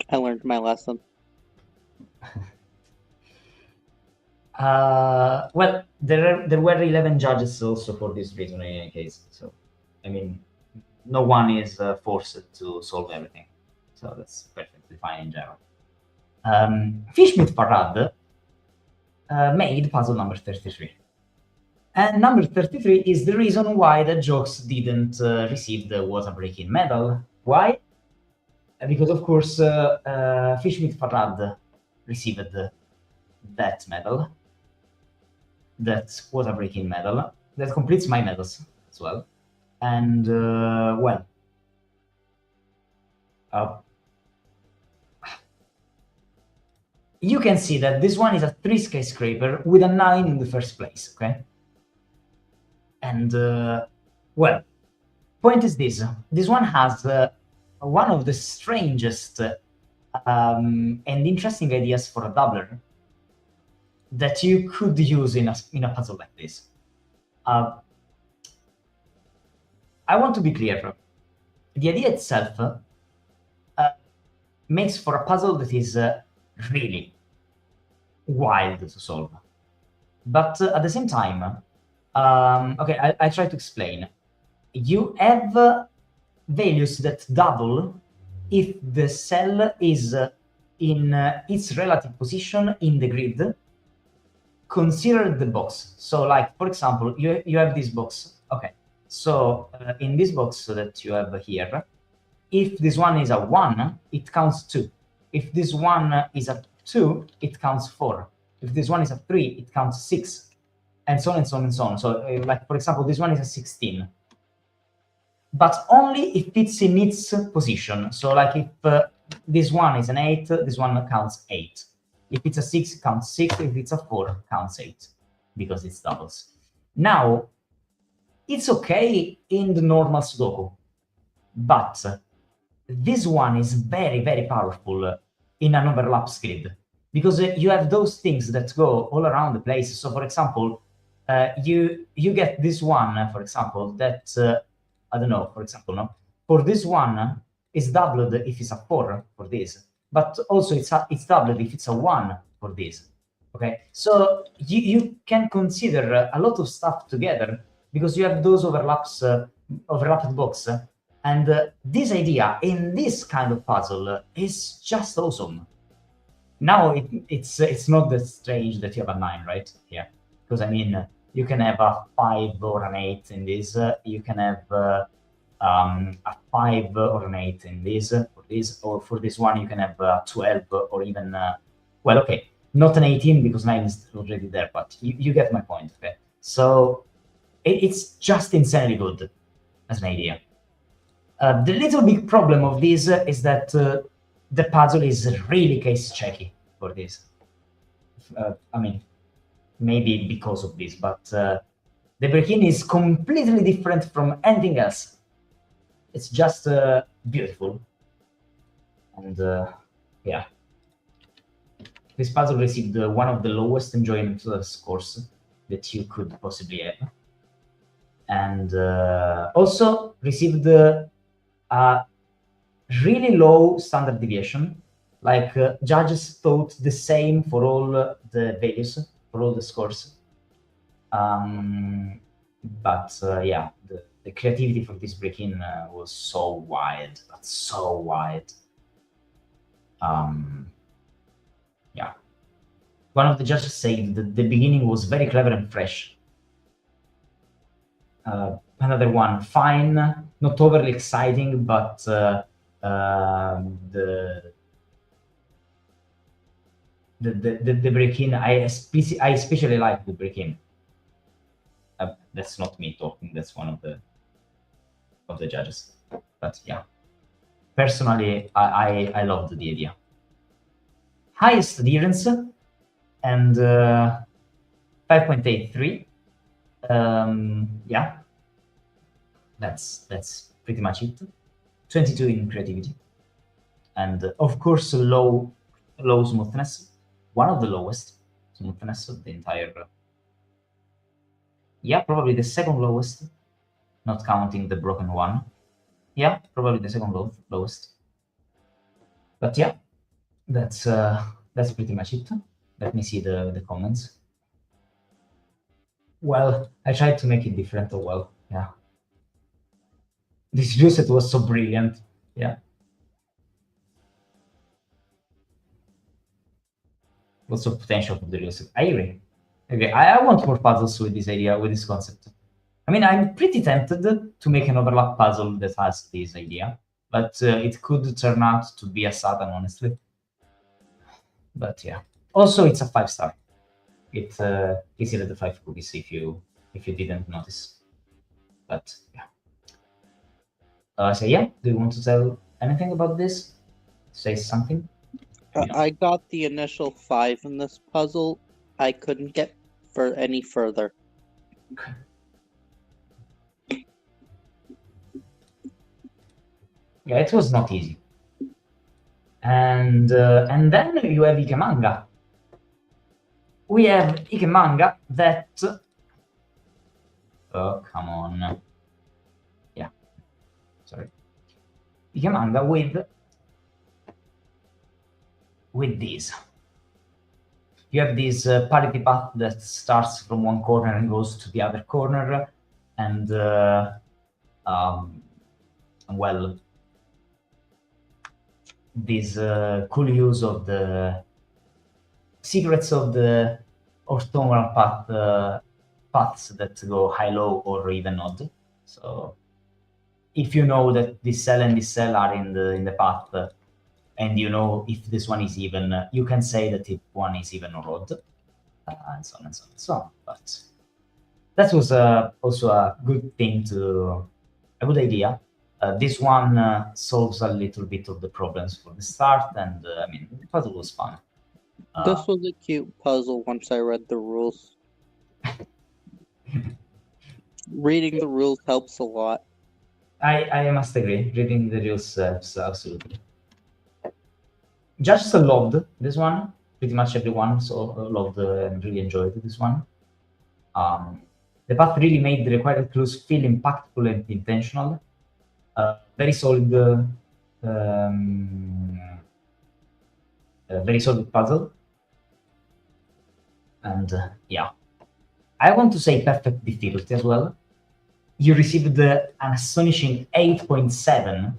I learned my lesson. Well, there were 11 judges also for this reason in any case. So, I mean, no one is forced to solve everything. So that's perfectly fine in general. Fishmeat Farad made puzzle number 33. And number 33 is the reason why the Jokes didn't receive the water break-in medal. Why? Because, of course, Fishmeat Farad received that medal, that water break-in medal, that completes my medals as well. And, well, you can see that this one is a 3 skyscraper with a 9 in the first place, okay? And, well, point is this. This one has one of the strangest and interesting ideas for a doubler that you could use in a puzzle like this. I want to be clear. The idea itself makes for a puzzle that is really wild to solve. But at the same time, okay, I try to explain. You have values that double if the cell is in its relative position in the grid. Consider the box. So, like, for example, you have this box. Okay, so in this box that you have here, if this one is a 1, it counts 2. If this one is a 2, it counts 4. If this one is a 3, it counts 6, and so on and so on and so on. So, like, for example, this one is a 16. But only if it's in its position. So, like, if this one is an 8, this one counts 8. If it's a 6, it counts 6. If it's a 4, it counts 8, because it's doubles. Now, it's okay in the normal Sudoku, but this one is very, very powerful in an overlaps grid, because you have those things that go all around the place. So, for example, you get this one, for example, that, I don't know, for example, no? For this one, it's doubled if it's a 4 for this, but also it's doubled if it's a 1 for this. Okay, so you can consider a lot of stuff together because you have those overlapped blocks, and this idea in this kind of puzzle is just awesome. Now it's not that strange that you have a 9, right? Yeah, because I mean you can have a 5 or an 8 in this. You can have a 5 or an 8 in this for this, or for this one you can have 12 or even well, okay, not an 18 because 9 is already there, but you get my point. Okay, so it's just insanely good as an idea. The little big problem of this is that the puzzle is really case checky for this. I mean, maybe because of this, but the break-in is completely different from anything else. It's just beautiful. And yeah. This puzzle received one of the lowest enjoyment scores that you could possibly have. And also received a really low standard deviation. Like judges thought the same for all the values, for all the scores. But yeah, the creativity for this break-in was so wide, but so wide. Yeah. One of the judges said that the beginning was very clever and fresh. Another one, fine, not overly exciting, but the break-in, I especially like the break-in. That's not me talking. That's one of the judges. But yeah, personally, I loved the idea. Highest adherence and 5.83. Yeah, that's pretty much it. 22 in creativity, and of course low smoothness. One of the lowest smoothness of the entire. Yeah, probably the second lowest, not counting the broken one. Yeah, probably the second lowest. But yeah, that's pretty much it. Let me see the comments. Well, I tried to make it different. Oh well, yeah. This reset was so brilliant. Yeah. Lots of potential for the reset. I agree. Okay, I want more puzzles with this idea, with this concept. I mean, I'm pretty tempted to make an overlap puzzle that has this idea, but it could turn out to be a Satan, honestly. But yeah. Also, it's a 5-star. It easily the 5 cookies if you didn't notice. But yeah. So yeah, do you want to tell anything about this? Say something? I got the initial 5 in this puzzle. I couldn't get for any further. Okay. Yeah, it was not easy. And then you have Ikemanga. We have Ikemanga that... Oh, come on. Yeah. Sorry. Ikemanga with this. you have this parity path that starts from one corner and goes to the other corner, and well, this cool use of the secrets of the orthogonal paths that go high-low or even odd. So if you know that this cell and this cell are in the path, and you know if this one is even, you can say that if one is even or odd, and so on and so on and so on. But that was also a good thing a good idea. This one solves a little bit of the problems for the start, and I mean, the puzzle was fun. This was a cute puzzle once I read the rules. Reading the rules helps a lot. I must agree. Reading the rules helps absolutely. Just loved this one. Pretty much everyone loved and really enjoyed this one. The path really made the required clues feel impactful and intentional. Very solid, very solid puzzle. And yeah, I want to say perfect difficulty as well. You received an astonishing 8.7.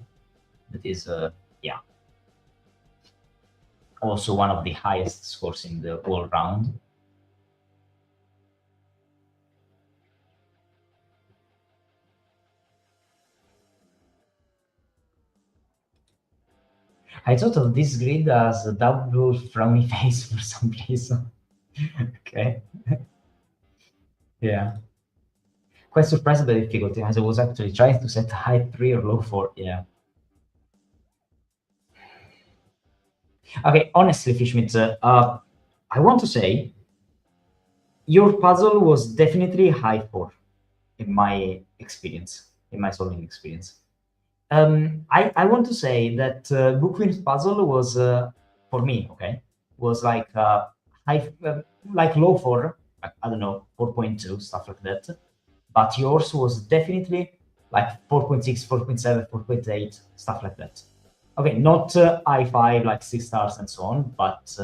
That is, yeah, also one of the highest scores in the whole round. I thought of this grid as a double frowny face for some reason. Okay. Yeah. Quite surprised by the difficulty, as I was actually trying to set high 3 or low 4. Yeah. Okay, honestly, Fishmit, I want to say your puzzle was definitely high 4 in my experience, in my solving experience. I want to say that Bookwin's puzzle was, for me, okay, was like high, like low 4, I don't know, 4.2, stuff like that. But yours was definitely like 4.6, 4.7, 4.8, stuff like that. Okay, not I5, like 6 stars and so on, but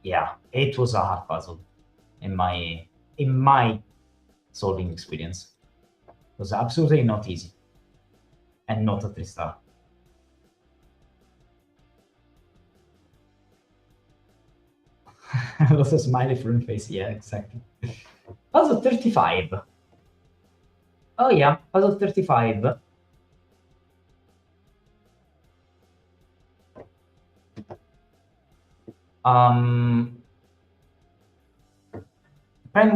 yeah, it was a hard puzzle in my solving experience. It was absolutely not easy. And not a 3-star. Lots of smiley front face, yeah, exactly. Puzzle 35. Oh yeah, puzzle 35. Prime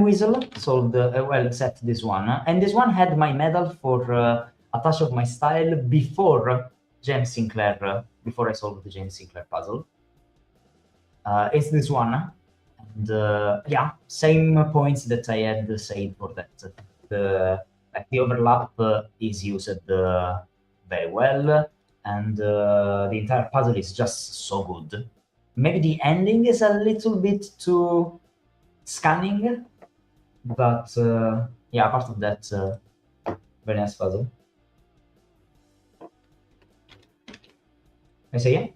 Weasel solved, well, except this one. And this one had my medal for a touch of my style before James Sinclair, before I solved the James Sinclair puzzle. It's this one. And yeah, same points that I had said for that. The overlap is used very well, and the entire puzzle is just so good. Maybe the ending is a little bit too scanning, but yeah, apart of that, very nice puzzle. I say yeah.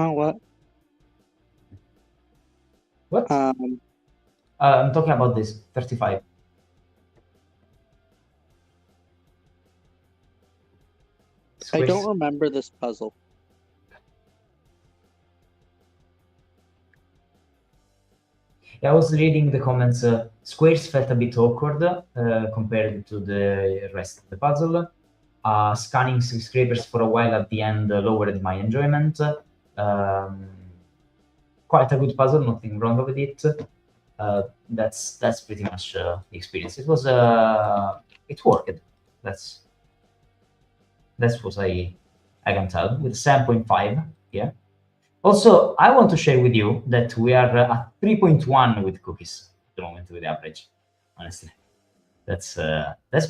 What? What? I'm talking about this 35. I don't remember this puzzle. Yeah, I was reading the comments. Squares felt a bit awkward compared to the rest of the puzzle. Scanning skyscrapers for a while at the end lowered my enjoyment. Quite a good puzzle, nothing wrong with it. That's pretty much the experience. It was it worked. That's what I can tell with 7.5 here. Also, I want to share with you that we are at 3.1 with cookies at the moment with the average. Honestly, that's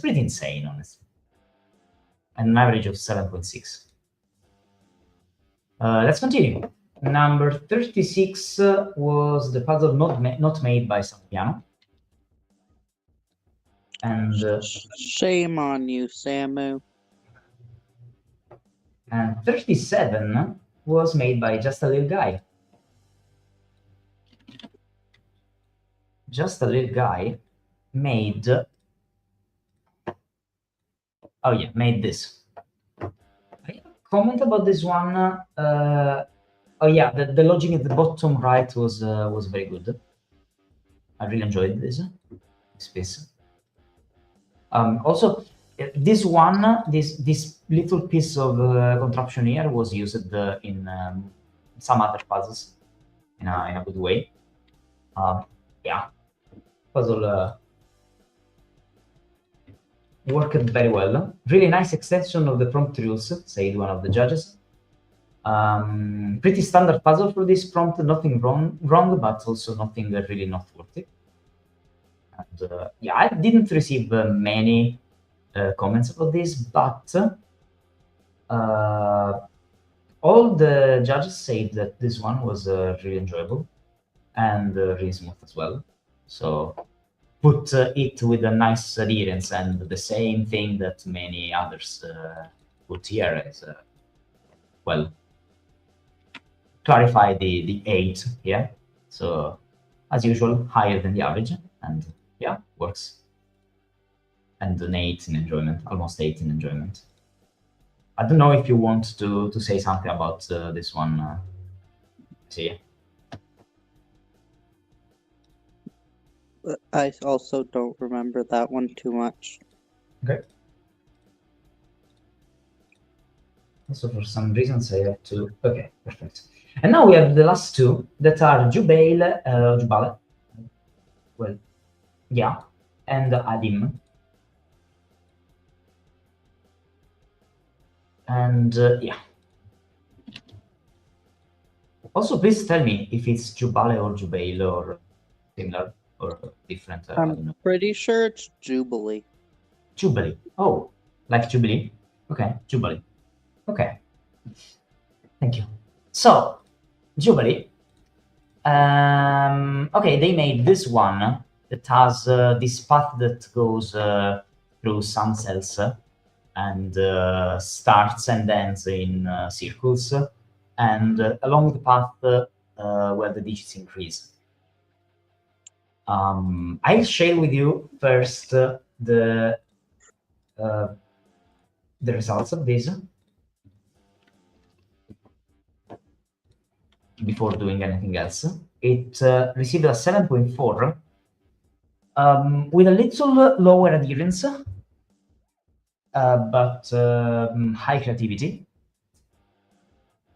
pretty insane, honestly. And an average of 7.6. Let's continue. Number 36 was the puzzle not made by Sampiano. And shame on you, Samu. And 37 was made by just a little guy. Just a little guy made... oh yeah, made this. Comment about this one. Oh yeah, the logic at the bottom right was very good. I really enjoyed this piece. Also, this little piece of contraption here was used in some other puzzles in a good way. Yeah, puzzle worked very well. Really nice extension of the prompt rules, said one of the judges. Pretty standard puzzle for this prompt, nothing wrong, but also nothing really noteworthy. And yeah, I didn't receive many comments about this, but all the judges said that this one was really enjoyable and really smooth as well. So put it with a nice adherence, and the same thing that many others put here as well. Clarify the 8 here. So as usual, higher than the average, and yeah, works. And an 8 in enjoyment, almost 8 in enjoyment. I don't know if you want to say something about this one. See. I also don't remember that one too much. Okay. Also, for some reasons, I have to... okay, perfect. And now we have the last two that are Jubale, well, yeah, and Adim. And yeah. Also, please tell me if it's Jubale or Jubail or similar or different. I don't know. I'm pretty sure it's Jubilee. Jubilee. Oh, like Jubilee? Okay, Jubilee. Okay. Thank you. So, Jubilee. Okay, they made this one that has this path that goes through some cells and starts and ends in circles, and along the path where the digits increase. I'll share with you first the results of this before doing anything else. It received a 7.4 with a little lower adherence, but high creativity.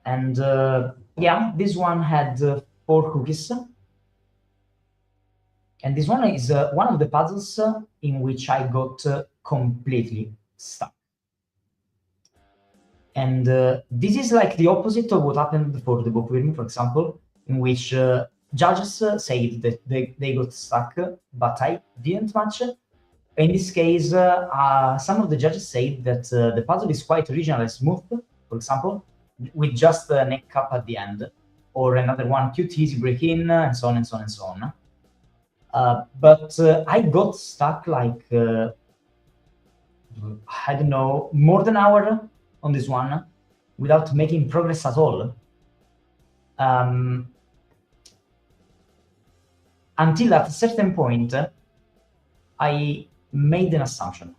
And yeah, this one had 4 cookies. And this one is one of the puzzles in which I got completely stuck. And this is like the opposite of what happened for the bookworm, for example, in which judges said that they got stuck, but I didn't much. In this case, some of the judges said that the puzzle is quite original and smooth, for example, with just a neck up at the end, or another one, cute, easy break in, and so on and so on and so on. But I got stuck like, I don't know, more than an hour on this one without making progress at all. Until at a certain point, I made an assumption.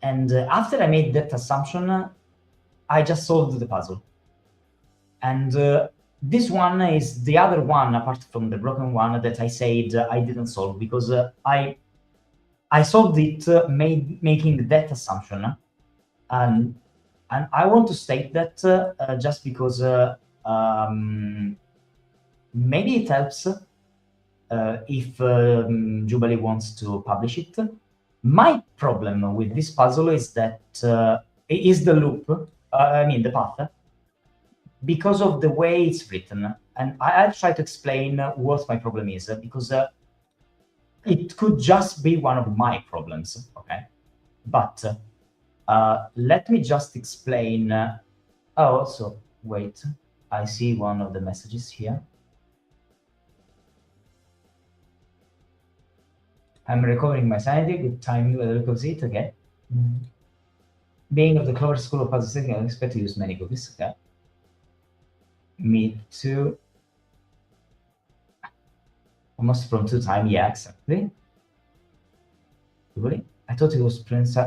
And after I made that assumption, I just solved the puzzle. And this one is the other one, apart from the broken one, that I said I didn't solve, because I solved it making that assumption. And I want to state that just because maybe it helps if Jubilee wants to publish it. My problem with this puzzle is that is the loop, I mean the path, because of the way it's written. And I'll try to explain what my problem is, because it could just be one of my problems, okay? But let me just explain. Oh, also, wait, I see one of the messages here. I'm recovering my sanity. Good timing with the look of it, okay? Being of the Clover School of Puzzle Setting, I expect to use many cookies. Okay. Me too. Almost from 2 times, yeah, exactly. Really? I thought it was pronounced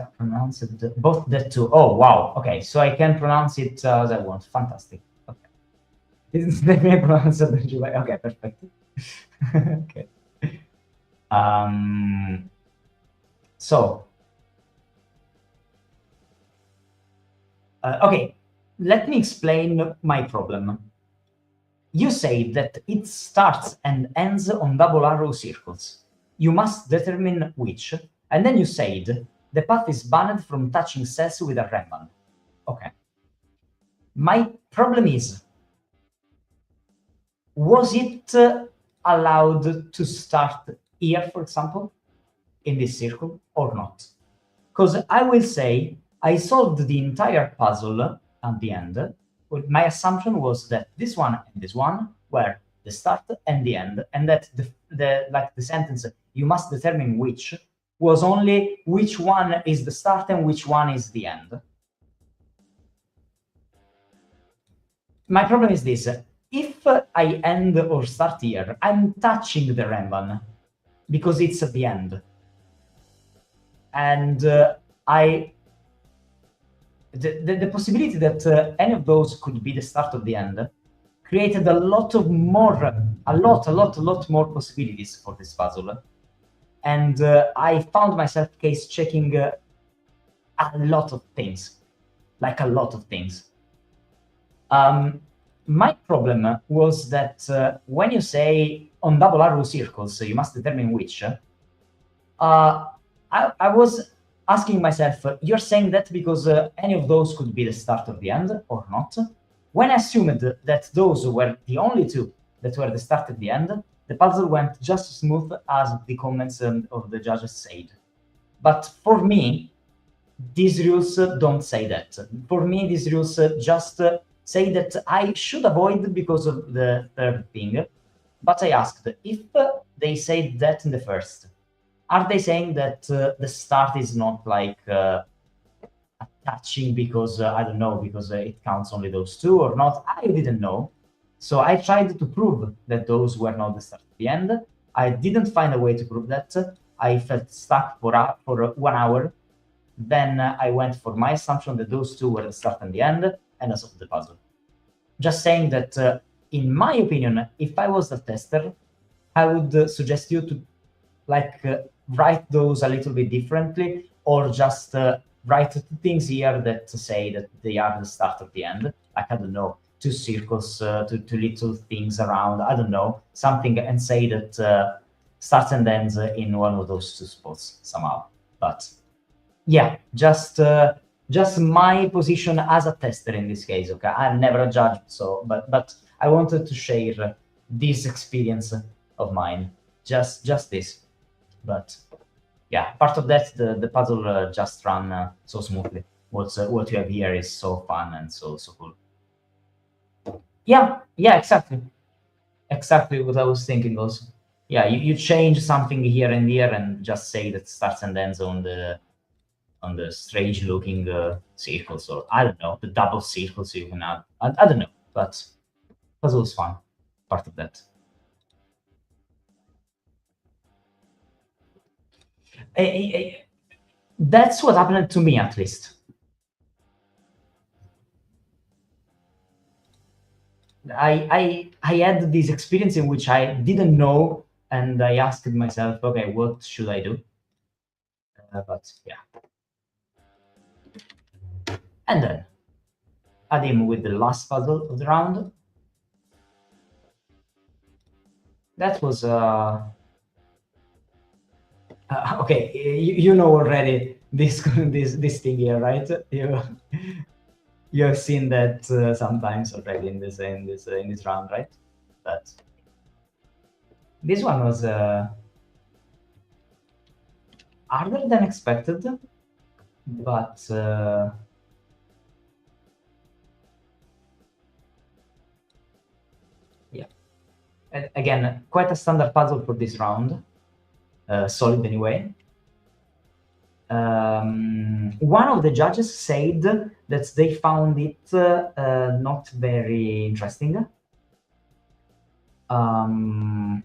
both that too. Oh, wow. Okay, so I can pronounce it as I want. Fantastic. Okay. It's definitely pronounced as July. Okay, perfect. Okay. So, okay, let me explain my problem. You say that it starts and ends on double arrow circles. You must determine which, and then you said the path is banned from touching cells with a red band. Okay. My problem is, was it allowed to start here, for example, in this circle, or not? Because I will say I solved the entire puzzle at the end. My assumption was that this one and this one were the start and the end, and that the sentence "you must determine which" was only which one is the start and which one is the end. My problem is this: if I end or start here, I'm touching the Ramban because it's at the end, and the possibility that any of those could be the start of the end created a lot more possibilities for this puzzle. And I found myself case checking a lot of things, like a lot of things. My problem was that when you say on double arrow circles, you must determine which, I was asking myself, you're saying that because any of those could be the start of the end or not? When I assumed that those were the only two that were the start of the end, the puzzle went just as smooth as the comments of the judges said. But for me, these rules don't say that. For me, these rules just say that I should avoid because of the third thing. But I asked, if they say that in the first, are they saying that the start is not like touching because, I don't know, because it counts only those two or not? I didn't know. So I tried to prove that those were not the start at the end. I didn't find a way to prove that. I felt stuck for 1 hour. Then I went for my assumption that those two were the start and the end, and I solved the puzzle. Just saying that, in my opinion, if I was the tester, I would suggest you to write those a little bit differently, or just write things here that say that they are the start of the end. Like, I don't know, 2 circles, two little things around, I don't know, something, and say that starts and ends in one of those 2 spots somehow. But yeah, just my position as a tester in this case. Okay, I'm never a judge, so but I wanted to share this experience of mine. Just this. But yeah, part of that, the puzzle just ran so smoothly. What you have here is so fun and so cool. Yeah, exactly what I was thinking also. Yeah, you change something here and there and just say that starts and ends on the strange looking circles, or I don't know, the double circles you can add. I don't know, but puzzle was fun. Part of that. That's what happened to me, at least. I had this experience in which I didn't know, and I asked myself, okay, what should I do? But yeah. And then add him with the last puzzle of the round. That was okay. You know already this this thing here, right? You have seen that sometimes already in this round, right? But this one was harder than expected, but yeah. And again, quite a standard puzzle for this round. Solid anyway. one of the judges said that they found it not very interesting. And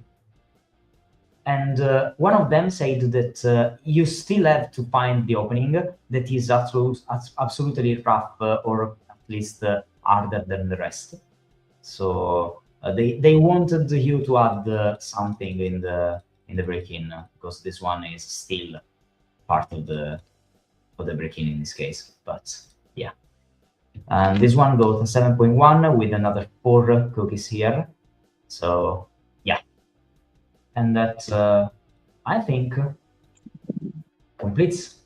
one of them said that you still have to find the opening that is absolutely rough, or at least harder than the rest. So they wanted you to add something in the break-in, because this one is still part of the break-in in this case. But yeah, and this one got a 7.1 with another 4 cookies here. So yeah, and that I think completes.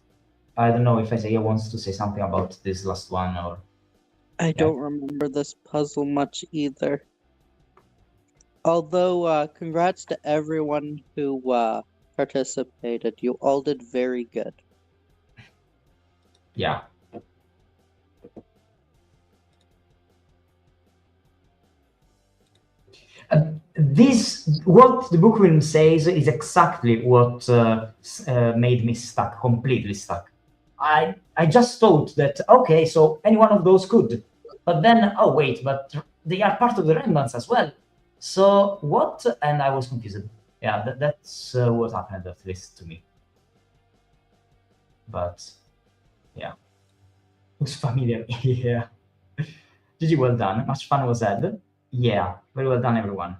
I don't know if Isaiah wants to say something about this last one, or I don't remember this puzzle much either. Although, congrats to everyone who participated. You all did very good. yeah. This, what the bookworm says, is exactly what made me stuck, completely stuck. I just thought that, okay, so any one of those could, but then, oh wait, but they are part of the remnants as well. So what? And I was confused. Yeah, that's what happened, at least to me. But yeah, looks familiar. Yeah. GG, well done. Much fun was had. Yeah, very well done, everyone.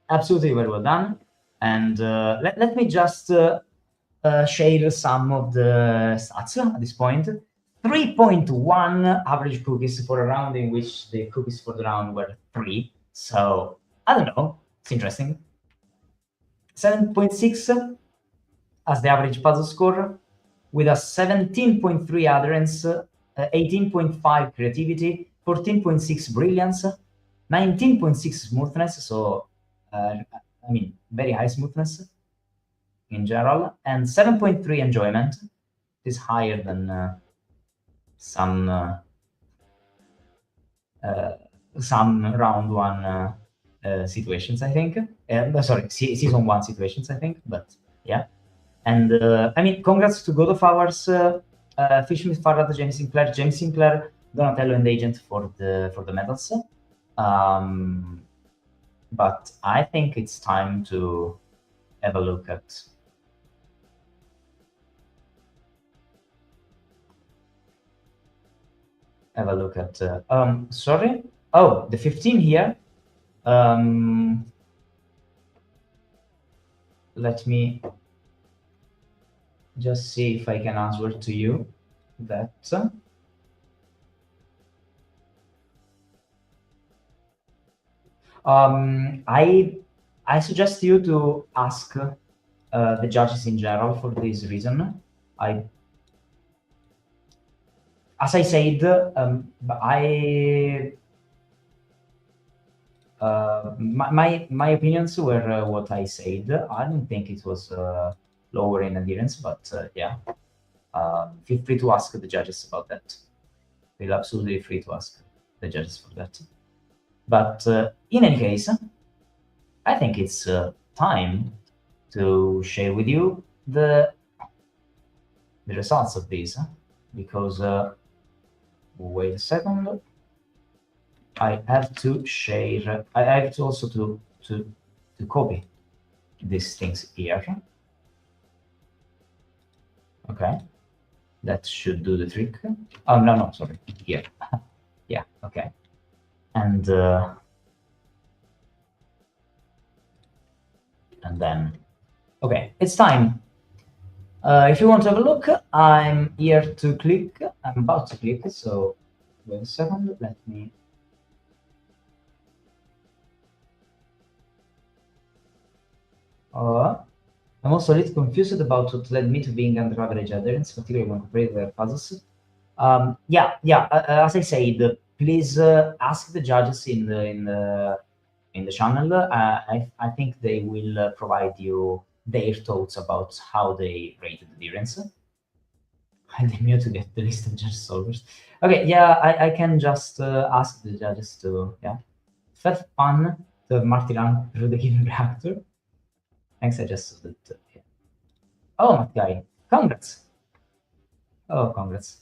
Absolutely very well done. And let me just share some of the stats at this point. 3.1 average cookies for a round in which the cookies for the round were 3. So, I don't know. It's interesting. 7.6 as the average puzzle score, with a 17.3 adherence, 18.5 creativity, 14.6 brilliance, 19.6 smoothness, so I mean, very high smoothness in general, and 7.3 enjoyment. Is higher than some round one situations, I think. Sorry, season 1 situations, I think. But yeah, and I mean, congrats to God of Hours, Fishsmith Farrad, James Sinclair, Donatello, and Agent for the medals. But I think it's time to have a look at sorry. Oh, the 15 here. Let me just see if I can answer to you that. I suggest you to ask the judges in general for this reason. As I said, my opinions were what I said. I don't think it was lower in adherence, but yeah, feel free to ask the judges about that. Feel absolutely free to ask the judges for that. But in any case, I think it's time to share with you the results of these, because wait a second. I have to share. I have to also to copy these things here. Okay, that should do the trick. Oh no, sorry, here. Yeah, okay, and then okay, it's time. If you want to have a look, I'm here to click. I'm about to click. So wait a second. Let me. I'm also a little confused about what led me to being under average adherence, particularly when compared to puzzles. Yeah. As I said, please ask the judges in the channel. I think they will provide you their thoughts about how they rated the adherence. I mute to get the list of judge solvers. Okay, yeah, I can just ask the judges to, yeah. Felt fun to have Marty run through the given reactor. Thanks, I just saw that. Yeah. Oh, Matt guy, congrats! Oh, congrats.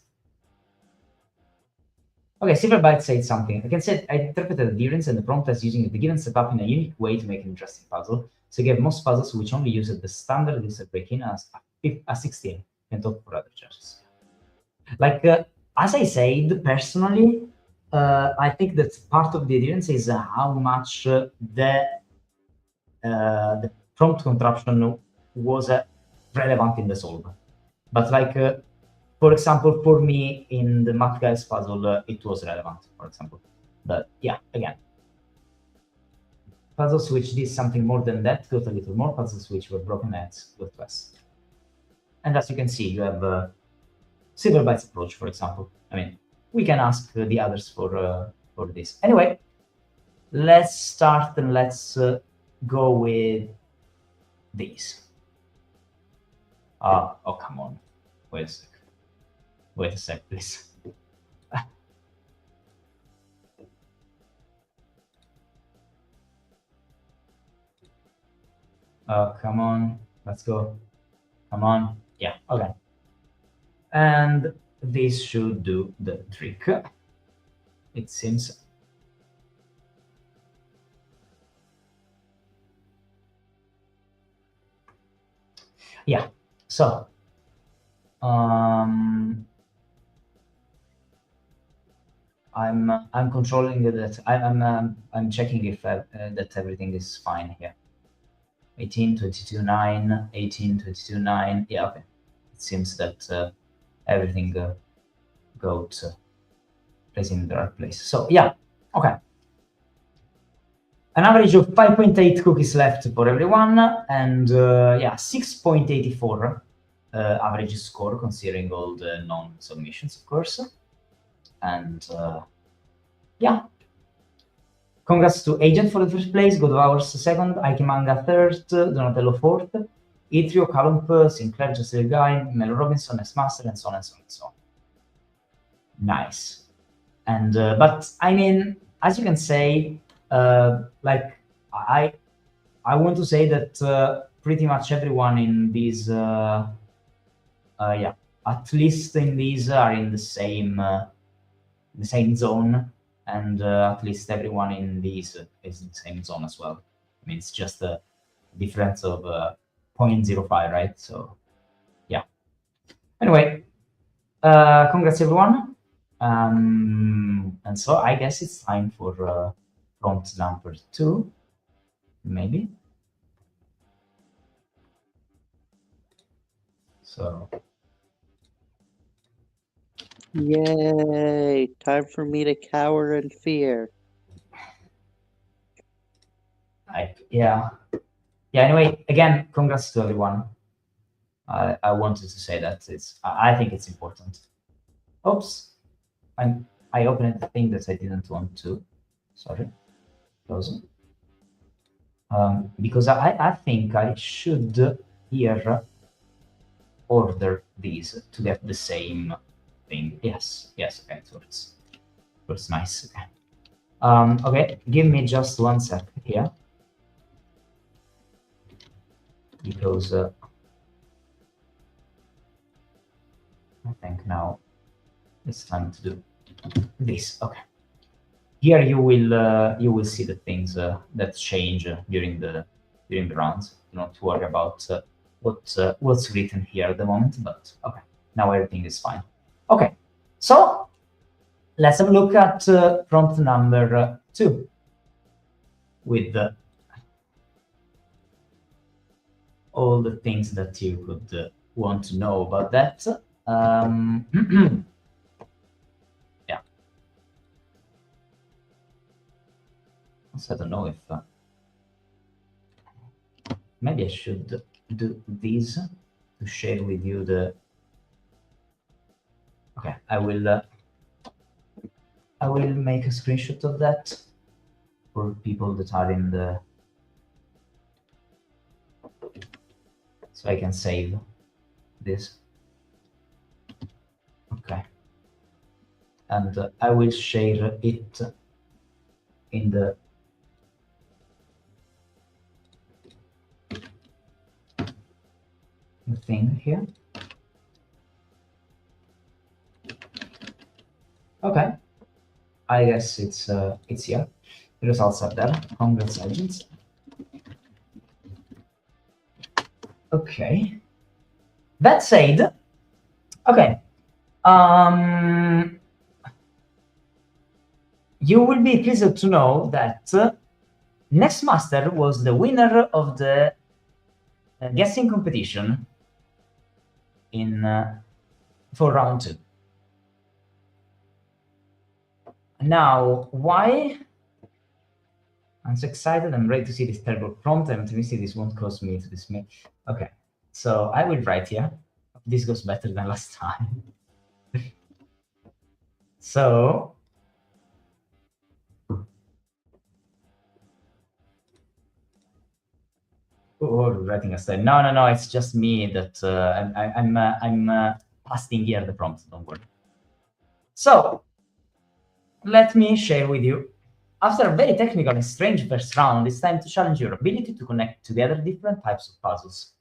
Okay, Silverbyte said something. I can say I interpreted the difference and the prompt as using the given setup in a unique way to make an interesting puzzle. So you have most puzzles which only use the standard user break-in as a 16 and talk for other judges. Like, as I said, personally, I think that part of the difference is how much the prompt contraption was relevant in the solve. But like, for example, for me in the Math Guys puzzle, it was relevant, for example. But yeah, again, puzzles which did something more than that got a little more. Puzzles which were broken heads got less. And as you can see, you have Silverbyte's approach, for example. I mean, we can ask the others for this. Anyway, let's start and let's go with these. Oh, come on. Wait a sec. Wait a sec, please. Oh, come on. Let's go. Come on. Yeah, okay. And this should do the trick. It seems. Yeah, so I'm controlling that. I'm checking if that everything is fine here. 18, 22, 9, 18, 22, 9. Yeah, okay. It seems that everything got placed in the right place. So yeah, okay. An average of 5.8 cookies left for everyone, and yeah, 6.84 average score considering all the non-submissions, of course. And yeah, congrats to Agent for the first place, God of Hours second, Aikimanga third, Donatello fourth, Itrio, Calump, Sinclair, Jesse Guy, Mel Robinson, S-Master, and so on and so on and so on. Nice. And but I mean, as you can say, like I want to say that pretty much everyone in these, yeah, at least in these are in the same zone, and at least everyone in these is in the same zone as well. I mean, it's just a difference of 0.05, right? So yeah. Anyway, congrats everyone. And so I guess it's time for prompt number 2, maybe. So Yay! Time for me to cower in fear. yeah. Anyway, again, congrats to everyone. I wanted to say that I think it's important. Oops, I opened the thing that I didn't want to. Sorry, close. Because I think I should here order these to get the same thing. Yes, okay, so it's nice. Okay. Okay, give me just 1 sec here. Because I think now it's time to do this. Okay. Here you will see the things that change during the rounds. Do not worry about what's written here at the moment, but okay, now everything is fine. Okay, so let's have a look at prompt number 2 with all the things that you could want to know about that. Yeah. So I don't know if maybe I should do these to share with you the. Okay, I will make a screenshot of that for people that are in the. So I can save this. Okay. And I will share it in the thing here. Okay. I guess it's here. The results are there. Congrats, agents. Okay. That said, okay. You will be pleased to know that Nextmaster was the winner of the guessing competition in for round 2. Now, why? I'm so excited. I'm ready to see this terrible prompt. I'm optimistic this won't cause me to dismay. Okay, so I will write here. This goes better than last time. So, oh, writing a style. No. It's just me that I'm pasting here the prompt. Don't worry. So, let me share with you. After a very technical and strange first round, it's time to challenge your ability to connect together different types of puzzles.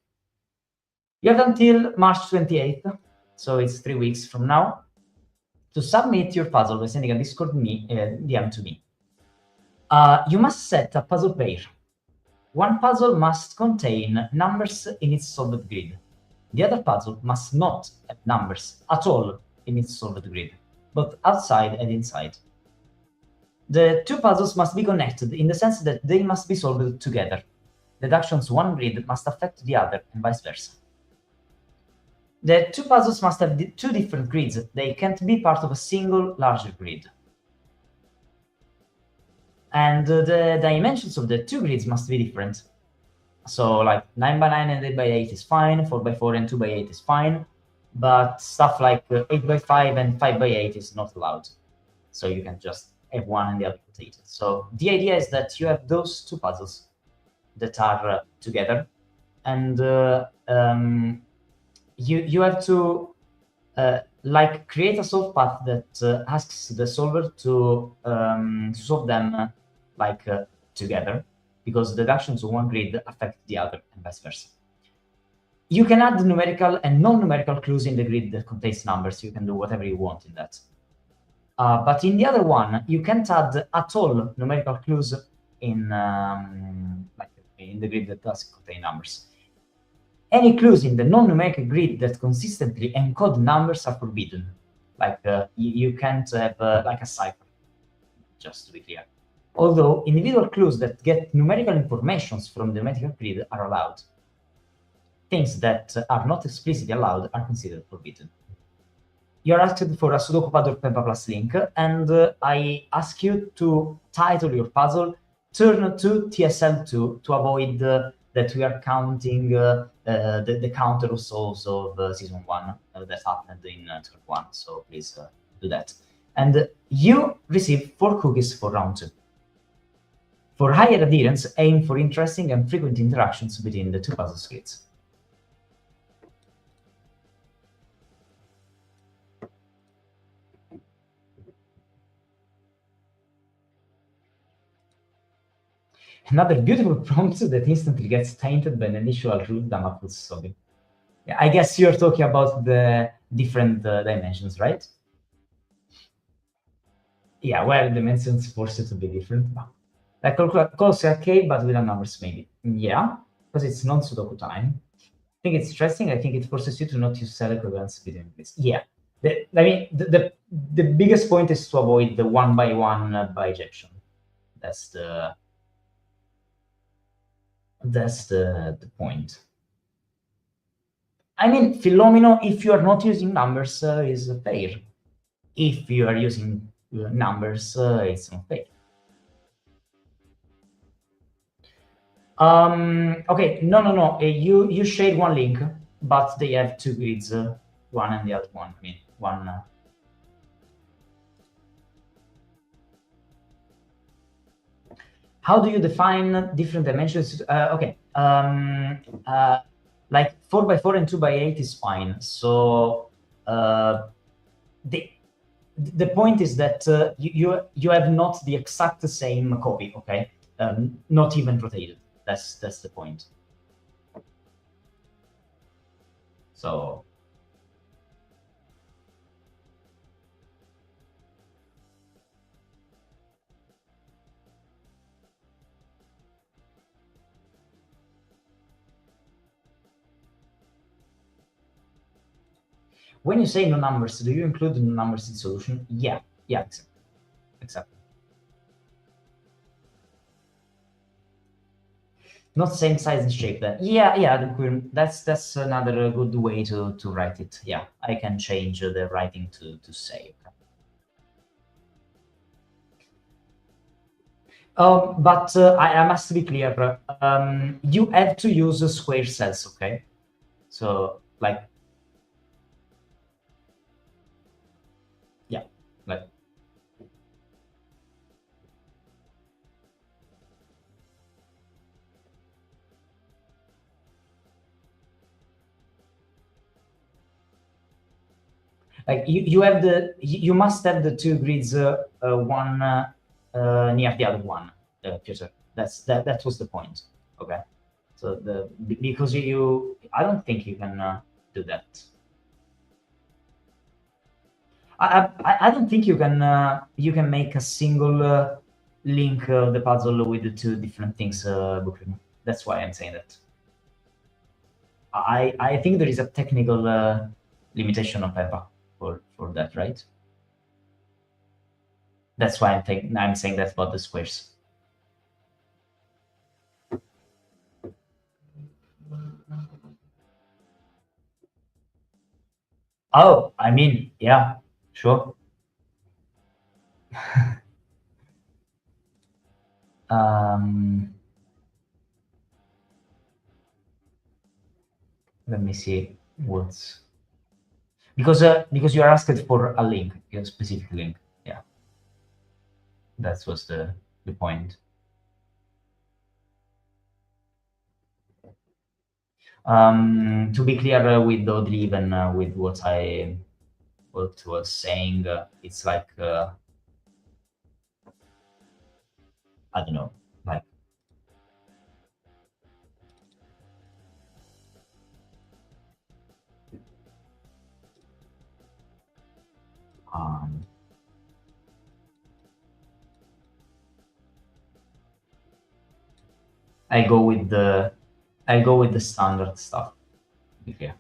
You have until March 28th, so it's 3 weeks from now, to submit your puzzle by sending a Discord DM to me. You must set a puzzle pair. One puzzle must contain numbers in its solved grid. The other puzzle must not have numbers at all in its solved grid, but outside and inside. The two puzzles must be connected in the sense that they must be solved together. Deductions one grid must affect the other, and vice versa. The two puzzles must have two different grids. They can't be part of a single larger grid. And the dimensions of the two grids must be different. So like 9x9 and 8x8 is fine, 4x4 and 2x8 is fine, but stuff like 8x5 and 5x8 is not allowed. So you can just have one and the other rotated. So the idea is that you have those two puzzles that are together, and you have to like create a solve path that asks the solver to solve them together, because deductions on one grid affect the other and vice versa. You can add numerical and non-numerical clues in the grid that contains numbers. You can do whatever you want in that. But in the other one, you can't add at all numerical clues in the grid that does contain numbers. Any clues in the non-numerical grid that consistently encode numbers are forbidden. Like you can't have like a cipher, just to be clear. Although individual clues that get numerical informations from the numerical grid are allowed. Things that are not explicitly allowed are considered forbidden. You're asked for a Sudoku Pad or Pempa Plus link, and I ask you to title your puzzle Turn to TSL2 to avoid that we are counting the counter of souls of Season 1 that happened in Turn 1, so please do that. And you receive 4 cookies for round 2. For higher adherence, aim for interesting and frequent interactions between the two puzzle grids. Another beautiful prompt that instantly gets tainted by an initial root Damakus Sobi. Yeah, I guess you're talking about the different dimensions, right? Yeah, well, dimensions force it to be different. Like close arcade, but without numbers, maybe. Yeah, because it's non-Sudoku time. I think it's interesting. I think it forces you to not use cell equivalents between grids. Yeah. The biggest point is to avoid the one-by-one bijection. That's the point. I mean, Philomeno, if you are not using numbers, is fair. If you are using numbers, it's not fair. Okay, no. You shared one link, but they have two grids, one and the other one. I mean, one. How do you define different dimensions? Okay. Like 4x4 and 2x8 is fine. So the point is that you have not the exact same copy, okay? Not even rotated. That's the point. So When you say no numbers, do you include no numbers in solution? Yeah, exactly. Not same size and shape then. Yeah, that's another good way to write it. Yeah, I can change the writing to say. But I must be clear. You have to use square cells, okay? So like, yeah, like. Like you have you must have the two grids one near the other one, Peter. That was the point. Okay, so because I don't think you can do that. I don't think you can make a single link the puzzle with the two different things, Brooklyn. That's why I'm saying that. I think there is a technical limitation of EVA for that, right? That's why I'm saying that about the squares. Oh, I mean, yeah, sure. Let me see what's because you are asked for a link, a specific link. Yeah, that was the point. To be clear with Audrey, even with what was saying, it's like I don't know, like I go with the standard stuff. To be clear.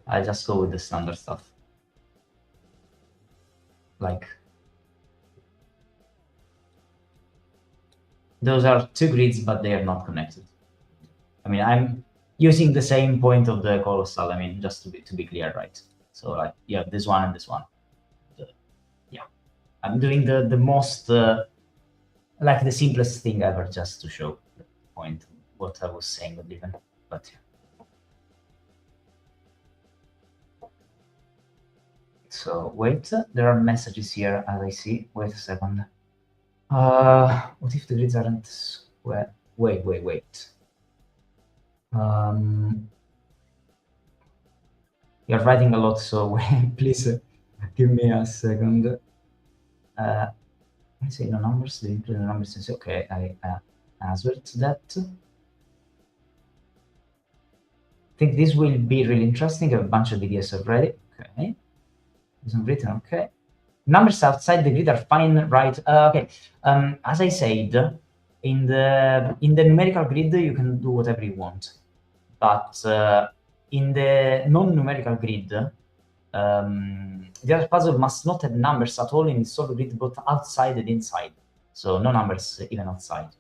I just go with the standard stuff. Like those are two grids, but they are not connected. I mean, I'm using the same point of the colossal. I mean, just to be clear, right? So like, yeah, this one and this one. Yeah, I'm doing the most like the simplest thing ever, just to show the point what I was saying with even. But yeah. So wait, there are messages here as I see. Wait a second. What if the grids aren't square? Wait. You're writing a lot, so please give me a second. I say no numbers. They include the numbers. Okay, I answered that. I think this will be really interesting. I have a bunch of videos already. Okay, isn't written. Okay, numbers outside the grid are fine, right? Okay. As I said, in the numerical grid, you can do whatever you want, but in the non-numerical grid, the other puzzle must not have numbers at all in the solid grid, both outside and inside. So no numbers even outside.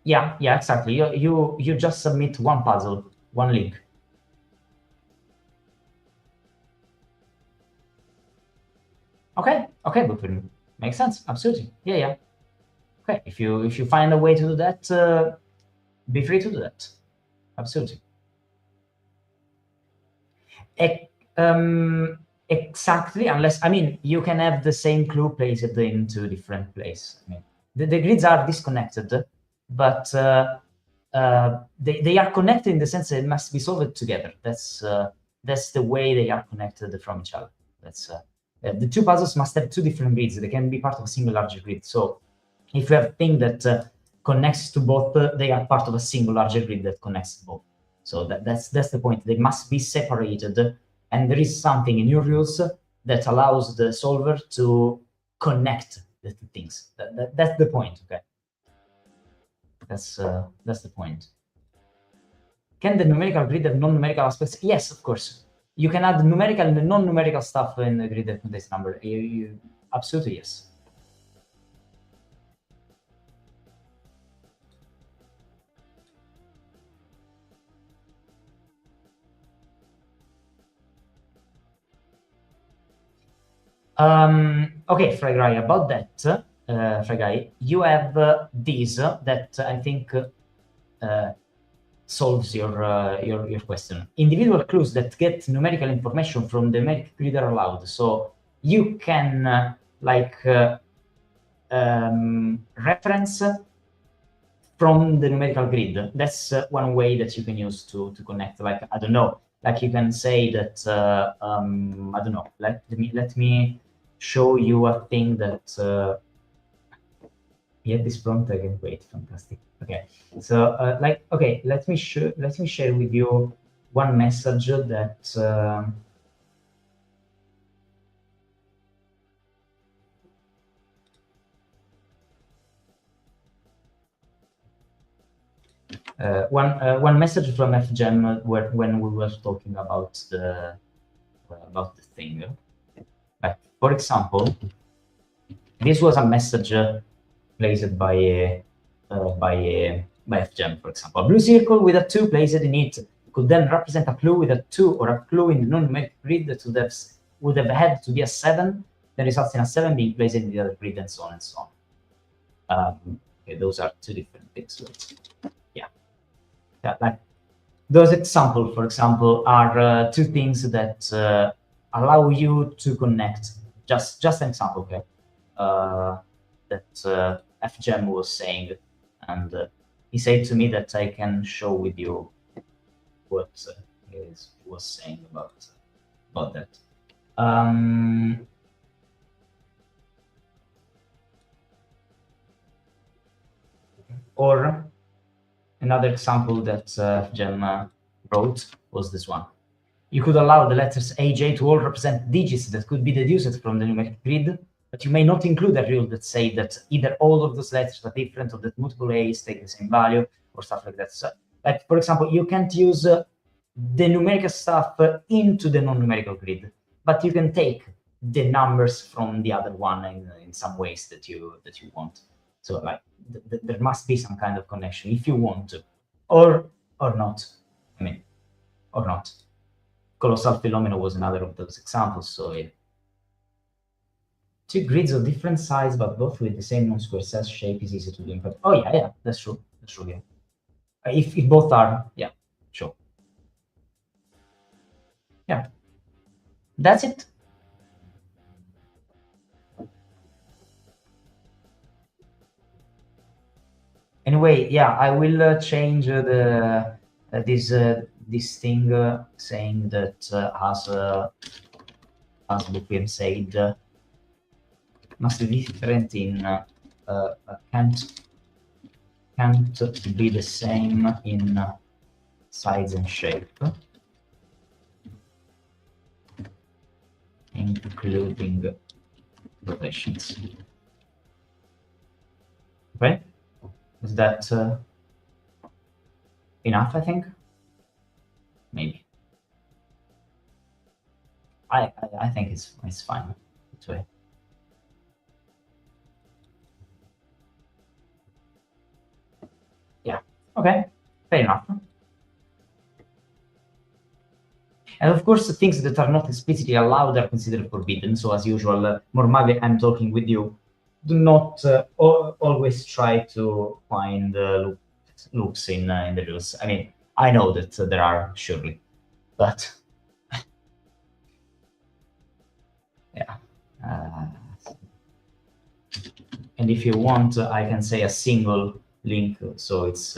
Yeah, exactly. You just submit one puzzle, one link. Okay, but makes sense. Absolutely. Yeah. Okay, if you find a way to do that, be free to do that. Absolutely. Exactly, unless I mean you can have the same clue placed in two different places. I mean, the grids are disconnected, but they are connected in the sense that it must be solved together. That's the way they are connected from each other. That's the two puzzles must have two different grids. They can be part of a single larger grid. So if you have a thing that connects to both, they are part of a single larger grid that connects to both. So that's the point. They must be separated, and there is something in your rules that allows the solver to connect the two things. That's the point. Okay. That's the point. Can the numerical grid have non-numerical aspects? Yes, of course. You can add numerical and non-numerical stuff in the grid that contains number. Absolutely yes. Okay, Fragrai, about that, Fragrai, you have this that I think solves your question. Individual clues that get numerical information from the numeric grid are allowed. So you can reference from the numerical grid. That's one way that you can use to connect. Like, I don't know, like you can say that I don't know. Let me show you a thing that yeah, this prompt I can create. Fantastic. Okay, so okay, let me share with you one message that one message from FGEM when we were talking about the thing. Like, for example, this was a message placed by FGEM, for example. A blue circle with a 2 placed in it could then represent a clue with a 2 or a clue in the non-numeric grid that would have had to be a 7, that results in a 7 being placed in the other grid, and so on and so on. Okay, those are two different things. Yeah, like those examples, for example, are two things that allow you to connect. Just an example, okay? That FGEM was saying, and he said to me that I can show with you what he was saying about that. Or another example that FGEM wrote was this one. You could allow the letters AJ to all represent digits that could be deduced from the numeric grid, but you may not include a rule that say that either all of those letters are different or that multiple A's take the same value or stuff like that. So, like, for example, you can't use the numerical stuff into the non-numerical grid, but you can take the numbers from the other one in some ways that you want. So, like, there must be some kind of connection if you want to, or not. I mean, or not. Colossal Philomena was another of those examples. So yeah. Two grids of different size, but both with the same non-square set shape is easy to do. Oh yeah, that's true. That's true. Yeah. If both are, yeah, sure. Yeah. That's it. Anyway, yeah, I will change the this thing saying that as Bukwim said, must be different in can't be the same in size and shape, including rotations. Okay, is that enough? I think maybe. I think it's fine this way. Yeah. Okay. Fair enough. And of course, things that are not explicitly allowed are considered forbidden. So as usual, Mormave, I'm talking with you. Do not always try to find loops in the rules. I mean, I know that there are, surely, but yeah. And if you want, I can say a single link, so it's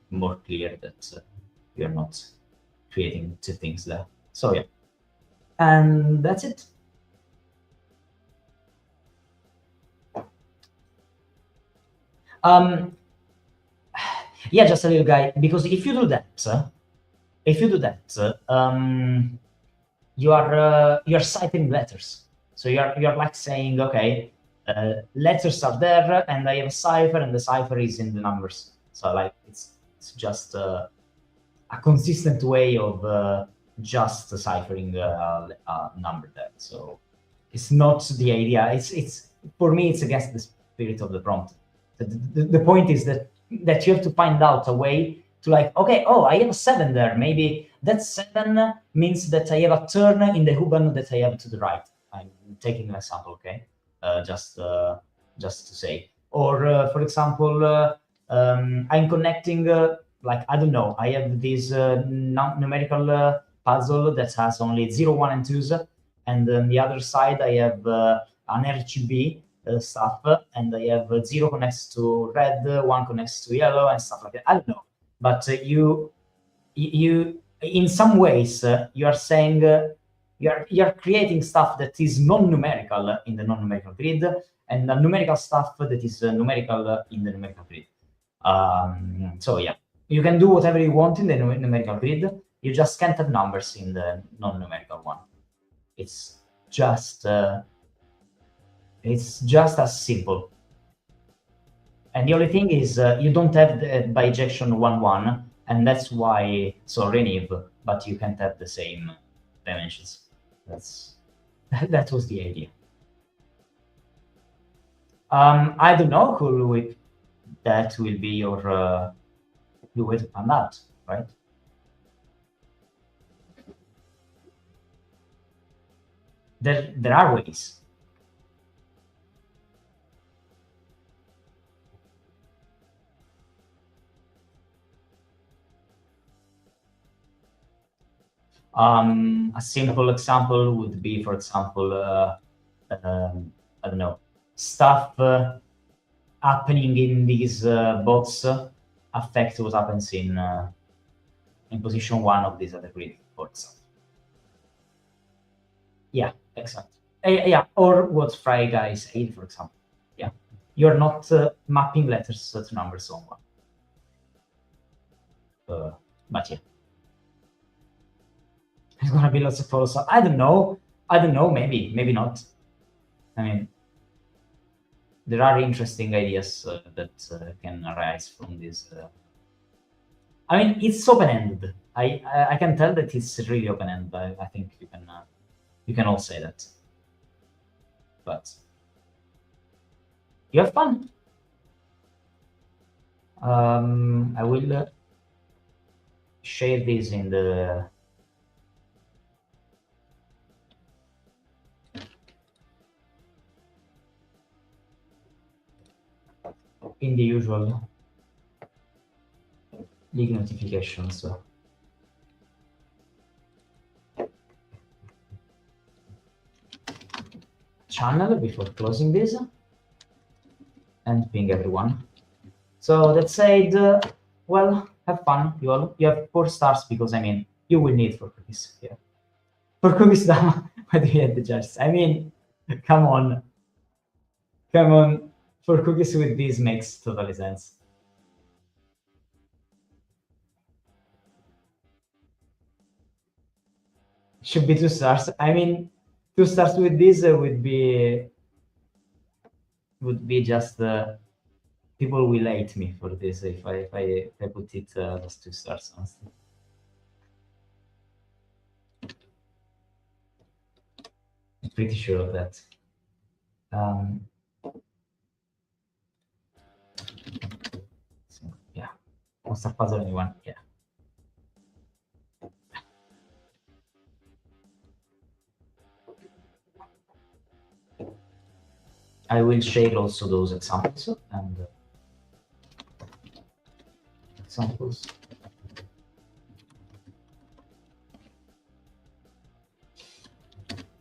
more clear that you're not creating two things there. So yeah, and that's it. Yeah, just a little guy, because if you do that, you're citing letters. So you're like saying, okay, letters are there, and I have a cipher, and the cipher is in the numbers. So like it's just a consistent way of just deciphering a number there. So it's not the idea. It's for me, it's against the spirit of the prompt. The point is that you have to find out a way to like, okay, oh, I have a 7 there. Maybe that 7 means that I have a turn in the Huban that I have to the right. I'm taking an example, okay? Just to say. Or for example, I'm connecting, like, I don't know, I have this numerical puzzle that has only 0, 1, and 2s. And on the other side, I have an RGB stuff, and I have 0 connects to red, 1 connects to yellow, and stuff like that. I don't know. But you, in some ways, you are saying you're creating stuff that is non-numerical in the non-numerical grid, and numerical stuff that is numerical in the numerical grid. So yeah, you can do whatever you want in the numerical grid. You just can't have numbers in the non-numerical one. It's just as simple. And the only thing is you don't have the bijection 1-1, and that's why Renib, but you can't have the same dimensions. That was the idea. I don't know who that will be your way to find out, right? There are ways. A simple example would be, for example, I don't know, stuff happening in these bots affect what happens in position 1 of this other grid, for example. Yeah, exactly. Yeah, or what Fry Guy said, for example. Yeah, you're not mapping letters to numbers on one. But yeah, there's gonna be lots of follows. I don't know. Maybe not. I mean, there are interesting ideas that can arise from this. I mean, it's open-ended. I can tell that it's really open-ended. I think you can all say that. But you have fun. I will share this in the usual league notifications. Channel before closing this and ping everyone. So that said, well, have fun. You have 4 stars because I mean you will need for cookies here. For cookies, why do you have the judges? I mean, come on. For cookies with this makes totally sense. Should be 2 stars. I mean, 2 stars with this would be just people will hate me for this if I put it as 2 stars, honestly. I'm pretty sure of that. So, yeah, monster puzzle anyone? Yeah. I will share also those examples and examples.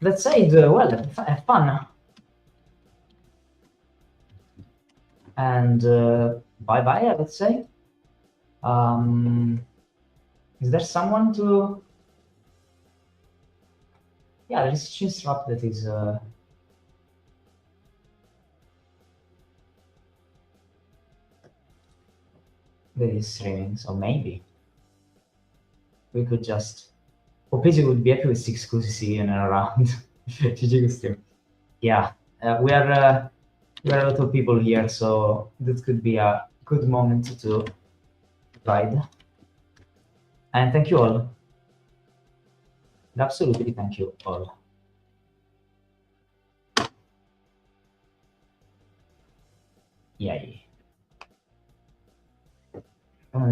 Let's say well, have fun. And bye-bye, let's say. Is there someone to... Yeah, there is Chinstrap that is... that is streaming, so maybe we could just... Opezi would be happy with 6 Kusi in and around. GG stream. Yeah, we are a lot of people here, so that could be a good moment to ride. And thank you all. Absolutely thank you all. Yay.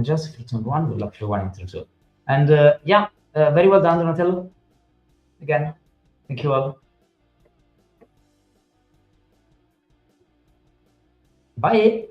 Just for one, we'll actually one into two. And yeah, very well done, Donatello. Again, thank you all. Bye.